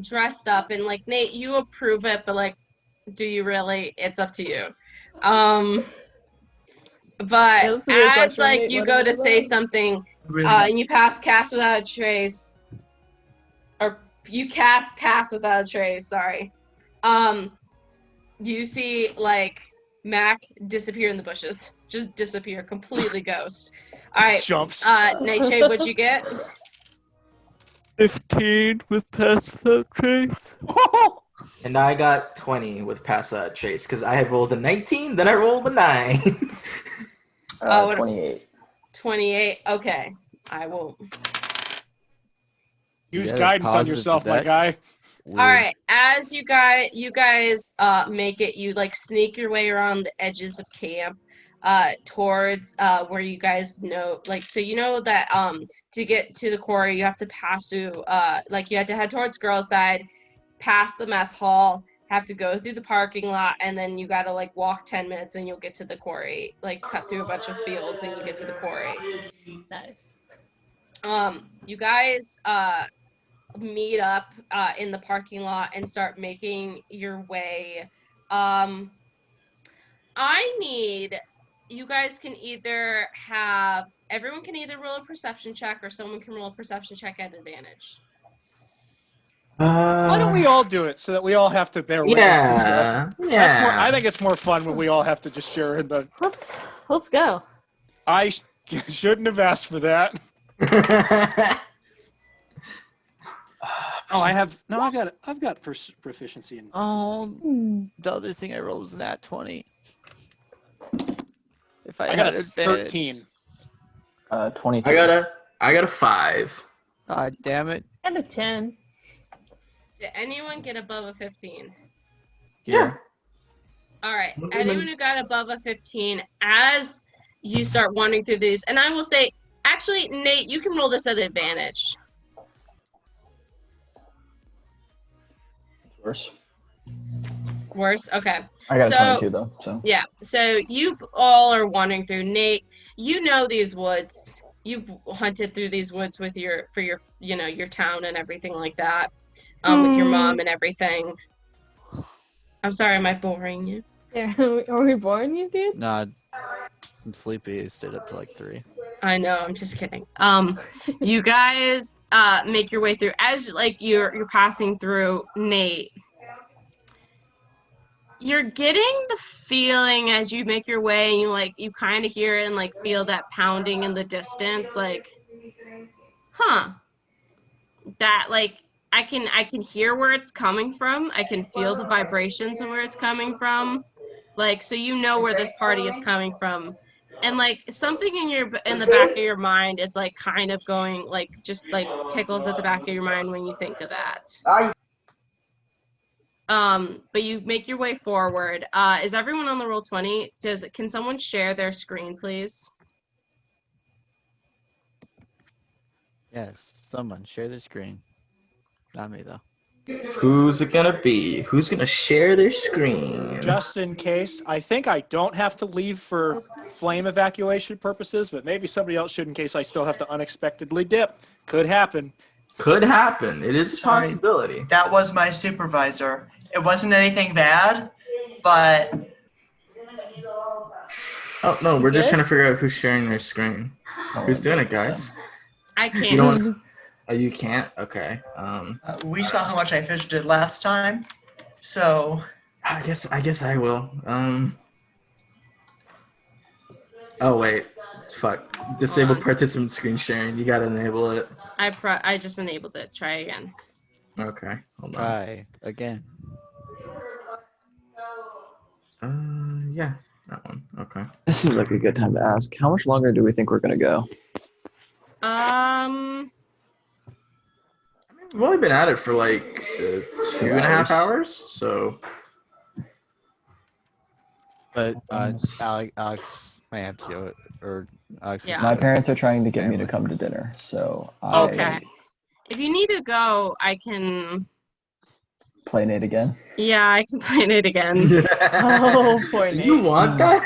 dressed up, and Nate, you approve it, but do you really? It's up to you. But that's a good as question, Nate. you What go is to it say about? something, Really? and you pass cast without a trace, or you cast pass without a trace. Sorry. You see Mack disappear in the bushes, just disappear, completely ghost. All right, Jumps. Nightshade, what'd you get? 15 with pass without trace. And I got 20 with pass trace because I had rolled a 19, then I rolled a 9. Oh, what- 28. 28. Okay, I will. Use Yeah, guidance on positive yourself, to my dex. guy. All right, as you guys make it, you sneak your way around the edges of camp, towards where you guys know, so you know that to get to the quarry you have to pass through you had to head towards girls' side, past the mess hall, have to go through the parking lot, and then you gotta walk 10 minutes and you'll get to the quarry, cut through a bunch of fields and you get to the quarry. Nice. You guys meet up in the parking lot and start making your way. I need you guys can either everyone can either roll a perception check or someone can roll a perception check at advantage. Why don't we all do it so that we all have to bear witness to stuff? Yeah. I think it's more fun when we all have to just share in the. Let's go. I shouldn't have asked for that. Oh, I've got proficiency in. The other thing I rolled was an at 20. If I I got had a advantage. 13. 22. I got a 5. God damn it. And a 10. Did anyone get above a 15? Yeah. All right. Anyone who got above a 15, as you start wandering through these, and I will say, actually, Nate, you can roll this at advantage. Worse. Worse? Okay. I got a So 22 though, so. yeah, so you all are wandering through. Nate, you know these woods. You've hunted through these woods with your your town and everything like that. With your mom and everything. I'm sorry, am I boring you? Yeah, are we boring you, dude? Nah, I'm sleepy. I stayed up till like 3. I know, I'm just kidding. You guys make your way through as like you're passing through. Nate, you're getting the feeling as you make your way and you kind of hear and like feel that pounding in the distance, like, huh, that like I can hear where it's coming from. I can feel the vibrations of where it's coming from. Like, so you know where this party is coming from. And like something in the back of your mind is like kind of going like just like tickles at the back of your mind when you think of that. But you make your way forward. Is everyone on the Roll20? Can someone share their screen, please? Yes, someone share the screen. Not me though. Who's it gonna be? Who's gonna share their screen? Just in case, I think I don't have to leave for flame evacuation purposes, but maybe somebody else should in case I still have to unexpectedly dip. Could happen. Could happen. It is a Sorry. possibility. That was my supervisor. It wasn't anything bad, but Oh no, we're just good? trying to figure out who's sharing their screen. Who's doing it, guys? I can't. You don't. Oh, you can't. Okay. we saw how much I fidgeted last time, so I guess I will. Oh wait. Fuck. Disable participant screen sharing. You gotta enable it. I just enabled it. Try again. Okay. Hold on. Try again. Yeah. That one. Okay. This seems like a good time to ask. How much longer do we think we're gonna go? We've only been at it for like 2.5 hours, so. But Alex may have to do it, or Alex. Yeah. My parents are trying to get me to come to dinner, so Okay. If you need to go, I can. Play Nate again. Yeah, I can play it again. Oh, poor Do Nate. you want that?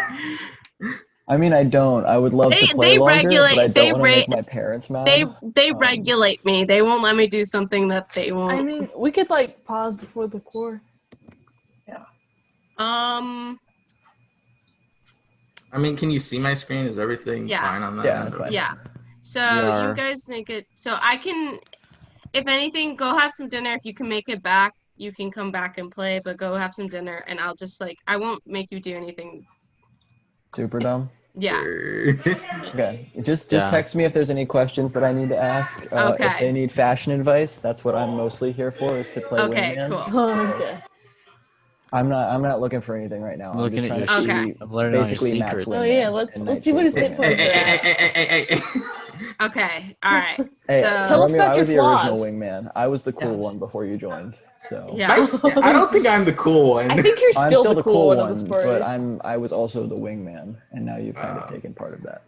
I mean, I don't. I would love to play longer, but I don't want to make my parents mad. They regulate me. They won't let me do something that they won't. I mean, we could like pause before the core. I mean, can you see my screen? Is everything fine on that? Yeah, that's fine. Yeah. So Yeah. you guys make it. So I can, if anything, go have some dinner. If you can make it back, you can come back and play. But go have some dinner, and I'll just I won't make you do anything. Super dumb. Yeah. Okay. Just text me if there's any questions that I need to ask. Okay. If they need fashion advice, that's what I'm mostly here for, is to play Okay. wingman. Cool. Okay. I'm not looking for anything right now. I'm looking just at trying your to sheet. see I'm learning all your basically Matt's secrets. Oh wingman yeah, let's and see what his Nightshade's hit wingman. points are. Okay. All right. Hey, So Tell us Romeo, about I was the your original flaws. wingman. I was the cool Yes. one before you joined. So yeah. I don't think I'm the cool one. I think you're I'm still the cool one of this party. but I was also the wingman, and now you've kind of taken part of that.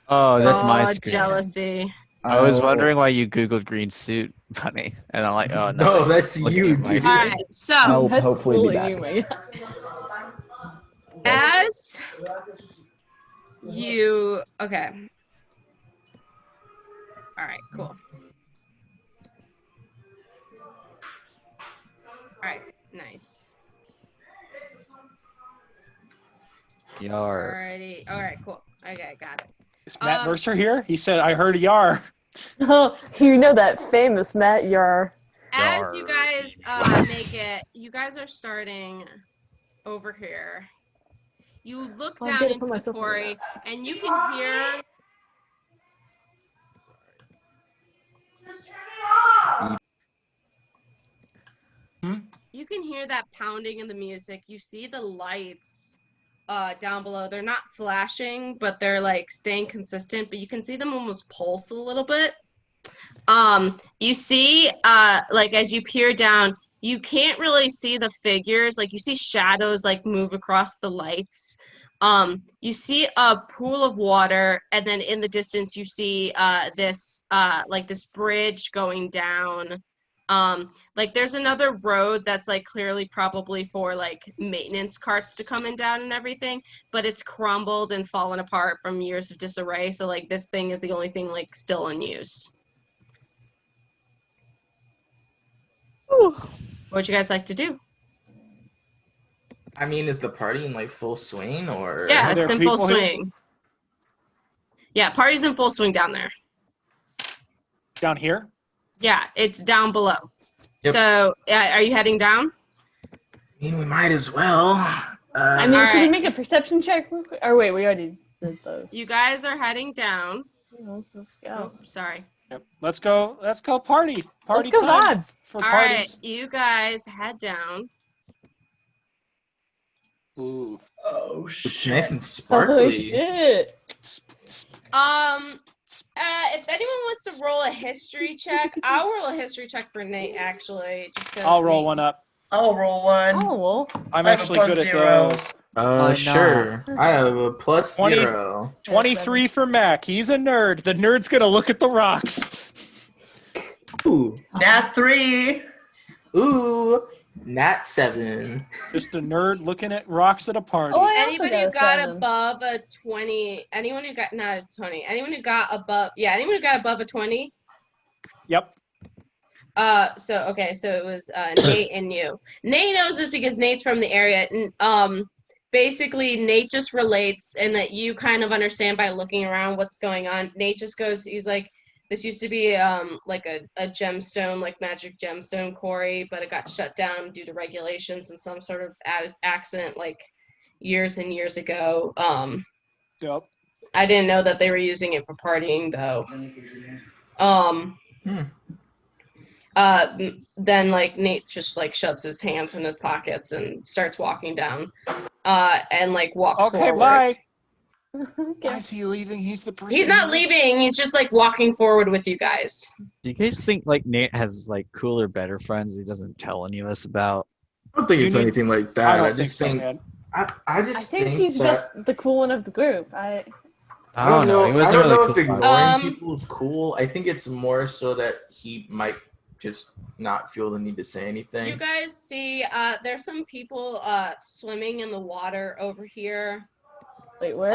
Oh, that's my Oh, screen. jealousy. I was Oh, wondering why you googled green suit, Bunny, and I'm like, oh no. No, that's Looking you, at my dude. All screen. right. So I'll That's hopefully be bullying back. you, man. as you okay. All right. Cool. All right. Nice. Yar. Alrighty. All right. Cool. Okay. Got it. Is Matt Mercer here? He said, I heard a yar. Oh, you know that famous Matt Yar. As you guys make it, you guys are starting over here. You look Oh, I'm down gonna into put the myself on quarry, and you can hear. You can hear that pounding in the music. You see the lights down below. They're not flashing, but they're like staying consistent. But you can see them almost pulse a little bit. You see, like as you peer down, you can't really see the figures. Like you see shadows like move across the lights. You see a pool of water, and then in the distance you see this like this bridge going down Like there's another road that's like clearly probably for like maintenance carts to come in down and everything, but it's crumbled and fallen apart from years of disarray. So like this thing is the only thing like still in use. Ooh. What would you guys like to do? I mean, is the party in like full swing or? Yeah, Are it's there in full people here? swing. Yeah, party's in full swing down there. Down here? Yeah, it's down below. Yep. So, are you heading down? I mean, we might as well. I mean, should we Alright. make a perception check real quick? Or wait, we already did those. You guys are heading down. Let's Oh, go. sorry. Yep. Let's go party. Party Let's go time vibe. for All right, parties. you guys head down. Ooh. Oh It's shit. nice and Oh sparkly. shit. If anyone wants to roll a history check, I'll roll a history check for Nate, actually. Just 'cause I'll roll Nate- one up. I'll roll one. Oh well. I'm I have a actually plus good at 0. those. Why Sure. I have a plus 20. 0. 23 for Mack. He's a nerd. The nerd's gonna look at the rocks. Ooh. Nat 3. Ooh. Nat 7. Just a nerd looking at rocks at a party. Oh, I also Anybody got who a got 7. above a 20, anyone who got, not a 20, anyone who got above, anyone who got above a 20, Yep. so it was Nate and you. Nate knows this because Nate's from the area. Basically, Nate just relates, and that you kind of understand by looking around what's going on. Nate just goes, he's like, this used to be like a gemstone, like magic gemstone quarry, but it got shut down due to regulations and some sort of accident like years and years ago. Yep. I didn't know that they were using it for partying though. Then like Nate just like shoves his hands in his pockets and starts walking down, and like walks Okay, forward. bye. Why Okay. is he leaving? He's the person. He's not leaving. He's just like walking forward with you guys. Do you guys think like Nate has like cooler, better friends he doesn't tell any of us about? I don't think You it's need- anything like I that. don't I think just so, think man. I I just think he's that, just the cool one of the group. I don't He know. I wasn't don't really know cool if about it. ignoring people is cool. I think it's more so that he might just not feel the need to say You anything. guys see, there's some people swimming in the water over here. Wait, where?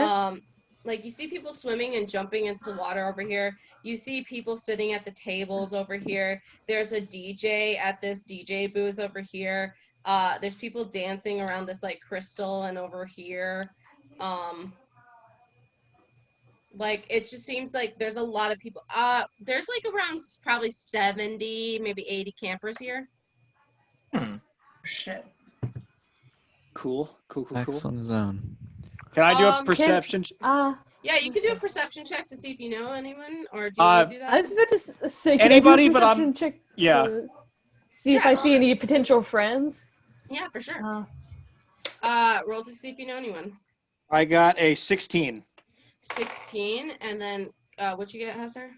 Like you see people swimming and jumping into the water over here. You see people sitting at the tables over here. There's a DJ at this DJ booth over here. There's people dancing around this like crystal and over here. Like it just seems like there's a lot of people. There's like around probably 70, maybe 80 campers here. Shit. Cool. Max on his own. Can I do a Can- perception? Yeah, you can do a perception check to see if you know anyone, or do you want to do that? I was about to say, can Anybody, I do a but I'm- perception check Yeah. to see if I see any potential friends? Yeah, for sure. Roll to see if you know anyone. I got a 16. 16, and then what'd you get, Hester?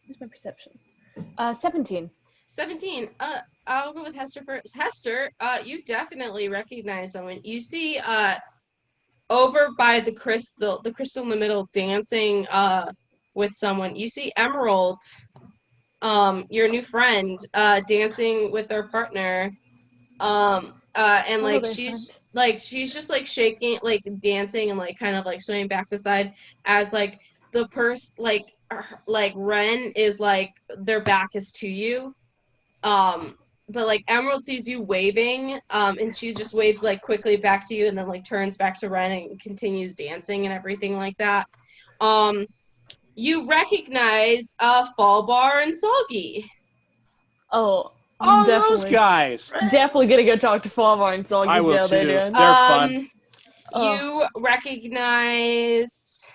Where's my perception? 17. 17. I'll go with Hester first. Hester, you definitely recognize someone. You see over by the crystal in the middle dancing with someone. You see Emerald, your new friend, dancing with their partner. And like she's just like shaking, like dancing and like kind of like swaying back to side as like the person like Ren is like their back is to you. But like Emerald sees you waving, and she just waves like quickly back to you and then like turns back to Ren and continues dancing and everything like that. You recognize Fallbar and Sulgi. Oh, Oh, definitely. those guys. Definitely gonna go talk to Fallbar and Sulgi. I see will how they're too. doing. They're fun. You recognize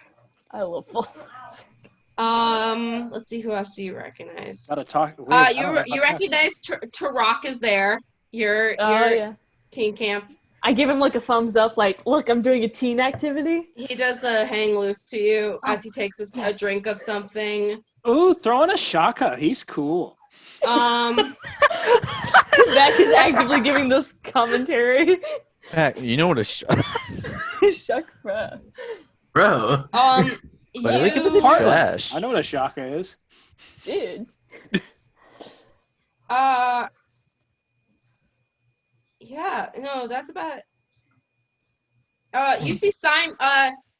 I love Fallbar. let's see, who else do you recognize? Gotta talk. Wait, I don't know if You I've talked- recognize Tarak is there. Your Yeah. teen camp. I give him like a thumbs up, like, look, I'm doing a teen activity. He does a hang loose to you Oh, as he takes a drink of something. Ooh, throwing a shaka. He's cool. Um, Mack is actively giving this commentary. Heck, you know what a Shuck, Bro. Why do we give it the you, trash? I know what a shaka is. Dude. Yeah, no, that's about it. You see Simon,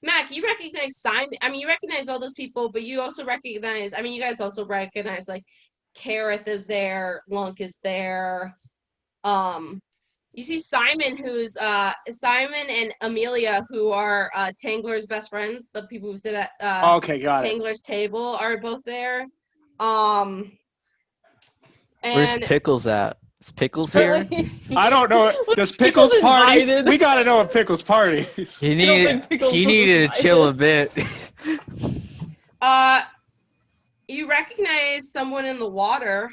Mac, you recognize Simon. I mean, you recognize all those people, but you also recognize, I mean, you guys also recognize, like, Kareth is there, Lunk is there. You see Simon, who's, Simon and Amelia, who are, Tangler's best friends, the people who sit at, Okay, got it. Tangler's table are both there. Where's And Pickles at? Is Pickles here? I don't know. Does Pickles is party? invited. We gotta know if Pickles parties. He don't think Pickles was needed to chill a bit. you recognize someone in the water.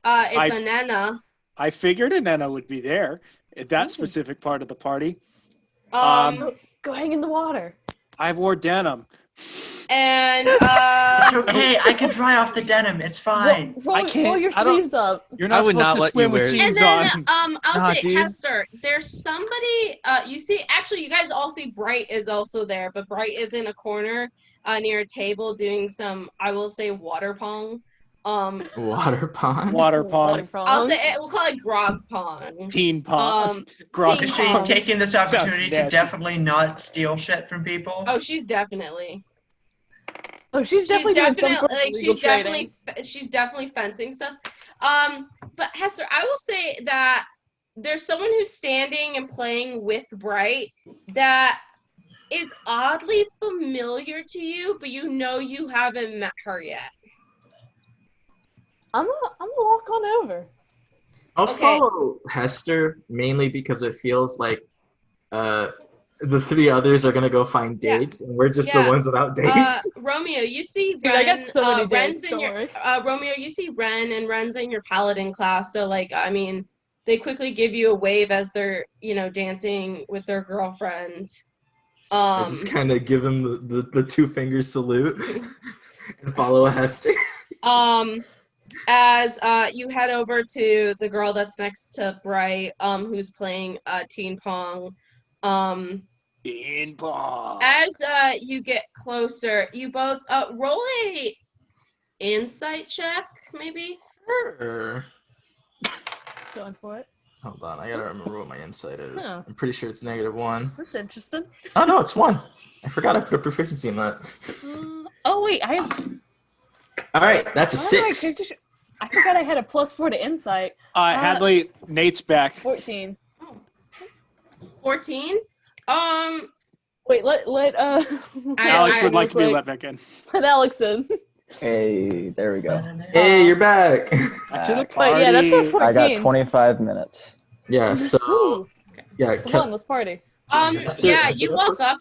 It's Anena. I figured Anena would be there at that specific part of the party. Go hang in the water. I wore denim. And It's okay. I can dry off the denim. It's fine. Roll your sleeves up. You're not would supposed not to let swim you with wear- and jeans then on. I'll say dude. Hester. There's somebody. You see, actually, you guys all see Bright is also there, but Bright is in a corner near a table doing some, I will say, water pong. Water pond. Water pong. I'll say we'll call it grog pong. Teen pong. Grog teen Is she pong. taking this opportunity to nasty. definitely not steal shit from people? Oh, she's definitely. Oh, she's definitely doing some sort of like, illegal trading. she's definitely fencing stuff. But Hester, I will say that there's someone who's standing and playing with Bright that is oddly familiar to you, but you know you haven't met her yet. I'm gonna walk on over. I'll Okay. follow Hester mainly because it feels like the three others are gonna go find dates, and we're just the ones without dates. Romeo, you see Dude, I Ren. got so many Ren's dates, in don't your worry. Romeo, you see Ren, and Ren's in your paladin class. So, like, I mean, they quickly give you a wave as they're, dancing with their girlfriend. I just kind of give him the two finger salute and follow Hester. As you head over to the girl that's next to Bright, who's playing teen pong. Teen pong. As you get closer, you both roll a insight check, maybe. Sure. Going for it. Hold on, I gotta remember what my insight is. Oh. I'm pretty sure it's -1. That's interesting. Oh no, it's 1. I forgot I put a proficiency in that. Oh wait, I have. All right, that's a Why do 6. I forgot I had a +4 to insight. Hadley, Nate's back. 14. 14. Wait, let Alex would like to be quick. let back in. Let Alex in. Hey, there we go. Hey, you're back. Back to the Wait, party. yeah, that's a 14. I got 25 minutes. Yeah, so Ooh, yeah, come on, let's party. Yeah, you walk up.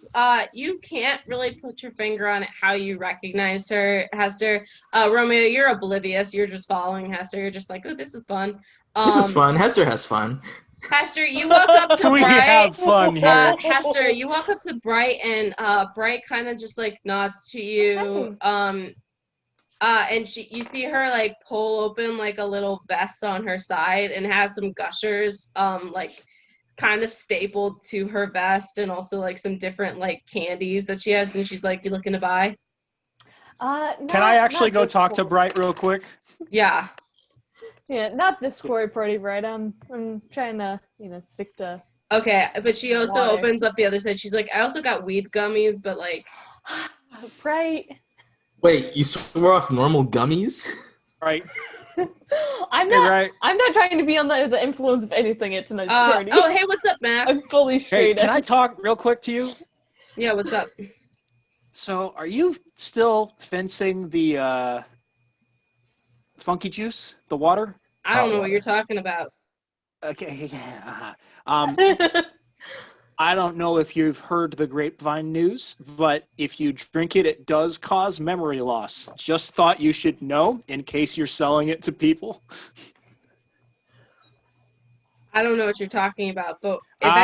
You can't really put your finger on it how you recognize her, Hester. Romeo, you're oblivious. You're just following Hester. You're just like, oh, this is fun. this is fun. Hester has fun. Hester, you walk up to We Bright. have fun here. Hester, you walk up to Bright, and Bright kind of just like nods to you. And you see her like pull open like a little vest on her side and has some gushers like kind of stapled to her vest, and also like some different like candies that she has, and she's like, you looking to buy? Can I actually go talk to Bright real quick? Yeah. Yeah, not this Quarry party, Bright. I'm trying to, stick to. Okay, but she also Water. opens up the other side. She's like, I also got weed gummies, but like, Bright. Wait, you swore off normal gummies? Right. I'm Hey, not. Bright. I'm not trying to be on the influence of anything at tonight's party. oh, hey, what's up, Mack? I'm fully Hey, straight can I edge. talk real quick to you? Yeah, what's up? So, are you still fencing the funky juice, the water? I don't know what you're talking about. Okay. Yeah. I don't know if you've heard the grapevine news, but if you drink it, it does cause memory loss. Just thought you should know in case you're selling it to people. I don't know what you're talking about, but if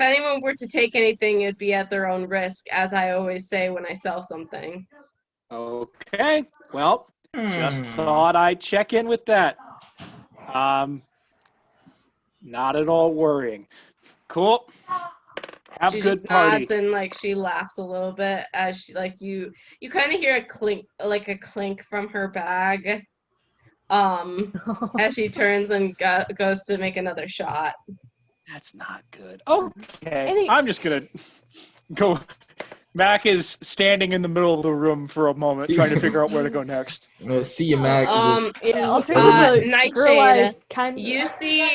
anyone were to take anything, it'd be at their own risk, as I always say when I sell something. Okay. Well, just thought I'd check in with that. Not at all worrying. Cool. Have she good just party. nods and like she laughs a little bit as she like you kind of hear a clink from her bag as she turns and goes to make another shot. That's not good. Okay, I'm just gonna go. Mack is standing in the middle of the room for a moment, trying to figure out where to go next. See you, Mac. I'll turn to the girl I Nightshade, you see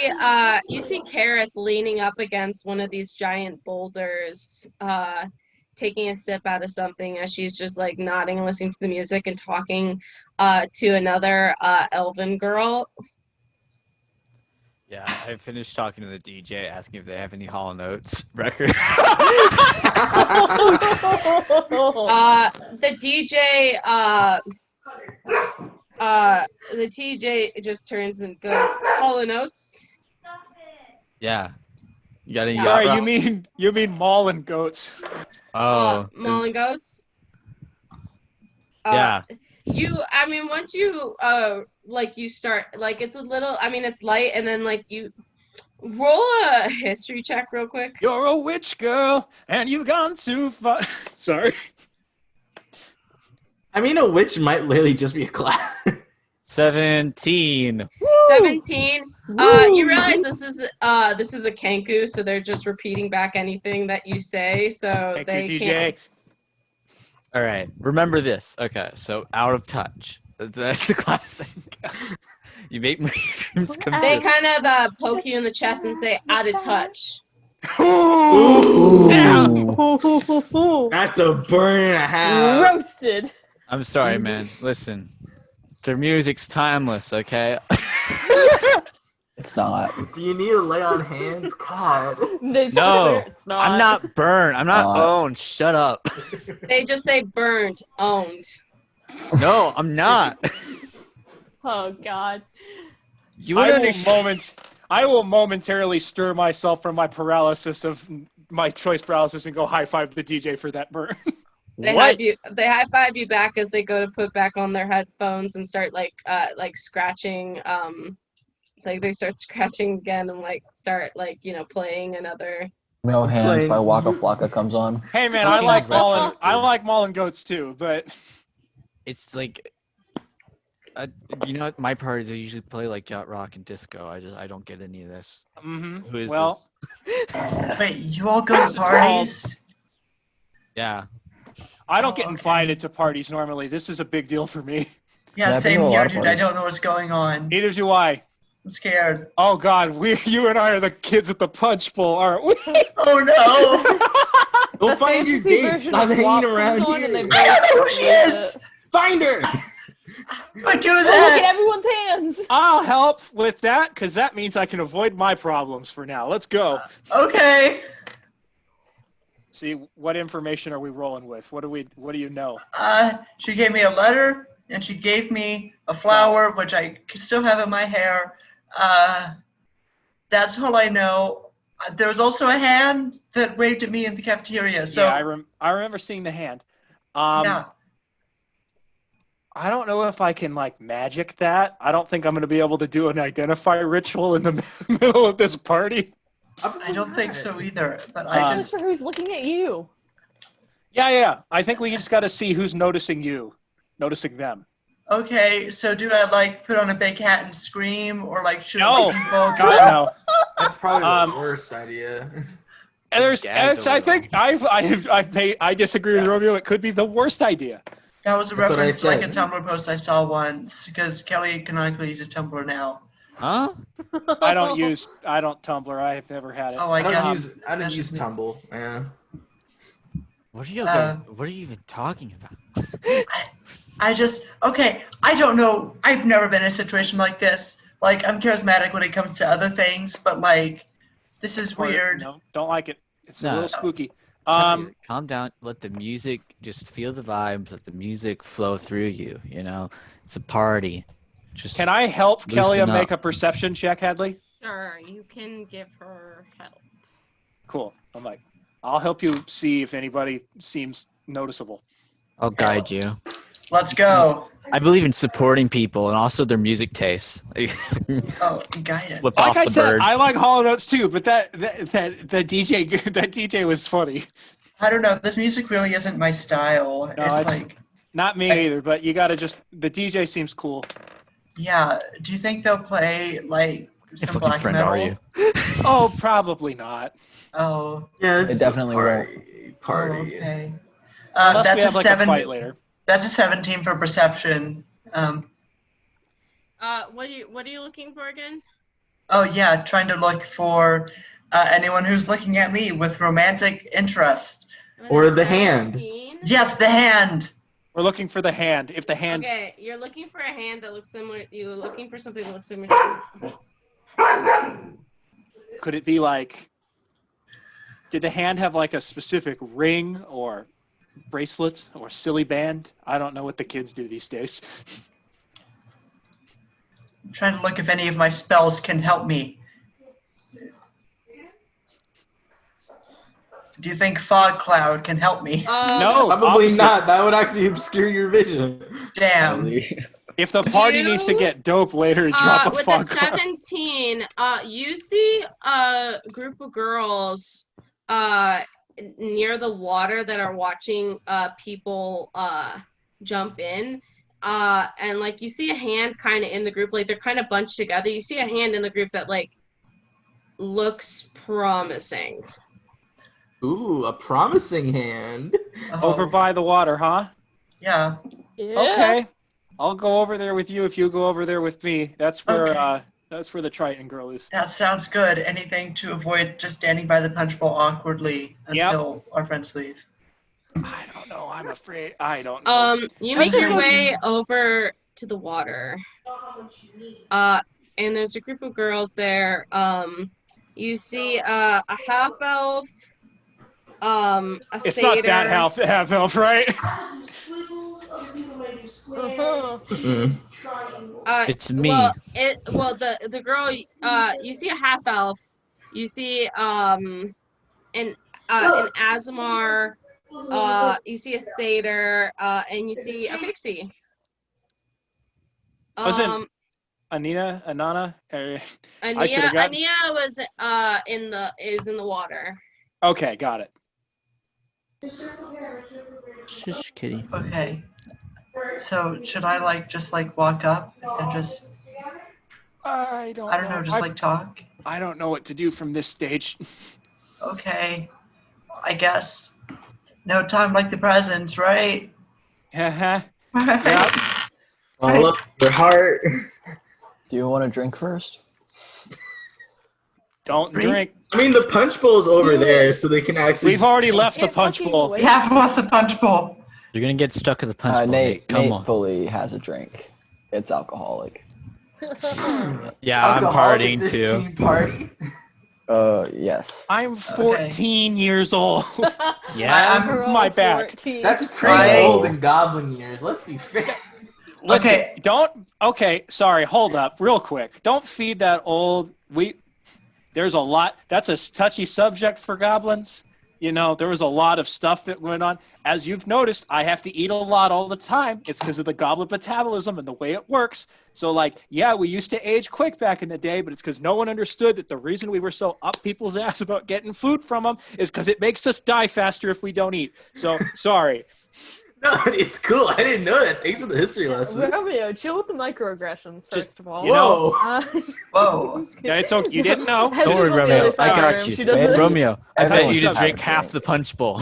Kareth leaning up against one of these giant boulders, taking a sip out of something as she's just like nodding and listening to the music and talking to another elven girl. Yeah, I finished talking to the DJ, asking if they have any Hall Notes records. The DJ just turns and goes, Hall Notes. Yeah. You got any Sorry, yacht you mean mall and goats. Oh. Mall and goats. Yeah. Once you you start, like, it's a little, it's light, and then like you roll a history check real quick. You're a witch girl and you've gone too far. Sorry. I mean, a witch might literally just be a class. 17. 17. You realize this is a Kenku, so they're just repeating back anything that you say, so Thank they you, DJ. can't. All right. Remember this. Okay. So out of touch. That's the classic. You make my dreams come They true. kind of poke you in the chest and say, out of touch. Ooh, snap. That's a burn and a half. Roasted. I'm sorry, man. Listen. Their music's timeless, okay? It's not. Do you need to lay on hands? God. No, It's not. I'm not burned. I'm not owned. Shut up. They just say burned, owned. No, I'm not. Oh God. You would I will momentarily stir myself from my paralysis of my choice paralysis and go high five the DJ for that burn. They high five you back as they go to put back on their headphones and start like scratching. Like they start scratching again and like start playing another. No Hands by Waka Flocka comes on. Hey man, I like Maul and Goats too, but it's like, my parties I usually play like yacht rock and disco. I don't get any of this. Mm-hmm. Who is this? Wait, you all go to parties? Yeah. I don't get invited to parties normally. This is a big deal for me. Yeah, same here, dude. I don't know what's going on. Neither do I. I'm scared. Oh God, you and I are the kids at the punch bowl, aren't we? Oh no! Go find your date. Stop hanging around here. I don't know who she is. Find her. But do Look that. at everyone's hands. I'll help with that because that means I can avoid my problems for now. Let's go. Okay. See, what information are we rolling with? What do you know? She gave me a letter and she gave me a flower, which I still have in my hair. That's all I know. There was also a hand that waved at me in the cafeteria. So yeah, I remember seeing the hand. yeah. I don't know if I can like magic that. I don't think I'm going to be able to do an identify ritual in the middle of this party. I don't think so either. But I just for who's looking at you. Yeah. I think we just got to see who's noticing you, noticing them. Okay, so do I like put on a big hat and scream, or like shoot No, people? God no. That's probably the worst idea. And I disagree with Romeo. It could be the worst idea. That was a reference to like a Tumblr post I saw once, because Kelly canonically uses Tumblr now. Huh? I don't Tumblr. I have never had it. Oh, I don't use Tumble. Yeah. What are you guys? What are you even talking about? I don't know. I've never been in a situation like this. Like, I'm charismatic when it comes to other things, but like, this is weird. No, don't like it. It's a little spooky. Calm down. Let the music, just feel the vibes. Let the music flow through you. You know, it's a party. Just can I help Kelia up. make a perception check, Hadley? Sure, you can give her help. Cool. I'm like, I'll help you see if anybody seems noticeable. I'll guide you. Let's go. I believe in supporting people and also their music tastes. Oh, got it. Flip Like off I the said, bird. I like Hall & Oates too, but that DJ was funny. I don't know. This music really isn't my style. No, it's it's- like, Not me either, but you gotta just the DJ seems cool. yeah. Do you think they'll play like What some fucking black friend metal? are you? Oh, probably not. Oh, Yeah, It definitely party. okay. Unless That's we have a like a fight later. That's a 17 for perception. What are you looking for again? Oh yeah, trying to look for anyone who's looking at me with romantic interest. Or the hand. 17? Yes, the hand. We're looking for the hand. If the hand's Okay, you're looking for a hand that looks similar. You're looking for something that looks similar. could it be like did the hand have like a specific ring or bracelet or silly band? I don't know what the kids do these days. I'm trying to look if any of my spells can help me. Do you think fog cloud can help me? No, Probably opposite. not. That would actually obscure your vision. Damn. If the party needs to get dope later, drop a With fog the cloud. 17, you see a group of girls near the water that are watching people jump in. And like you see a hand kind of in the group, like they're kind of bunched together. You see a hand in the group that like looks promising. Ooh, a promising hand. Over by the water, huh? Yeah. Okay. I'll go over there with you if you go over there with me. That's where the Triton girl is. That sounds good. Anything to avoid just standing by the punch bowl awkwardly until our friends leave. I don't know. I'm afraid. I don't know. You That's make your great. way over to the water. And there's a group of girls there. You see a half elf, a It's satyr. not that half elf, right? It's me. Well, the girl. You see a half elf. You see an Azamar. You see a satyr. And you see a pixie. Wasn't Anana? I should have gotten. Ania was in the water. Okay, got it. Shush, kitty. Okay. So should I just walk up and just I don't know, just talk? I don't know what to do from this stage. Okay. I guess. No time like the present, right? Yep. Follow up your heart. Do you want to drink first? Don't drink. I mean, the punch bowl's over there, so they can actually. We've already left the punch bowl. We have left the punch bowl. You're gonna get stuck at the punch bowl. Nate Come on. fully has a drink. It's alcoholic. Yeah, I'm partying too. Team party. Yes. I'm 14 years old. Yeah. We're all my back. 14. That's pretty old in goblin years. Let's be fair. Listen, Okay. sorry, hold up real quick. Don't feed that old there's a lot. That's a touchy subject for goblins. You know, there was a lot of stuff that went on. As you've noticed, I have to eat a lot all the time. It's because of the goblin metabolism and the way it works. So, we used to age quick back in the day, but it's because no one understood that the reason we were so up people's ass about getting food from them is because it makes us die faster if we don't eat. So, sorry. No, it's cool. I didn't know that. Thanks for the history lesson. Romeo, chill with the microaggressions, first of all. You know, Whoa. yeah, it's okay. You didn't know. Don't worry, Romeo. I got you. She doesn't- Romeo, I Everyone bet you to should drink have a half drink. the punch bowl.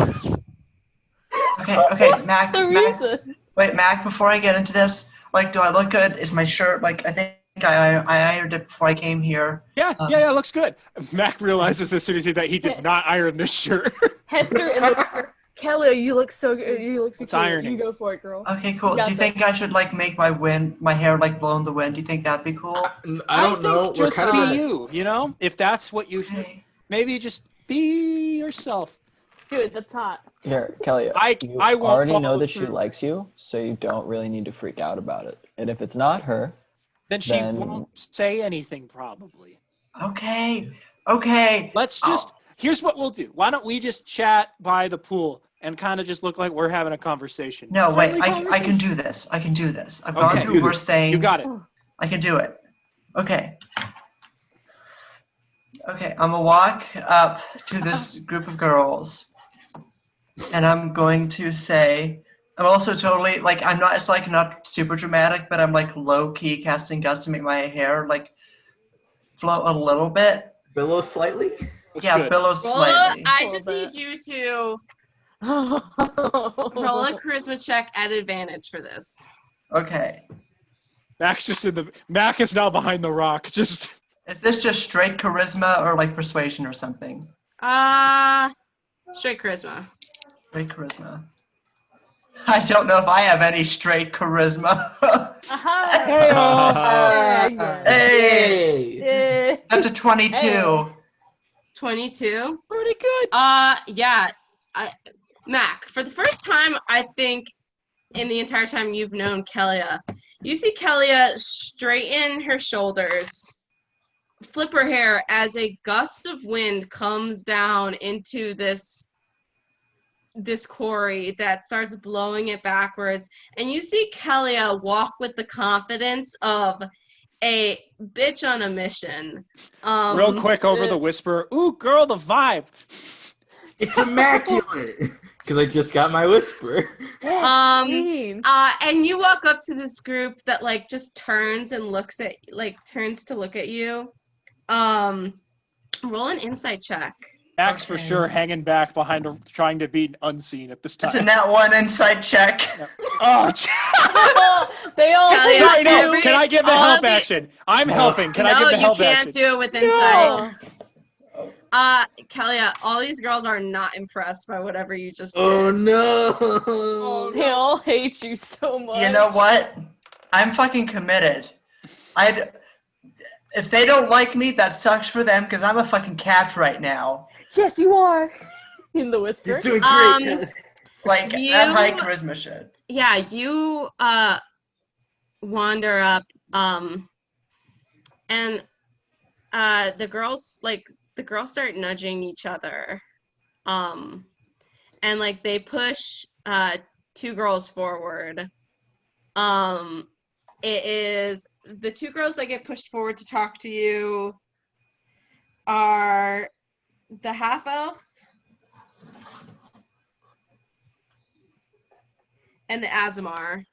Okay, Mac. the Mac, reason. wait, Mac. Before I get into this, do I look good? Is my shirt I think I ironed it before I came here. Yeah, looks good. Mac realizes as soon as that he did not iron this shirt. Hester and the Kelia, you look so good. You look so It's cute. ironing. You go for it, girl. Okay, cool. You got Do you think this. I should make my hair blow in the wind? Do you think that'd be cool? I don't know. think We're just kind be of. you, you know? If that's what you Okay. maybe just be yourself. Dude, that's hot. Here, Kelia. You I won't already know follow that she through. likes you, so you don't really need to freak out about it. And if it's not her, Then she Then- won't say anything probably. Okay. Let's just here's what we'll do. Why don't we just chat by the pool? and kind of just look like we're having a conversation. No, wait. Friendly I can do this. I can do this. I've gone through worse things. You got it. I can do it. Okay. Okay, I'm gonna walk up to this group of girls, and I'm going to say, I'm also totally like, I'm not. It's like not super dramatic, but I'm like low key casting dust to make my hair like float a little bit. Billow slightly. Billow slightly. I just need you to roll a charisma check at advantage for this. Okay. Mack is now behind the rock. Just. Is this just straight charisma or like persuasion or something? Straight charisma. Straight charisma. I don't know if I have any straight charisma. Hey! That's a 22. Hey. 22? Pretty good. Yeah. Mack, for the first time, I think, in the entire time you've known Kelia, you see Kelia straighten her shoulders, flip her hair as a gust of wind comes down into this quarry that starts blowing it backwards, and you see Kelia walk with the confidence of a bitch on a mission. Real quick over the whisper, ooh, girl, the vibe. It's immaculate because I just got my whisper. And you walk up to this group that like just turns and turns to look at you. Roll an insight check. Mack's for sure hanging back behind her, trying to be unseen at this time. It's a nat 1 insight check. Oh, they all. Sorry, no. Can I give the help action? I'm helping. Can I give the help action? No, you can't do it with insight. Kelia, all these girls are not impressed by whatever you just did. Oh no! They all hate you so much. You know what? I'm fucking committed. If they don't like me, that sucks for them because I'm a fucking catch right now. Yes, you are. In the whisper. You're doing great. Like that high charisma shit. Yeah, you wander up, and the girls start nudging each other, and like they push two girls forward. It is the two girls that get pushed forward to talk to you are the half elf and the Azamar.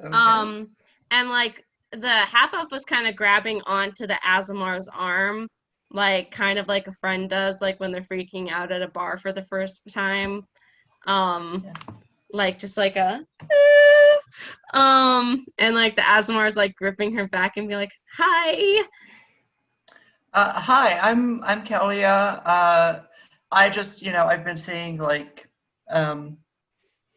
Okay. And like the half elf was kind of grabbing onto the Azamar's arm, like kind of like a friend does, like when they're freaking out at a bar for the first time. Like just like a and like the Azamar's like gripping her back and be like, hi. Hi, I'm Kelia. I just, I've been seeing like, I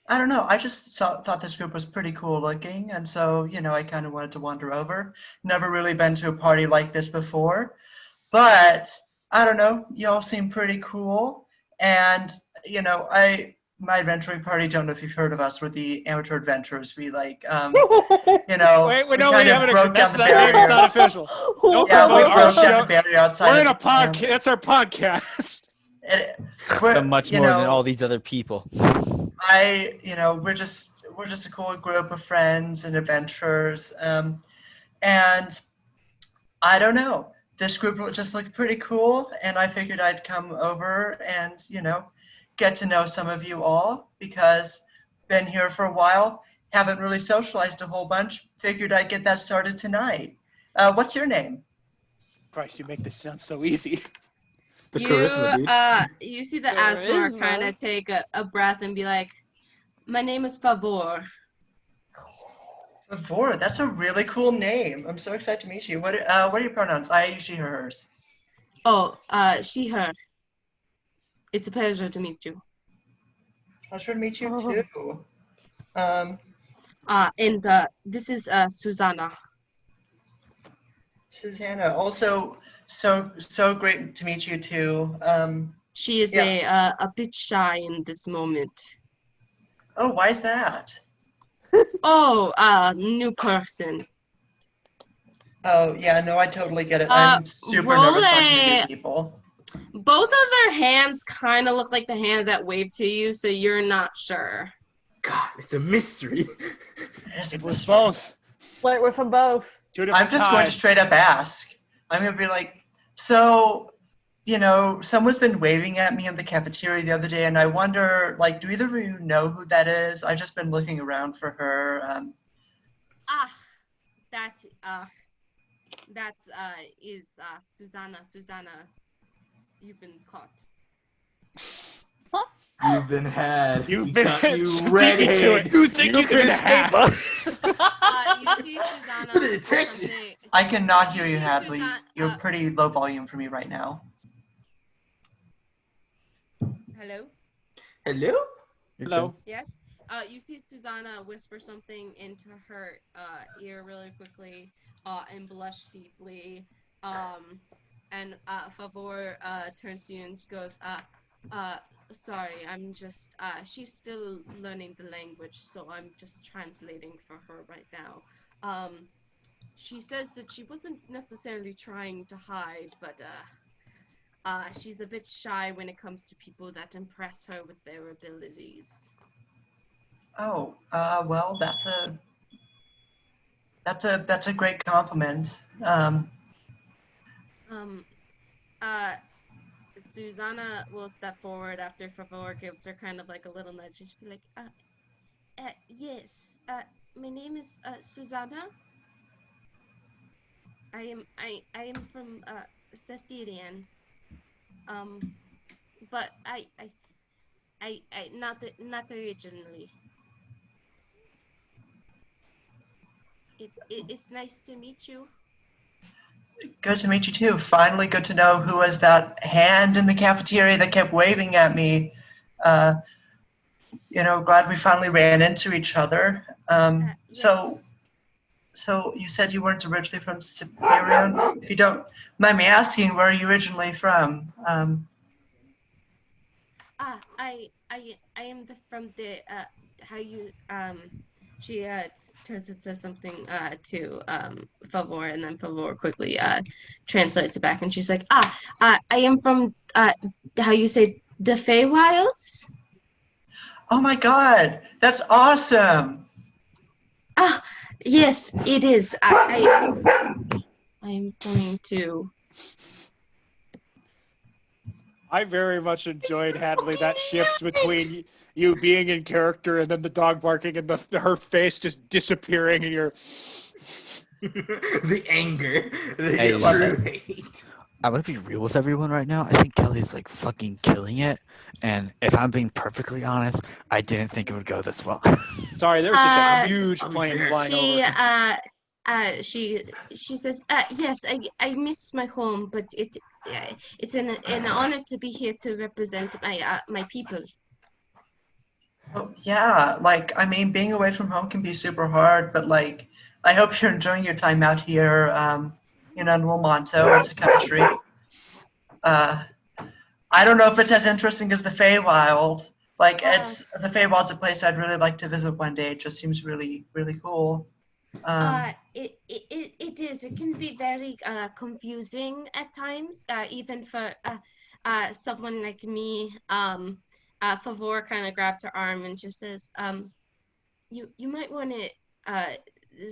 don't know. I just thought this group was pretty cool looking, and so I kind of wanted to wander over. Never really been to a party like this before, but I don't know. Y'all seem pretty cool, and my adventuring party. Don't know if you've heard of us. We're the Amateur Adventurers. We like, Wait, we haven't broke down the that barrier. name's not official. Don't Yeah, we promote our broke down show. the barrier outside. We're in a podcast. That's our podcast. We're much more than all these other people. We're just a cool group of friends and adventurers, and I don't know. This group just looked pretty cool, and I figured I'd come over and get to know some of you all because been here for a while, haven't really socialized a whole bunch. Figured I'd get that started tonight. What's your name? Christ, you make this sound so easy. The charisma, dude. You see the Asmar kind of take a breath and be like, my name is Favor. Favor, that's a really cool name. I'm so excited to meet you. What are your pronouns? I, she, hers. Oh, she, her. It's a pleasure to meet you. Pleasure to meet you too. And this is Susanna. Susanna, also so great to meet you too. She is a bit shy in this moment. Oh, why is that? New person. Oh yeah, no, I totally get it. I'm super nervous talking to new people. Both of their hands kind of look like the hand that waved to you, so you're not sure. God, it's a mystery. It was both. Flirt with them both. I'm just going to straight up ask. I'm going to be like, so, someone's been waving at me in the cafeteria the other day, and I wonder, like, do either of you know who that is? I've just been looking around for her. That is Susanna. Susanna, you've been caught. You've been had. You've We been got you speaking redhead. to it. You think you You've can been escape hacked. us? You see Susanna. Detective. I cannot hear you, see Hadley. Susanna- You're pretty low volume for me right now. Hello? Hello? Hello. Yes? You see Susanna whisper something into her ear really quickly and blush deeply. And Favor turns to you and goes, sorry, I'm just, she's still learning the language, so I'm just translating for her right now. She says that she wasn't necessarily trying to hide, but she's a bit shy when it comes to people that impress her with their abilities. Oh, well, that's a great compliment. Susanna will step forward after Favor gives her kind of like a little nudge. She'll be like, yes, my name is Susanna. I am from Setherian. But I not originally. It's nice to meet you. Good to meet you too. Finally, good to know who was that hand in the cafeteria that kept waving at me. Glad we finally ran into each other. Yes. So you said you weren't originally from Superior. If you don't mind me asking, where are you originally from? I am from the how you she turns and says something to Favor, and then Favor quickly translates it back, and she's like, I am from how you say the Feywilds. Oh my God, that's awesome! Yes, it is. I'm going to. I very much enjoyed, Hadley, that shift between you being in character and then the dog barking and her face just disappearing and you're... The anger. Hey, The true hate. I'm gonna be real with everyone right now. I think Kelly's like fucking killing it, and if I'm being perfectly honest, I didn't think it would go this well. Sorry, there was just a huge plane flying over. She says, yes, I miss my home, but it's an honor to be here to represent my people. Oh, yeah, being away from home can be super hard, but I hope you're enjoying your time out here in Wilmonto as a country. I don't know if it's as interesting as the Feywild. The Feywild's a place I'd really like to visit one day. It just seems really, really cool. It is. It can be very confusing at times, even for someone like me. Favor kind of grabs her arm and just says, you might want to,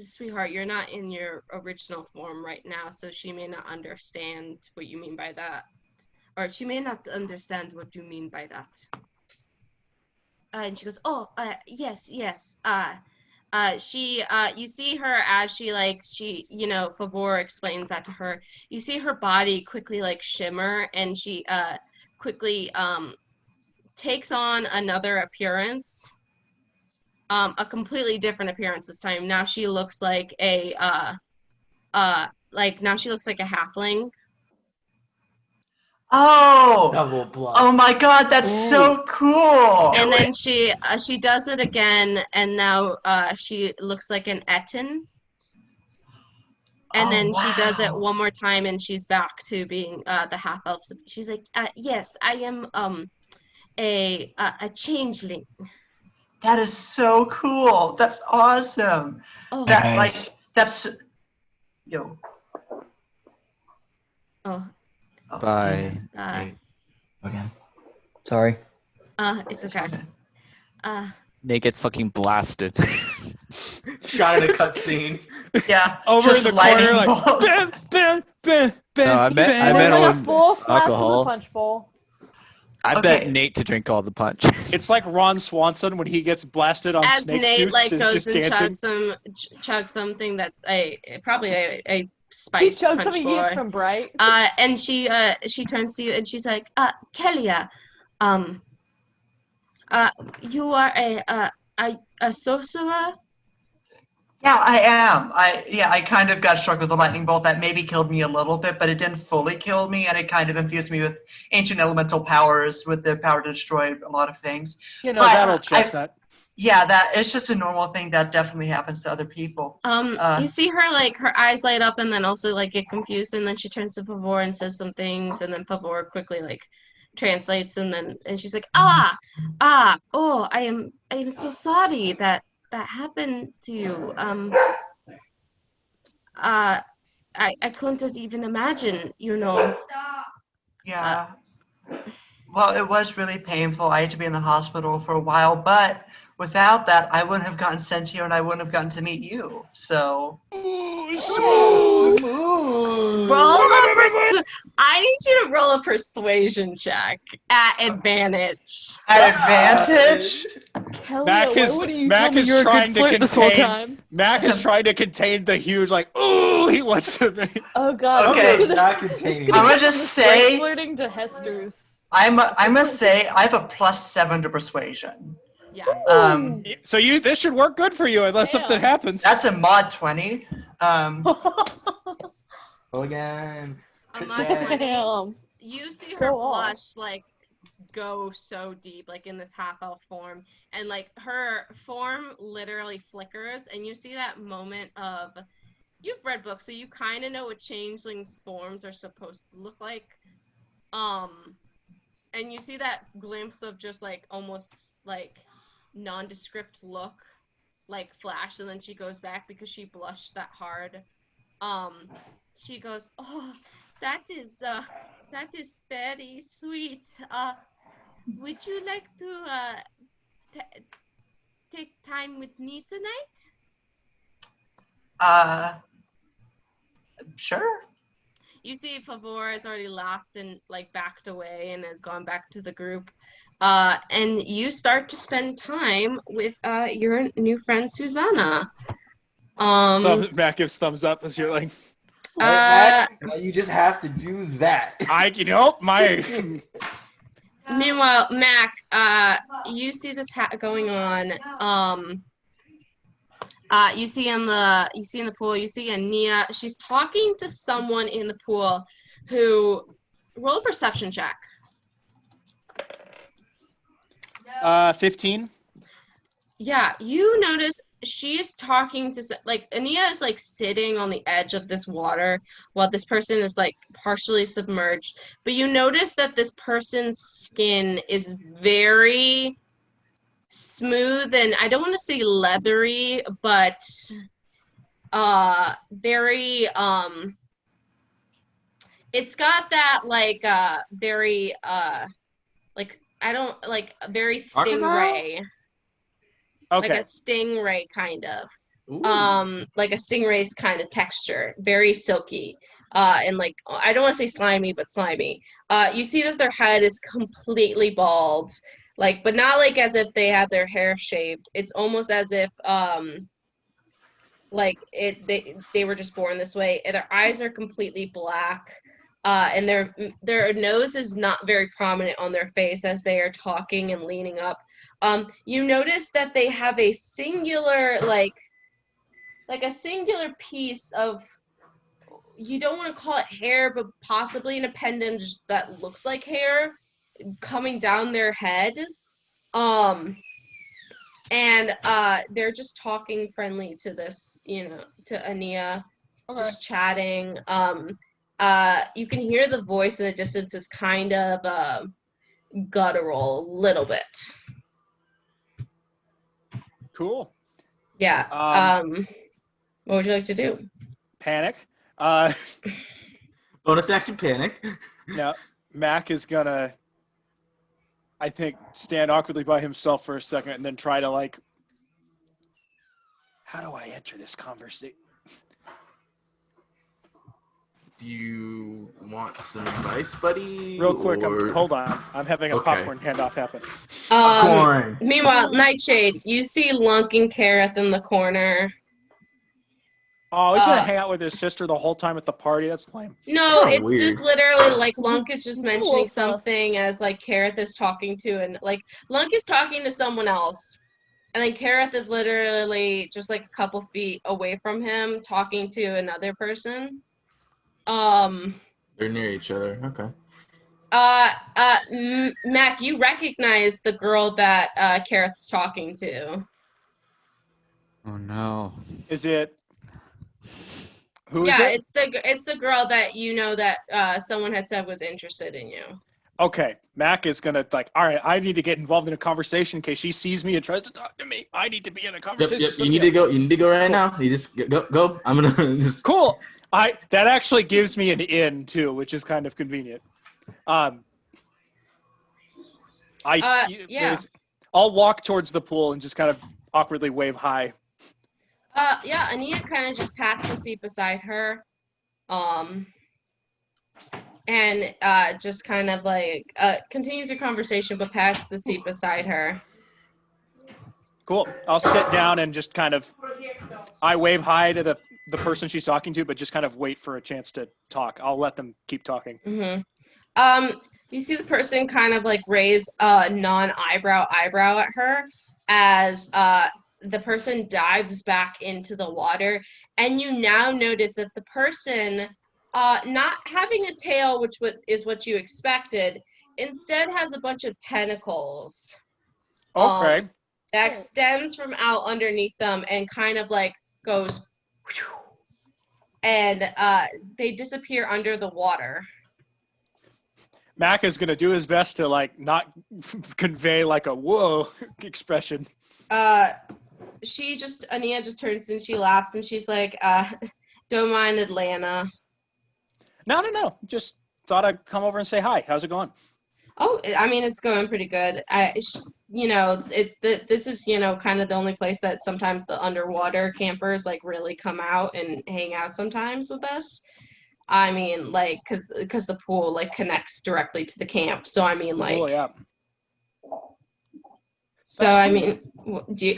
sweetheart, you're not in your original form right now, so she may not understand what you mean by that. Or she may not understand what you mean by that. And she goes, yes. You see her as she Favor explains that to her. You see her body quickly shimmer, and she quickly takes on another appearance, a completely different appearance this time. Now she looks like a halfling. Oh! Double bluff. Oh my God, that's so cool! And then she does it again, and now she looks like an Etten. And then she does it one more time, and she's back to being the half elf. She's like, yes, I am a changeling. That is so cool. That's awesome. Oh, that's yo. Oh, Oh, Bye. Again. Sorry. It's okay. Nate gets fucking blasted. Shot in a cutscene. Yeah, Over just in the corner, lightning like bolt. bam, bam, bam, bam. No, I meant There's like a on full flask of the alcohol. punch bowl. I Okay. bet Nate to drink all the punch. It's like Ron Swanson when he gets blasted on As snake Nate juice. like Is goes just and dancing. chugs something that's probably a He spice chugs punch something he boy. gets from Bright. And she turns to you and she's like, Kelia, you are a sorcerer? Yeah, I am. I kind of got struck with a lightning bolt that maybe killed me a little bit, but it didn't fully kill me, and it kind of infused me with ancient elemental powers, with the power to destroy a lot of things. You know, But that old chestnut. Yeah, it's just a normal thing that definitely happens to other people. You see her like her eyes light up and then also like get confused, and then she turns to Pavor and says some things, and then Pavor quickly like translates, and she's like, oh, I am so sorry that happened to you. I couldn't even imagine, Yeah. Well, it was really painful. I had to be in the hospital for a while, but without that, I wouldn't have gotten sent here and I wouldn't have gotten to meet you. So. Smooth. I need you to roll a persuasion check at advantage. At advantage? Kelia, Mack why is- wouldn't you Mack tell me is you're a trying good to flirt this whole contain- time? Mack is trying to contain the huge, like, ooh, he wants to be. Oh god. Okay, it's gonna- not it's containing. gonna I'm go gonna from just the straight say- flirting to Hester's. I must say, I have a +7 to persuasion. Yeah. So this should work good for you unless Damn. something happens. That's a mod 20. Again. A Good mod job. 20. Damn. You see her Go off. blush like go so deep, like in this half elf form, and like her form literally flickers, and you see that moment of, you've read books, so you kind of know what changelings' forms are supposed to look like. And you see that glimpse of just like almost like nondescript look like flash, and then she goes back because she blushed that hard. She goes, oh, that is very sweet. Would you like to take time with me tonight? Sure. You see Pavor has already laughed and like backed away and has gone back to the group. And you start to spend time with your new friend Susanna. Mack gives thumbs up as you're like, Matt, you just have to do that. my. Meanwhile, Mack, you see this going on. You see in the pool, you see Ania. She's talking to someone in the pool who, roll a perception check. 15. Yeah, you notice she is talking to, like, Ania is like sitting on the edge of this water while this person is like partially submerged. But you notice that this person's skin is very smooth, and I don't want to say leathery, but very it's got that like very like I don't like very stingray. Okay. Like a stingray kind of. Ooh. Like a stingray's kind of texture, very silky. And like I don't want to say slimy, but slimy. You see that their head is completely bald. Like, but not like as if they had their hair shaved. It's almost as if like they were just born this way. And their eyes are completely black. And their nose is not very prominent on their face as they are talking and leaning up. You notice that they have a singular like a singular piece of, you don't want to call it hair, but possibly an appendage that looks like hair coming down their head. And they're just talking friendly to this, to Ania, just chatting. You can hear the voice in the distance is kind of guttural a little bit. Cool. Yeah. What would you like to do? Panic. Bonus action panic. Now, Mack is gonna, I think, stand awkwardly by himself for a second and then try to like, how do I enter this conversation? Do you want some advice, buddy? Real quick, or... hold on. I'm having a popcorn handoff happen. Popcorn. Meanwhile, Nightshade, you see Lunk and Kareth in the corner. Oh, he's gonna hang out with his sister the whole time at the party. That's lame. No, Oh, it's weird. just literally like Lunk is just mentioning Cool stuff. something as like Kareth is talking to, and like Lunk is talking to someone else, and then Kareth is literally just like a couple feet away from him talking to another person. They're near each other. Okay. Mack, you recognize the girl that Kareth's talking to. Oh no. Is it? Who is Yeah, it? it's the girl that you know that someone had said was interested in you. Okay, Mack is gonna like, all right, I need to get involved in a conversation in case she sees me and tries to talk to me. I need to be in a conversation. Yep. You need to go. You need to go right now. You just go. I'm gonna just. Cool. That actually gives me an in too, which is kind of convenient. Yeah. I'll walk towards the pool and just kind of awkwardly wave hi. Yeah, Ania kind of just pats the seat beside her, and just kind of like continues her conversation, but pats the seat beside her. Cool. I'll sit down and just kind of, I wave hi to the person she's talking to, but just kind of wait for a chance to talk. I'll let them keep talking. Mm-hmm. You see the person kind of like raise a non-eyebrow eyebrow at her as the person dives back into the water, and you now notice that the person, not having a tail, which is what you expected, instead has a bunch of tentacles. Okay. That extends from out underneath them and kind of like goes, and they disappear under the water. Mack is going to do his best to like not convey like a whoa expression. Ania just turns and she laughs and she's like, don't mind Atlanta. No. Just thought I'd come over and say hi. How's it going? Oh, I mean, it's going pretty good. This is, kind of the only place that sometimes the underwater campers like really come out and hang out sometimes with us. I mean, like, because the pool like connects directly to the camp. So I mean, like, Oh yeah. So I mean,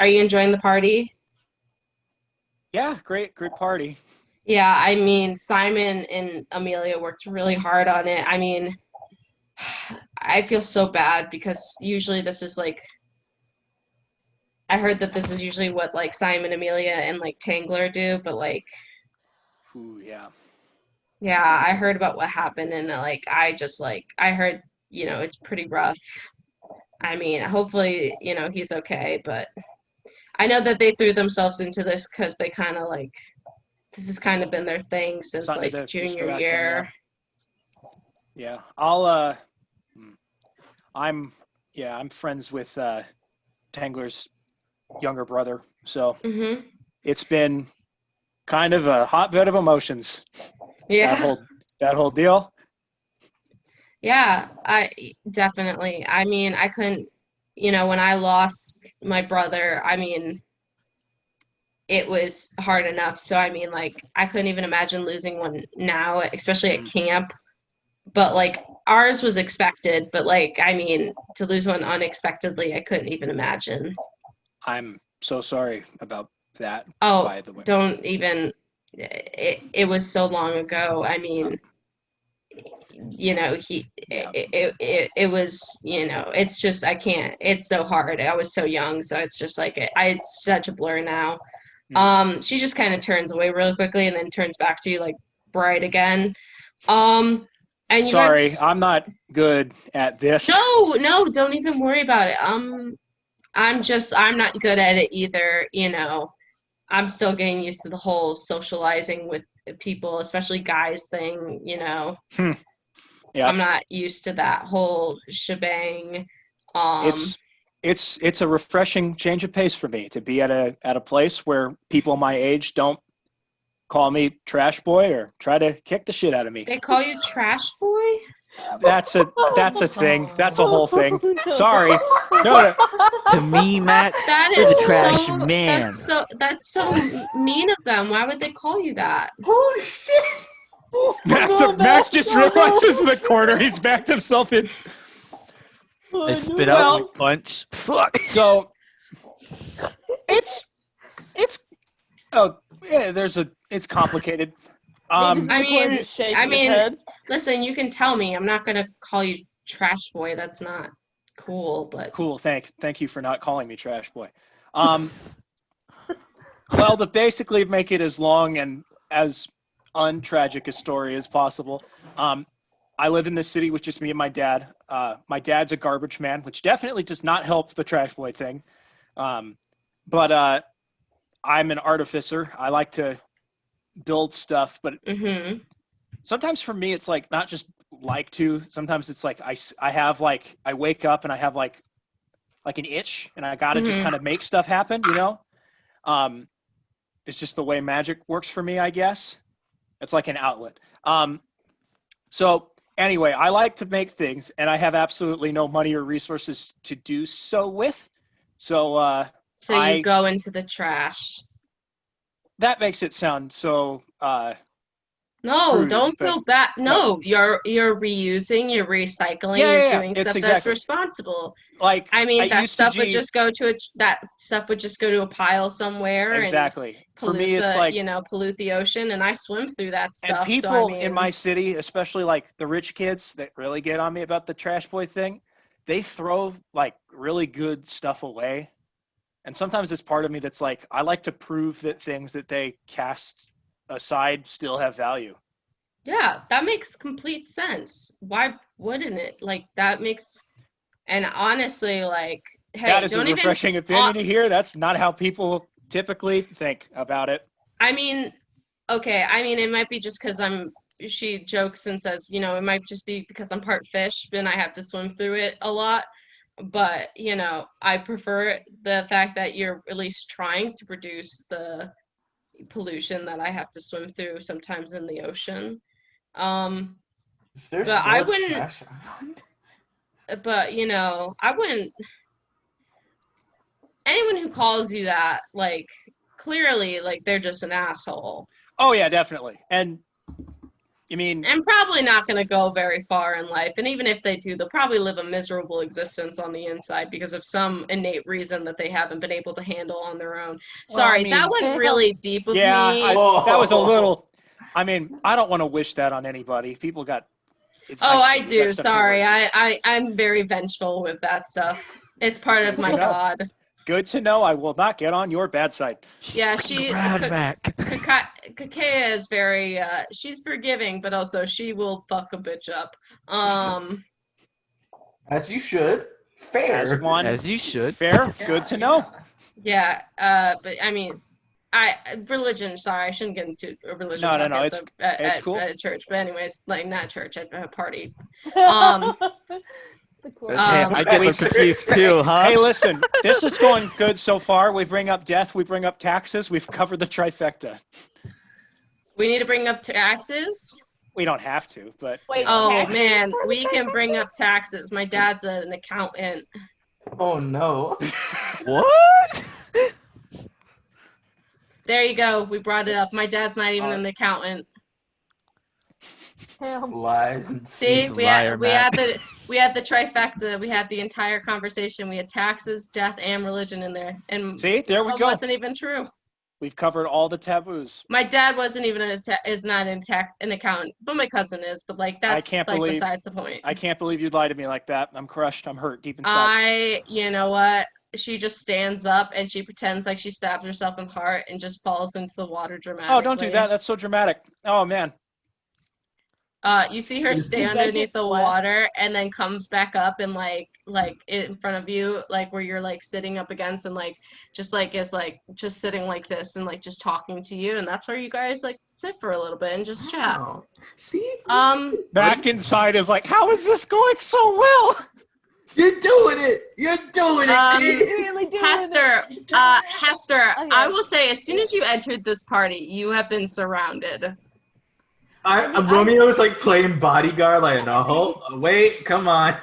are you enjoying the party? Yeah, great party. Yeah, I mean, Simon and Amelia worked really hard on it. I mean, I feel so bad because usually this is like, I heard that this is usually what like Simon, Amelia, and like Tangler do, but like, Ooh, yeah. Yeah, I heard about what happened, and like, I heard, it's pretty rough. I mean, hopefully, he's okay, but I know that they threw themselves into this because they kind of like, this has kind of been their thing since Something like to junior distract year. them, yeah. I'm friends with Tangler's younger brother, so it's been kind of a hotbed of emotions. Yeah. That whole deal. Yeah, I definitely. I mean, I couldn't, when I lost my brother, I mean, it was hard enough. So, I mean, like, I couldn't even imagine losing one now, especially at camp. But, like, ours was expected. But, like, I mean, to lose one unexpectedly, I couldn't even imagine. I'm so sorry about that. Oh, by the way. Don't even. It was so long ago. I mean, it was, it's just, I can't, it's so hard. I was so young, so it's just like, it's such a blur now. She just kind of turns away really quickly and then turns back to you like bright again. And sorry, I'm not good at this. No, don't even worry about it. I'm not good at it either. I'm still getting used to the whole socializing with people, especially guys thing, Yeah. I'm not used to that whole shebang. It's a refreshing change of pace for me to be at a place where people my age don't call me trash boy or try to kick the shit out of me. They call you trash boy? That's a thing. That's a whole thing. Sorry. No. To me, Matt, That you're is the trash so, man. That's so mean of them. Why would they call you that? Holy shit! Max just realizes in the corner he's backed himself into. I spit out my punch. Fuck. So it's it's complicated. I mean, listen, you can tell me. I'm not gonna call you trash boy. That's not cool, but cool. Thank you for not calling me trash boy. Well, to basically make it as long and as untragic a story as possible, I live in this city with just me and my dad. My dad's a garbage man, which definitely does not help the trash boy thing. But I'm an artificer. I like to build stuff, but sometimes for me, it's like not just like to. Sometimes it's like I have like I wake up and I have like an itch, and I gotta just kind of make stuff happen. You know, it's just the way magic works for me, I guess. It's like an outlet. So anyway, I like to make things, and I have absolutely no money or resources to do so with. So you go into the trash. That makes it sound so. No, crude, don't feel bad. No, you're reusing, you're recycling, you're doing stuff that's responsible. Like I mean, that stuff would just go to a pile somewhere. Exactly. And for me, it's like pollute the ocean, and I swim through that stuff. And people in my city, especially like the rich kids that really get on me about the trash boy thing, they throw like really good stuff away. And sometimes it's part of me that's like, I like to prove that things that they cast aside still have value. Yeah, that makes complete sense. Why wouldn't it? Like that makes, and honestly, like, hey, that is a refreshing opinion to hear. That's not how people typically think about it. I mean, okay, it might be just because she jokes and says, it might just be because I'm part fish and I have to swim through it a lot. But, I prefer the fact that you're at least trying to reduce the pollution that I have to swim through sometimes in the ocean. Is there but still I a wouldn't. trash island? But I wouldn't. Anyone who calls you that, like, clearly, like, they're just an asshole. Oh yeah, definitely. And and probably not going to go very far in life. And even if they do, they'll probably live a miserable existence on the inside because of some innate reason that they haven't been able to handle on their own. Sorry, that went really deep of me. That was a little. I don't want to wish that on anybody. People got. I do. Sorry, I'm very vengeful with that stuff. It's part of my god. Good to know. I will not get on your bad side. Yeah, Kelia is very, she's forgiving, but also she will fuck a bitch up. As you should. Fair. As you should. Fair. Good to know. Yeah, but religion, sorry, I shouldn't get into a religion. No, it's cool. At church, but anyways, like not church, at a party. I get confused too, huh? Hey, listen, this is going good so far. We bring up death, we bring up taxes, we've covered the trifecta. We need to bring up taxes? We don't have to, but... Wait, man, we can bring up taxes. My dad's an accountant. Oh, no. What? There you go. We brought it up. My dad's not even an accountant. Lies and see, we had the trifecta. We had the entire conversation. We had taxes, death, and religion in there. And see, there we go. It wasn't even true. We've covered all the taboos. My dad wasn't even is not an accountant, but my cousin is. But like that's besides the point. I can't believe you'd lie to me like that. I'm crushed. I'm hurt deep inside. You know what? She just stands up and she pretends like she stabs herself in the heart and just falls into the water dramatically. Oh, don't do that. That's so dramatic. Oh man. You see her stand underneath the water and then comes back up and like in front of you, like where you're like sitting up against and like just sitting like this and like just talking to you, and that's where you guys like sit for a little bit and just chat. See? Back inside is like, how is this going so well? You're doing it. You're doing it. He's Kid. really doing Hester, it. Hester, Okay. I will say, as soon as you entered this party, you have been surrounded. Romeo's like playing bodyguard. Like, no, wait, come on.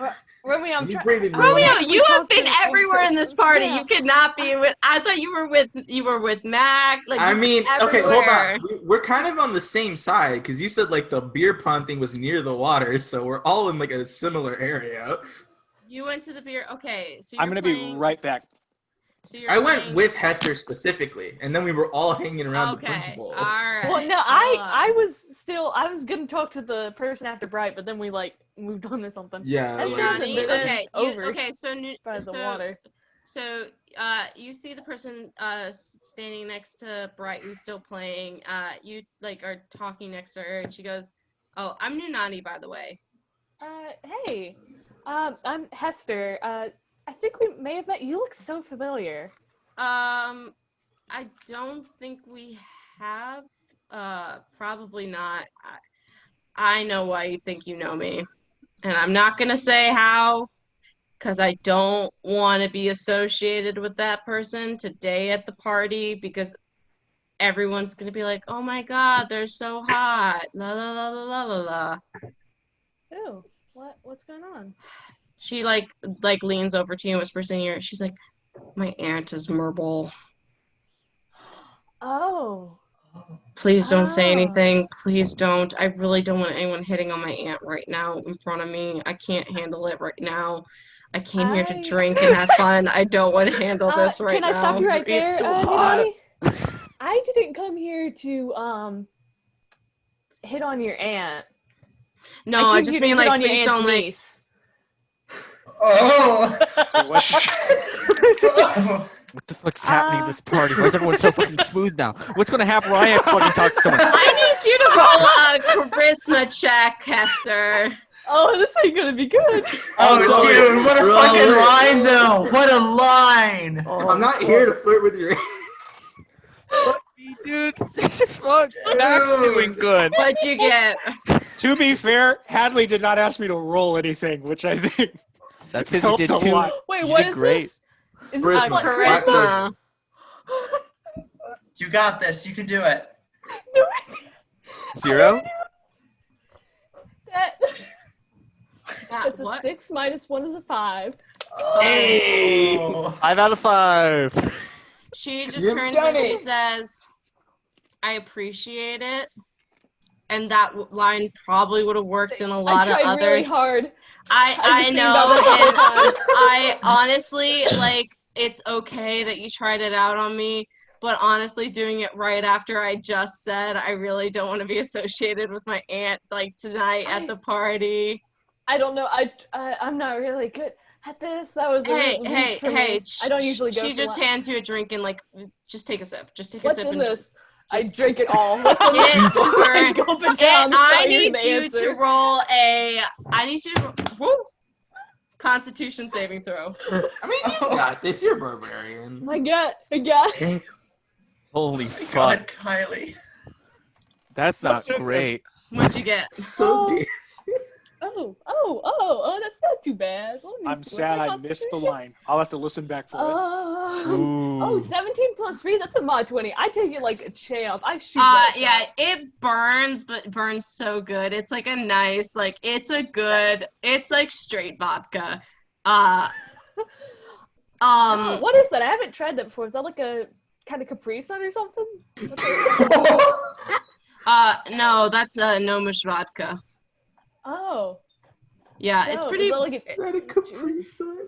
Romeo, I'm You trying. breathing, Romeo, Romeo. you have been everywhere in this party. Yeah. You could not be with. I thought you were with Mack. Like, I you've mean, been okay, hold everywhere. on. We're kind of on the same side because you said like the beer pond thing was near the water, so we're all in like a similar area. You went to the beer. Okay, so I'm gonna be right back. So I went with Hester specifically, and then we were all hanging around the punch bowl. All right. Well, no, I was gonna talk to the person after Bright, but then we like moved on to something. Yeah. That's like- good. Okay. Over Okay. So by the water. So you see the person standing next to Bright who's still playing. You like are talking next to her, and she goes, "Oh, I'm Nunani, by the way." Hey, I'm Hester. I think we may have met. You look so familiar. I don't think we have. Probably not. I know why you think you know me, and I'm not gonna say how, because I don't want to be associated with that person today at the party, because everyone's gonna be like, "Oh my God, they're so hot!" La la la la la la la. Ew, what's going on? She like leans over to you and whispers in your ear. She's like, "My aunt is Merble. Oh. Please don't say Oh. anything. Please don't. I really don't want anyone hitting on my aunt right now in front of me. I can't handle it right now. I came here to drink and have fun. I don't want to handle this right now." Can I stop you right there, It's so hot. Nunani? I didn't come here to hit on your aunt. No, I just mean like please don't like. niece. Oh. What the fuck's happening at this party? Why is everyone so fucking smooth now? What's gonna happen when I have to fucking talk to someone? I need you to roll a charisma check, Hester. Oh, this ain't gonna be good. Oh, sorry. dude, what a Wrong fucking word. line, though. What a line. I'm not here to flirt with your. Dude, fuck, Mack's doing good. What'd you get? To be fair, Hadley did not ask me to roll anything, which I think That's because you helped did a two. lot. Wait, You what did is great. this? Is Charisma. this like Charisma. You got this. You can do it. 0? That's a What? 6 minus 1 is a 5. Hey! Oh. 5 out of 5. She just You've turns done and she it. says, "I appreciate it." And that line probably would have worked in a lot I of tried others. really hard. I was thinking know, about that the and whole time. I honestly, like, it's okay that you tried it out on me, but honestly, doing it right after I just said I really don't want to be associated with my aunt, like, tonight at the party. I don't know. I'm not really good at this. That was a Hey, reach hey, for hey! me. I don't usually go. She for just that. hands you a drink and like, just take a sip. Just take a What's sip. in and this? I drink it all. What's in It's this? I for- gulp it down I before I hear need the you answer. to roll a. I need you to woo, Constitution saving throw. I mean, you got this. You're barbarian. I got. Holy My fuck. God, Kylie. That's not great. What'd you get? So deep. Oh, that's not too bad. I'm sad I missed the line. I'll have to listen back for it. Ooh. 17 plus 3, that's a mod 20. I take it like a champ. I shoot that Yeah, shot. it burns, but burns so good. It's like a nice, like it's a good. Yes. It's like straight vodka. Oh, what is that? I haven't tried that before. Is that like a kind of Capri Sun or something? No, that's a gnomish vodka. Oh. Yeah, it's dope. pretty. Is that like Is that a Capri Sun?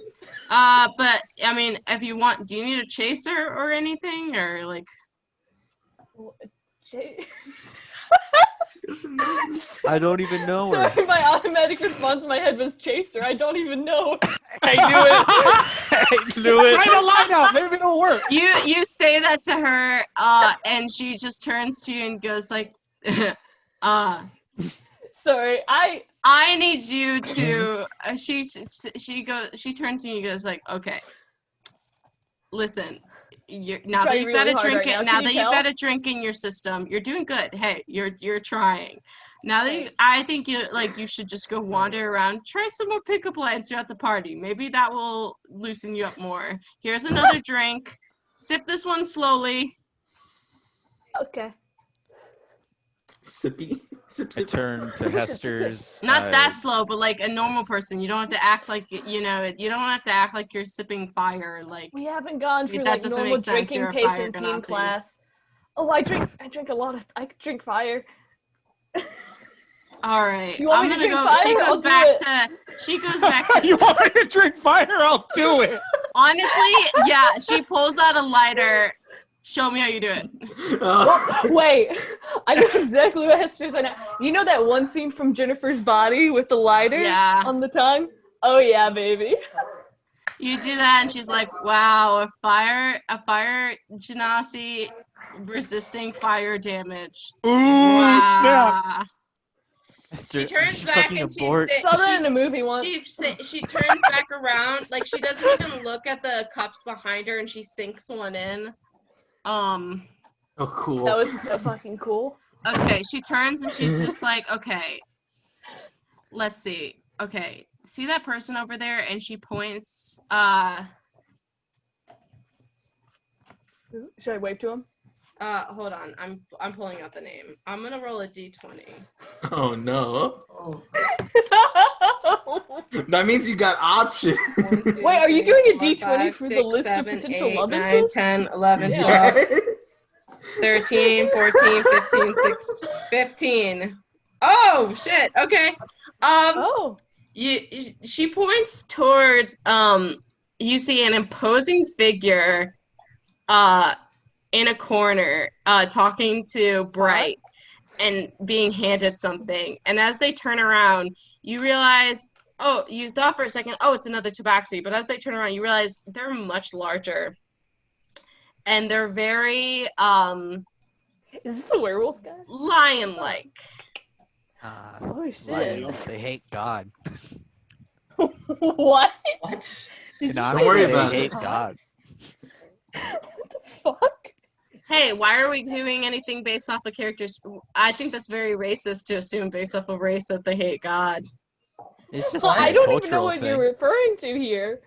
But I mean, if you want, do you need a chaser or anything, or like? I don't even know her. Sorry, my automatic response in my head was chaser. I don't even know. I knew it. I knew it. Try the line out. Maybe it'll work. You say that to her, and she just turns to you and goes like, Sorry, I need you to. She turns to you and goes like, okay, listen. Now that you've got a drink, now that you've got a drink in your system, you're doing good. Hey, you're trying. Now that I think you should just go wander around, try some more pickup lines throughout the party. Maybe that will loosen you up more. Here's another drink. Sip this one slowly. Okay. Sippy. Sip, I sip. turn to Hester's. Not that slow, but like a normal person. You don't have to act like you don't have to act like you're sipping fire. Like We haven't gone through that like doesn't normal make sense. drinking You're a pace fire in teen genasi. class. Oh, I drink a lot of. I drink fire. All right, You want I'm me to gonna drink go. fire? She I'll goes do back it. to. She goes back to. You want me to drink fire? I'll do it. Honestly, yeah. She pulls out a lighter. Show me how you do it. Wait, I know exactly what Hester's right now. You know that one scene from Jennifer's Body with the lighter on the tongue? Oh yeah, baby. You do that, and she's like, "Wow, a fire genasi resisting fire damage." Ooh, wow. snap! Hester, She turns you back fucking and abort. Saw that in a movie once. She turns back around, like she doesn't even look at the cups behind her, and she sinks one in. Oh, cool. That was so fucking cool. Okay, she turns and she's just like, okay, let's see. Okay, see that person over there? And she points. Should I wave to him? Hold on. I'm pulling out the name. I'm gonna roll a d20. Oh no. That means you got options. 1, 2, Wait, are you 3, doing a 4, D20 5, for the 6, list 7, of potential 8, love 9, interests? 10, 11, Yeah. 12, 13, 14, 15, 16, 15. Oh shit. Okay. She points towards you see an imposing figure in a corner talking to Bright and being handed something. And as they turn around, you realize, you thought for a second, it's another tabaxi, but as they turn around, you realize they're much larger. And they're very Is this a werewolf guy? Lion-like. Oh shit. Lions, they hate God. What? What? Did Don't you say worry they about hate it. God? What the fuck? Hey, why are we doing anything based off of characters? I think that's very racist to assume based off of race that they hate God. It's just Well, like I a don't even know cultural what thing. you're referring to here.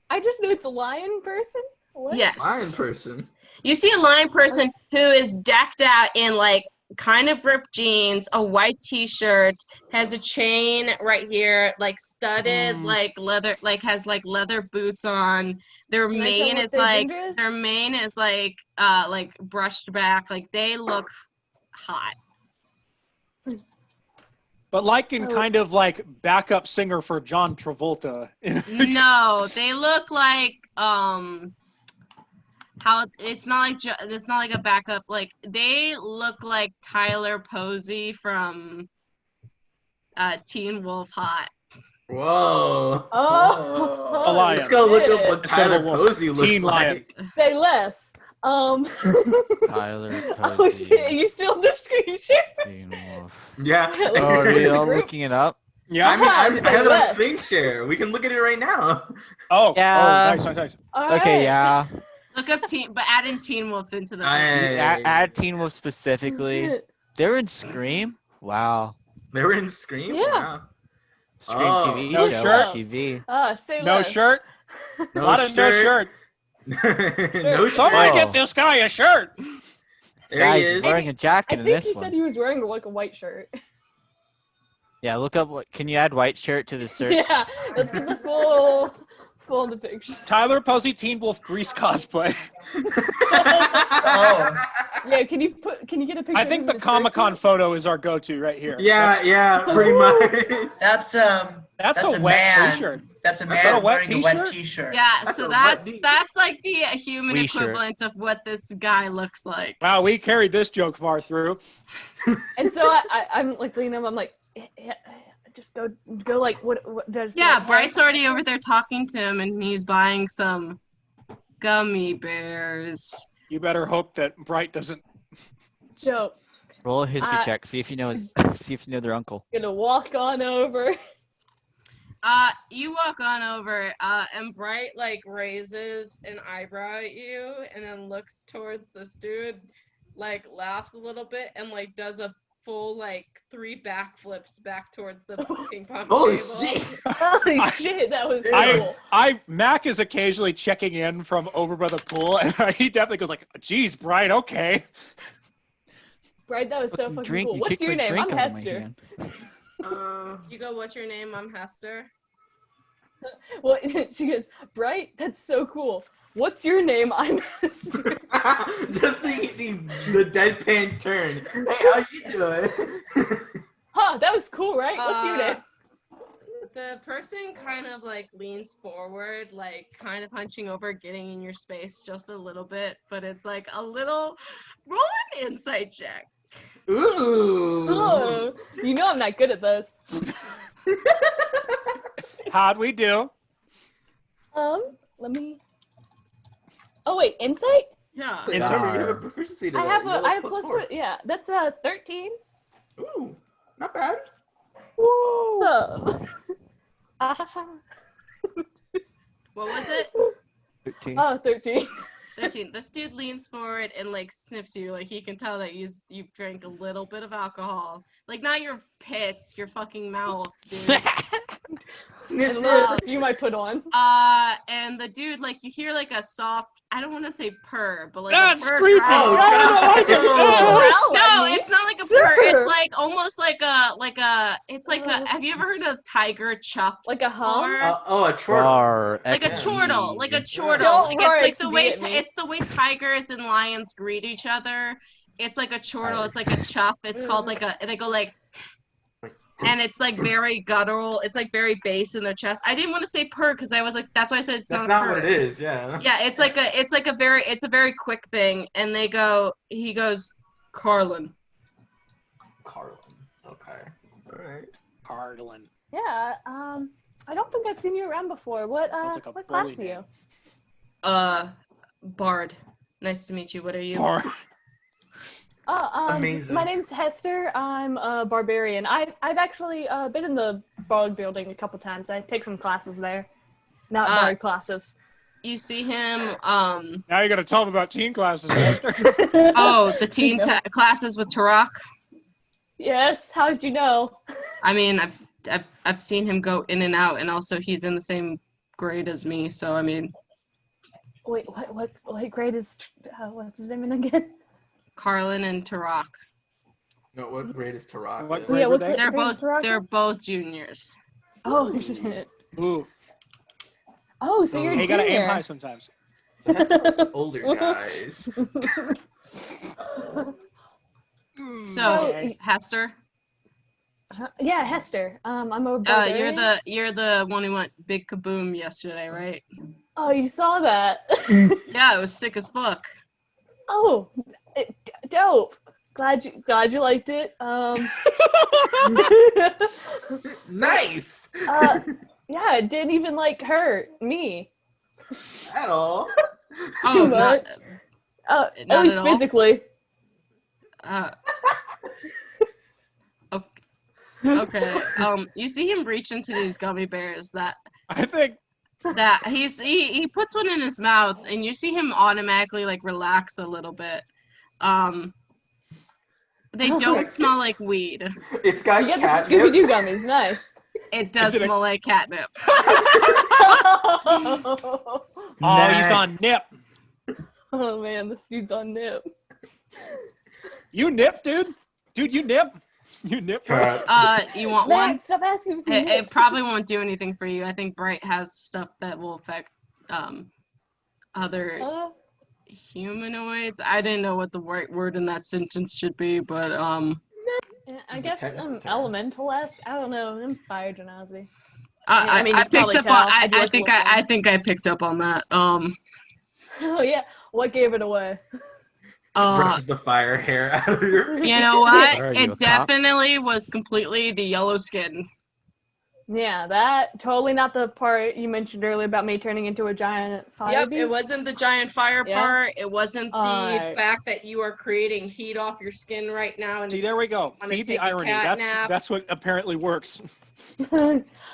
I just know it's a lion person. What? Yes. Lion person. You see a lion person who is decked out in like kind of ripped jeans, a white t-shirt, has a chain right here, like studded, like leather, like has like leather boots on. Their Can I tell mane what is their like gender is? their mane is like brushed back. Like they look hot. But like in kind of like backup singer for John Travolta. No, they look like how it's not like a backup. Like they look like Tyler Posey from Teen Wolf Hot. Whoa. Oh, A lion. Let's go look up shit. what Tyler Posey looks Teen lion. like. Say less. Tyler Oh Posey. shit, you still on the screen share? Teen Wolf. Yeah. Oh, Oh, are It's we a all group. looking it up? Yeah. I mean, I Say have it on less. screen share. We can look at it right now. Oh, Yeah. nice. All Okay, right. yeah. Look up but add in Teen Wolf into the Add Teen Wolf Oh, specifically. shit. They're in Scream? Wow. They were in Scream? Yeah. Wow. Scream Oh. TV No show shirt? on TV. Say No less. shirt. No Lot of no shirt. No Somebody shirt. get this guy a shirt. There Guys, he he's is. wearing a I jacket in think this he one. said he was wearing like a white shirt. Yeah, look up what. Can you add white shirt to the search? Yeah, let's get the full depiction. Tyler Posey Teen Wolf Grease cosplay. Oh, Yeah, can you get a picture? I of think him the in his Comic-Con jumpsuit? photo is our go-to right here. Yeah, pretty much. that's That's a wet man. t-shirt. That's a That's man a wet wearing a wet t-shirt? t-shirt. Yeah, so a that's wet that's like the human Wee shirt. equivalent of what this guy looks like. Wow, we carried this joke far through. And so I'm like leaning him. I'm like, just go like what does? Yeah, like, Bright's already over there talking to him, and he's buying some gummy bears. You better hope that Bright doesn't. So Roll a history check. See if you know their uncle. gonna walk on over. You walk on over, and Bright like raises an eyebrow at you, and then looks towards this dude, like laughs a little bit, and like does a full like 3 backflips back towards the ping pong Holy table. shit! Holy shit, that was cool. Mack is occasionally checking in from over by the pool, and he definitely goes like, "Geez, Brian, okay." Brian, that was so Fucking fucking cool. you What's kicked your my name? drink I'm out of my Hester. hand. You go, what's your name? I'm Hester. Well, she goes, Bright, that's so cool. What's your name? I'm Hester. Just the deadpan turn. Hey, how you doing? Huh, that was cool, right? What's your name? The person kind of like leans forward, like kind of hunching over, getting in your space just a little bit, but it's like a little roll an insight check. Ooh. Oh, you know I'm not good at those. How'd we do? Let me. Oh wait, insight? Yeah. Remember, you have a proficiency to I that. have You I have plus plus 4. 4. Yeah, that's 13. Ooh, not bad. Woo! What was it? 13. Oh, 13. 13. This dude leans forward and like sniffs you, like he can tell that you've drank a little bit of alcohol. Like not your pits, your fucking mouth, dude. Sniff, You might put on. And the dude, like you hear like a soft, I don't want to say purr, but like That's a purr creepy. growl. No, it's not like a purr. It's like almost like a. It's like a. Have you ever heard of tiger chuff? Like a hum? a chortle. Like a chortle, like a chortle. Don't Like roar it's like the way XD at me. it's the way tigers and lions greet each other. It's like a chortle. It's like a chuff. It's called like a. They go like. And it's like very guttural. It's like very bass in their chest. I didn't want to say purr because I was like, that's why I said it's That's not not purr. what it is. Yeah. Yeah, it's a very quick thing. And he goes, Carlin. Carlin. Okay. All right. Carlin. Yeah, I don't think I've seen you around before. What Sounds like a what class are bully you? Bard. Nice to meet you. What are you? Amazing. My name's Hester. I'm a barbarian. I've actually been in the Bard building a couple times. I take some classes there. Not Bard classes. You see him, Now you gotta tell him about teen classes, Hester. the teen classes with Tarak. Yes, how did you know? I mean, I've seen him go in and out, and also he's in the same grade as me, so I mean. Wait, what grade is, what's his name again? Carlin and Tarak. No, what grade is Tarak? What in? grade were what's they? They're both juniors. Oh, shit. Ooh. Oh, so you're a You junior. gotta aim high sometimes. So Hester likes older guys. So Hester, Yeah, Hester. I'm a barbarian. you're the one who went big kaboom yesterday, right? Oh, you saw that? Yeah, it was sick as fuck. Oh, dope. Glad you liked it. Nice. Yeah, it didn't even like hurt me At all. too much. At least physically. Okay. You see him reach into these gummy bears that I think he puts one in his mouth, and you see him automatically like relax a little bit. They don't smell like weed. It's got You get the catnip. Scooby-Doo gummies, nice. It does smell like catnip. oh, he's on nip. Oh man, this dude's on nip. You nip, dude. Dude, you nip. You nip. Bro. You want one? Max, stop asking for It nips. probably won't do anything for you. I think Bright has stuff that will affect other humanoids. I didn't know what the right word in that sentence should be, but Yeah, I guess elemental-esque. I don't know. I'm fire genasi. I you can picked probably up tell. on. I I think I picked up on that. Oh yeah, what gave it away? Brushes the fire hair out of your. You know what? Are you a It cop? definitely was completely the yellow skin. Yeah, that totally not the part you mentioned earlier about me turning into a giant fire beast. It wasn't the giant fire Yeah. part. It wasn't the Alright. fact that you are creating heat off your skin right now. And See, there we go. wanna Feed the take a irony. cat nap. That's what apparently works.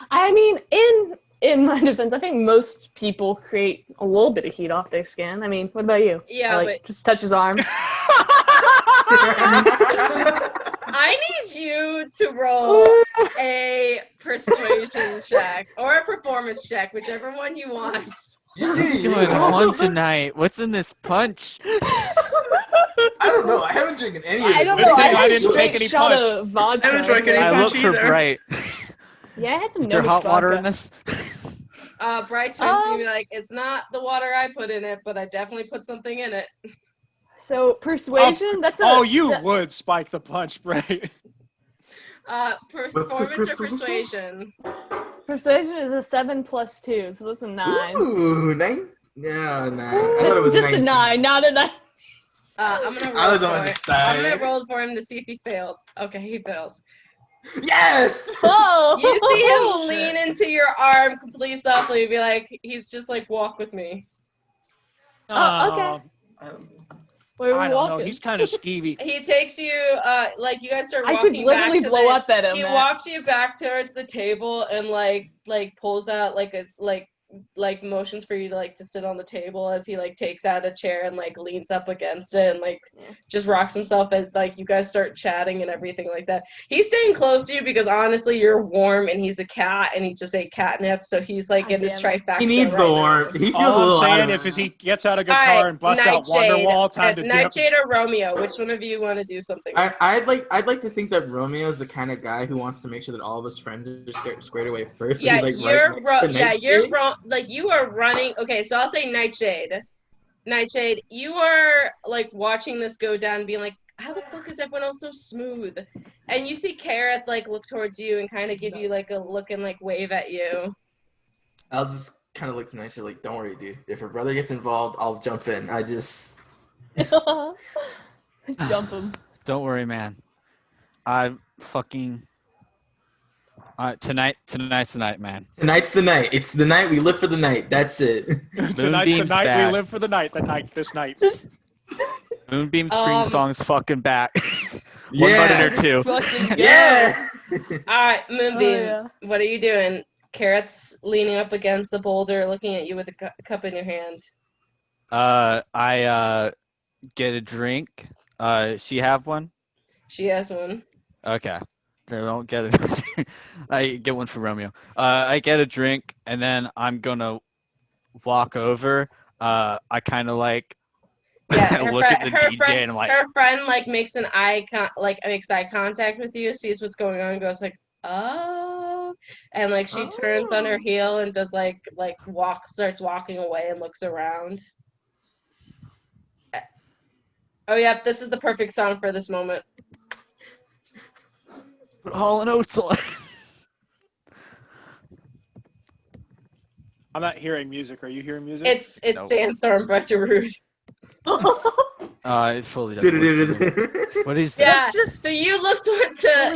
I mean, in my defense, I think most people create a little bit of heat off their skin. I mean, what about you? Yeah, Like, but just touch his arm. I I need you to roll a persuasion check or a performance check, whichever one you want. What's going on tonight? What's in this punch? I don't know. I haven't drinking any of it. I don't know. I I didn't take straight any shot punch. of vodka. I haven't drunk any I punch look for either. Bright. Yeah, I had some Is there hot vodka. water in this? Bright turns to you and be like, it's not the water I put in it, but I definitely put something in it. So persuasion, that's a you would spike the punch, right? Performance or persuasion? Persuasion is a 7 + 2, so that's a 9. Ooh, 9? Yeah, 9. I thought it was just 19. a 9, not a 9. I'm gonna roll I was for almost it. excited. I'm gonna roll for him to see if he fails. Okay, he fails. Yes! Oh! You see him lean into your arm completely softly and be like, he's just like, walk with me. Oh, okay. Where are I we don't know. walking? He's kind of skeevy. He takes you, like you guys start I walking could literally back to blow up at him. He Matt. walks you back towards the table and like pulls out like motions for you to like to sit on the table as he like takes out a chair and like leans up against it and like just rocks himself as like you guys start chatting and everything like that. He's staying close to you because honestly you're warm and he's a cat and he just ate catnip, so he's like in this trifecta. He needs the warmth. He feels a All little I'm out saying, of if he it. gets out a guitar and busts out Wonderwall, time to dip. Nightshade or Romeo, which one of you want to do something? I'd like to think that Romeo is the kind of guy who wants to make sure that all of his friends are squared away first. So Yeah, he's like you are running. Okay, so I'll say Nightshade. Nightshade, you are like watching this go down, being like, "How the fuck is everyone else so smooth?" And you see Kareth like look towards you and kind of give you like a look and like wave at you. I'll just kind of look to Nightshade like, "Don't worry, dude. If her brother gets involved, I'll jump in. I just jump him. Don't worry, man. I fucking. Tonight's the night, man. Tonight's the night. It's the night. We live for the night. That's it." Tonight's the night back. we live for the night. This night. Moonbeam scream song's fucking back. Yeah. 1 button or 2. Fucking Yeah. All right, Moonbeam, yeah. what are you doing? Kareth's leaning up against the boulder, looking at you with a cup in your hand. I get a drink. She have one? She has one. Okay. I don't get it. I get one for Romeo. I get a drink, and then I'm gonna walk over. I kind of like look at the DJ, and I'm like, her friend like makes eye contact with you, sees what's going on, and goes like, "Oh," and like she turns on her heel and does starts walking away and looks around. Oh yeah, this is the perfect song for this moment. put Hall and Oates on. I'm not hearing music. Are you hearing music? It's Nope. Sandstorm by Darude. It fully doesn't work for me. What is this? Yeah. So you look towards the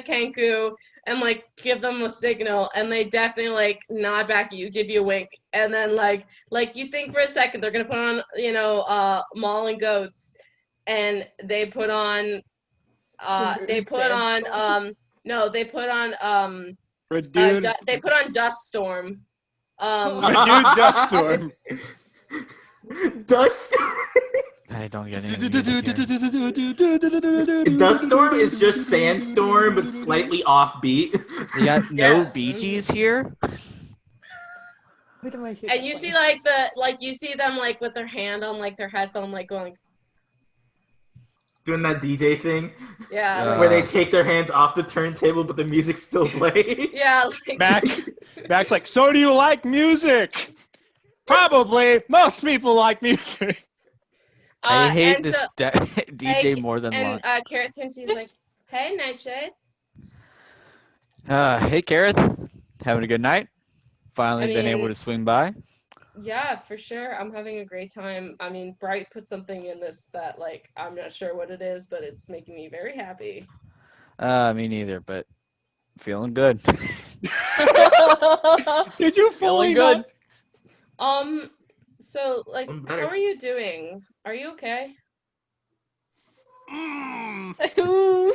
Kanku and like give them a signal, and they definitely like nod back at you, give you a wink, and then like you think for a second they're gonna put on Mall and Goats, and they put on they put on Dust Storm. Dust Storm. Dust. I don't get any music here. Dust Storm is just Sandstorm, but slightly offbeat. We got no Bee Gees here. And you see you see them like with their hand on like their headphone, like going. Doing that DJ thing. Yeah. Where they take their hands off the turntable, but the music's still playing. Yeah. Mack's like, so do you like music? Probably. Most people like music. I hate this DJ more than lunch. lunch. And Kareth turns to you like, "Hey, Nightshade." Hey, Kareth. Having a good night? Finally been able to swing by? Yeah, for sure. I'm having a great time. I mean, Bright put something in this that, like, I'm not sure what it is, but it's making me very happy. Me neither, but feeling good. Did you fully good? So, like, how are you doing? Are you okay?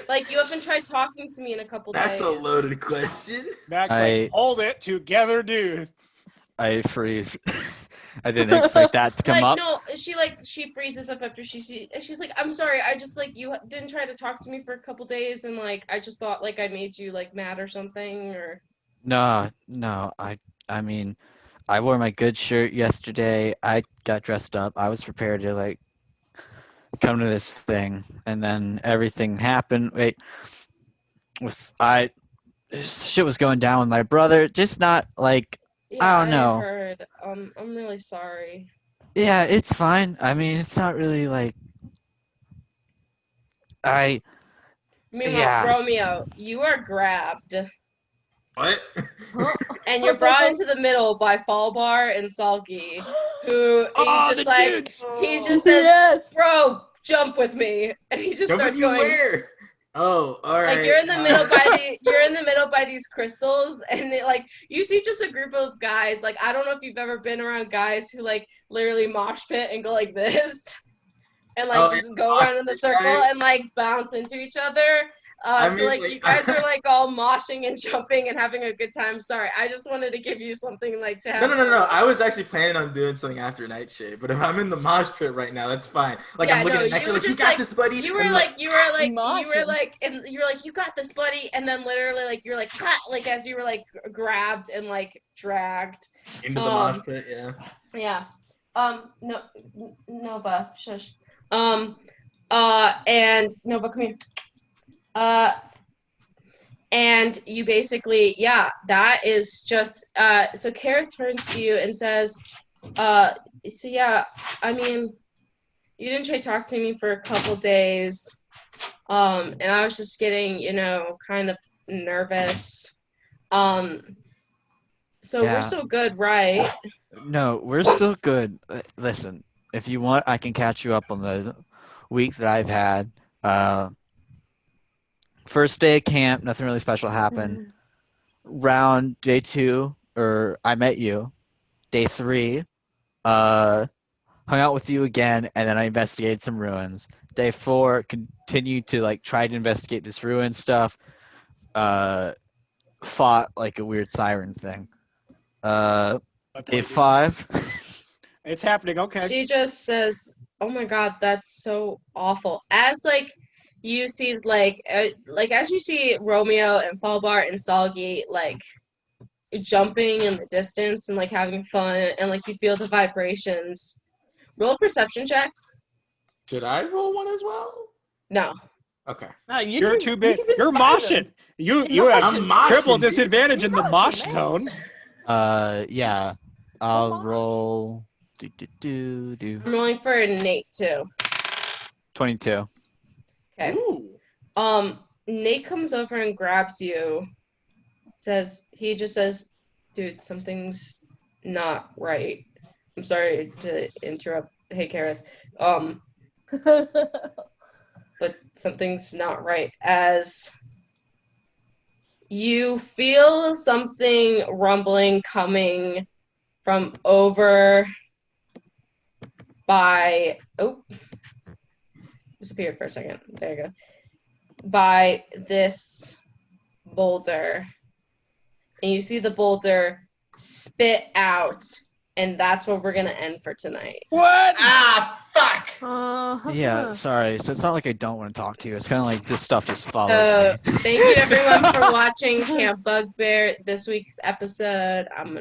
Like, you haven't tried talking to me in a couple days. That's a loaded question. Mack's like, hold it together, dude. I freeze. I didn't expect that to come like, up. no, she freezes up after she's like, I'm sorry, I just like you didn't try to talk to me for a couple days, and like I just thought like I made you like mad or something, or No, I mean, I wore my good shirt yesterday. I got dressed up. I was prepared to like come to this thing, and then everything happened. Wait, shit was going down with my brother. Just not like yeah, I don't know. I heard. I'm really sorry. Yeah, it's fine. I mean, it's not really like Meanwhile, yeah. Romeo, you are grabbed What? and you're brought into the middle by Fallbar and Salgi, who he's just like dudes. he just says, Yes. "Bro, jump with me," and he just Jump starts with you going. where? Oh, all right. Like you're in the middle by these crystals, and like you see just a group of guys. Like I don't know if you've ever been around guys who like literally mosh pit and go like this, and like just go around in the circle and like bounce into each other. So like you guys are like all moshing and jumping and having a good time. Sorry, I just wanted to give you something like to have. No. I was actually planning on doing something after Nightshade, but if I'm in the mosh pit right now, that's fine. Like I'm looking at Nightshade like, you got this, buddy. You were like, you got this, buddy, and then literally like you're like, ha! Like as you were like grabbed and like dragged into the mosh pit, yeah. Yeah. No, Nova, shush. And Nova, come here. And you basically, yeah, that is just, so Kara turns to you and says, so yeah, I mean, you didn't try to talk to me for a couple days, and I was just getting, kind of nervous. So we're still good, right? No, we're still good. Listen, if you want, I can catch you up on the week that I've had. First day of camp, nothing really special happened. Round day 2, I met you. Day 3, hung out with you again, and then I investigated some ruins. Day 4, continued to like try to investigate this ruin stuff. Fought like a weird siren thing. Day 5. It's happening. Okay. She just says, "Oh my God, that's so awful." As like you see, as you see Romeo and Fallbar and Salgi like jumping in the distance and like having fun, and like you feel the vibrations. Roll a perception check. Should I roll one as well? No. Okay. You're too big. You're moshing. You have triple disadvantage in the mosh zone. Yeah. I'll roll. I'm rolling for Nate too. 22. Okay. Ooh. Nate comes over and grabs you. He just says, "Dude, something's not right." I'm sorry to interrupt. Hey, Kareth. But something's not right. As you feel something rumbling coming from over by disappeared for a second. There you go. By this boulder. And you see the boulder spit out, and that's where we're gonna end for tonight. What? Ah, fuck! Yeah, sorry. So it's not like I don't want to talk to you. It's kind of like this stuff just follows me. Thank you everyone for watching Camp Bugbear, this week's episode. I'm gonna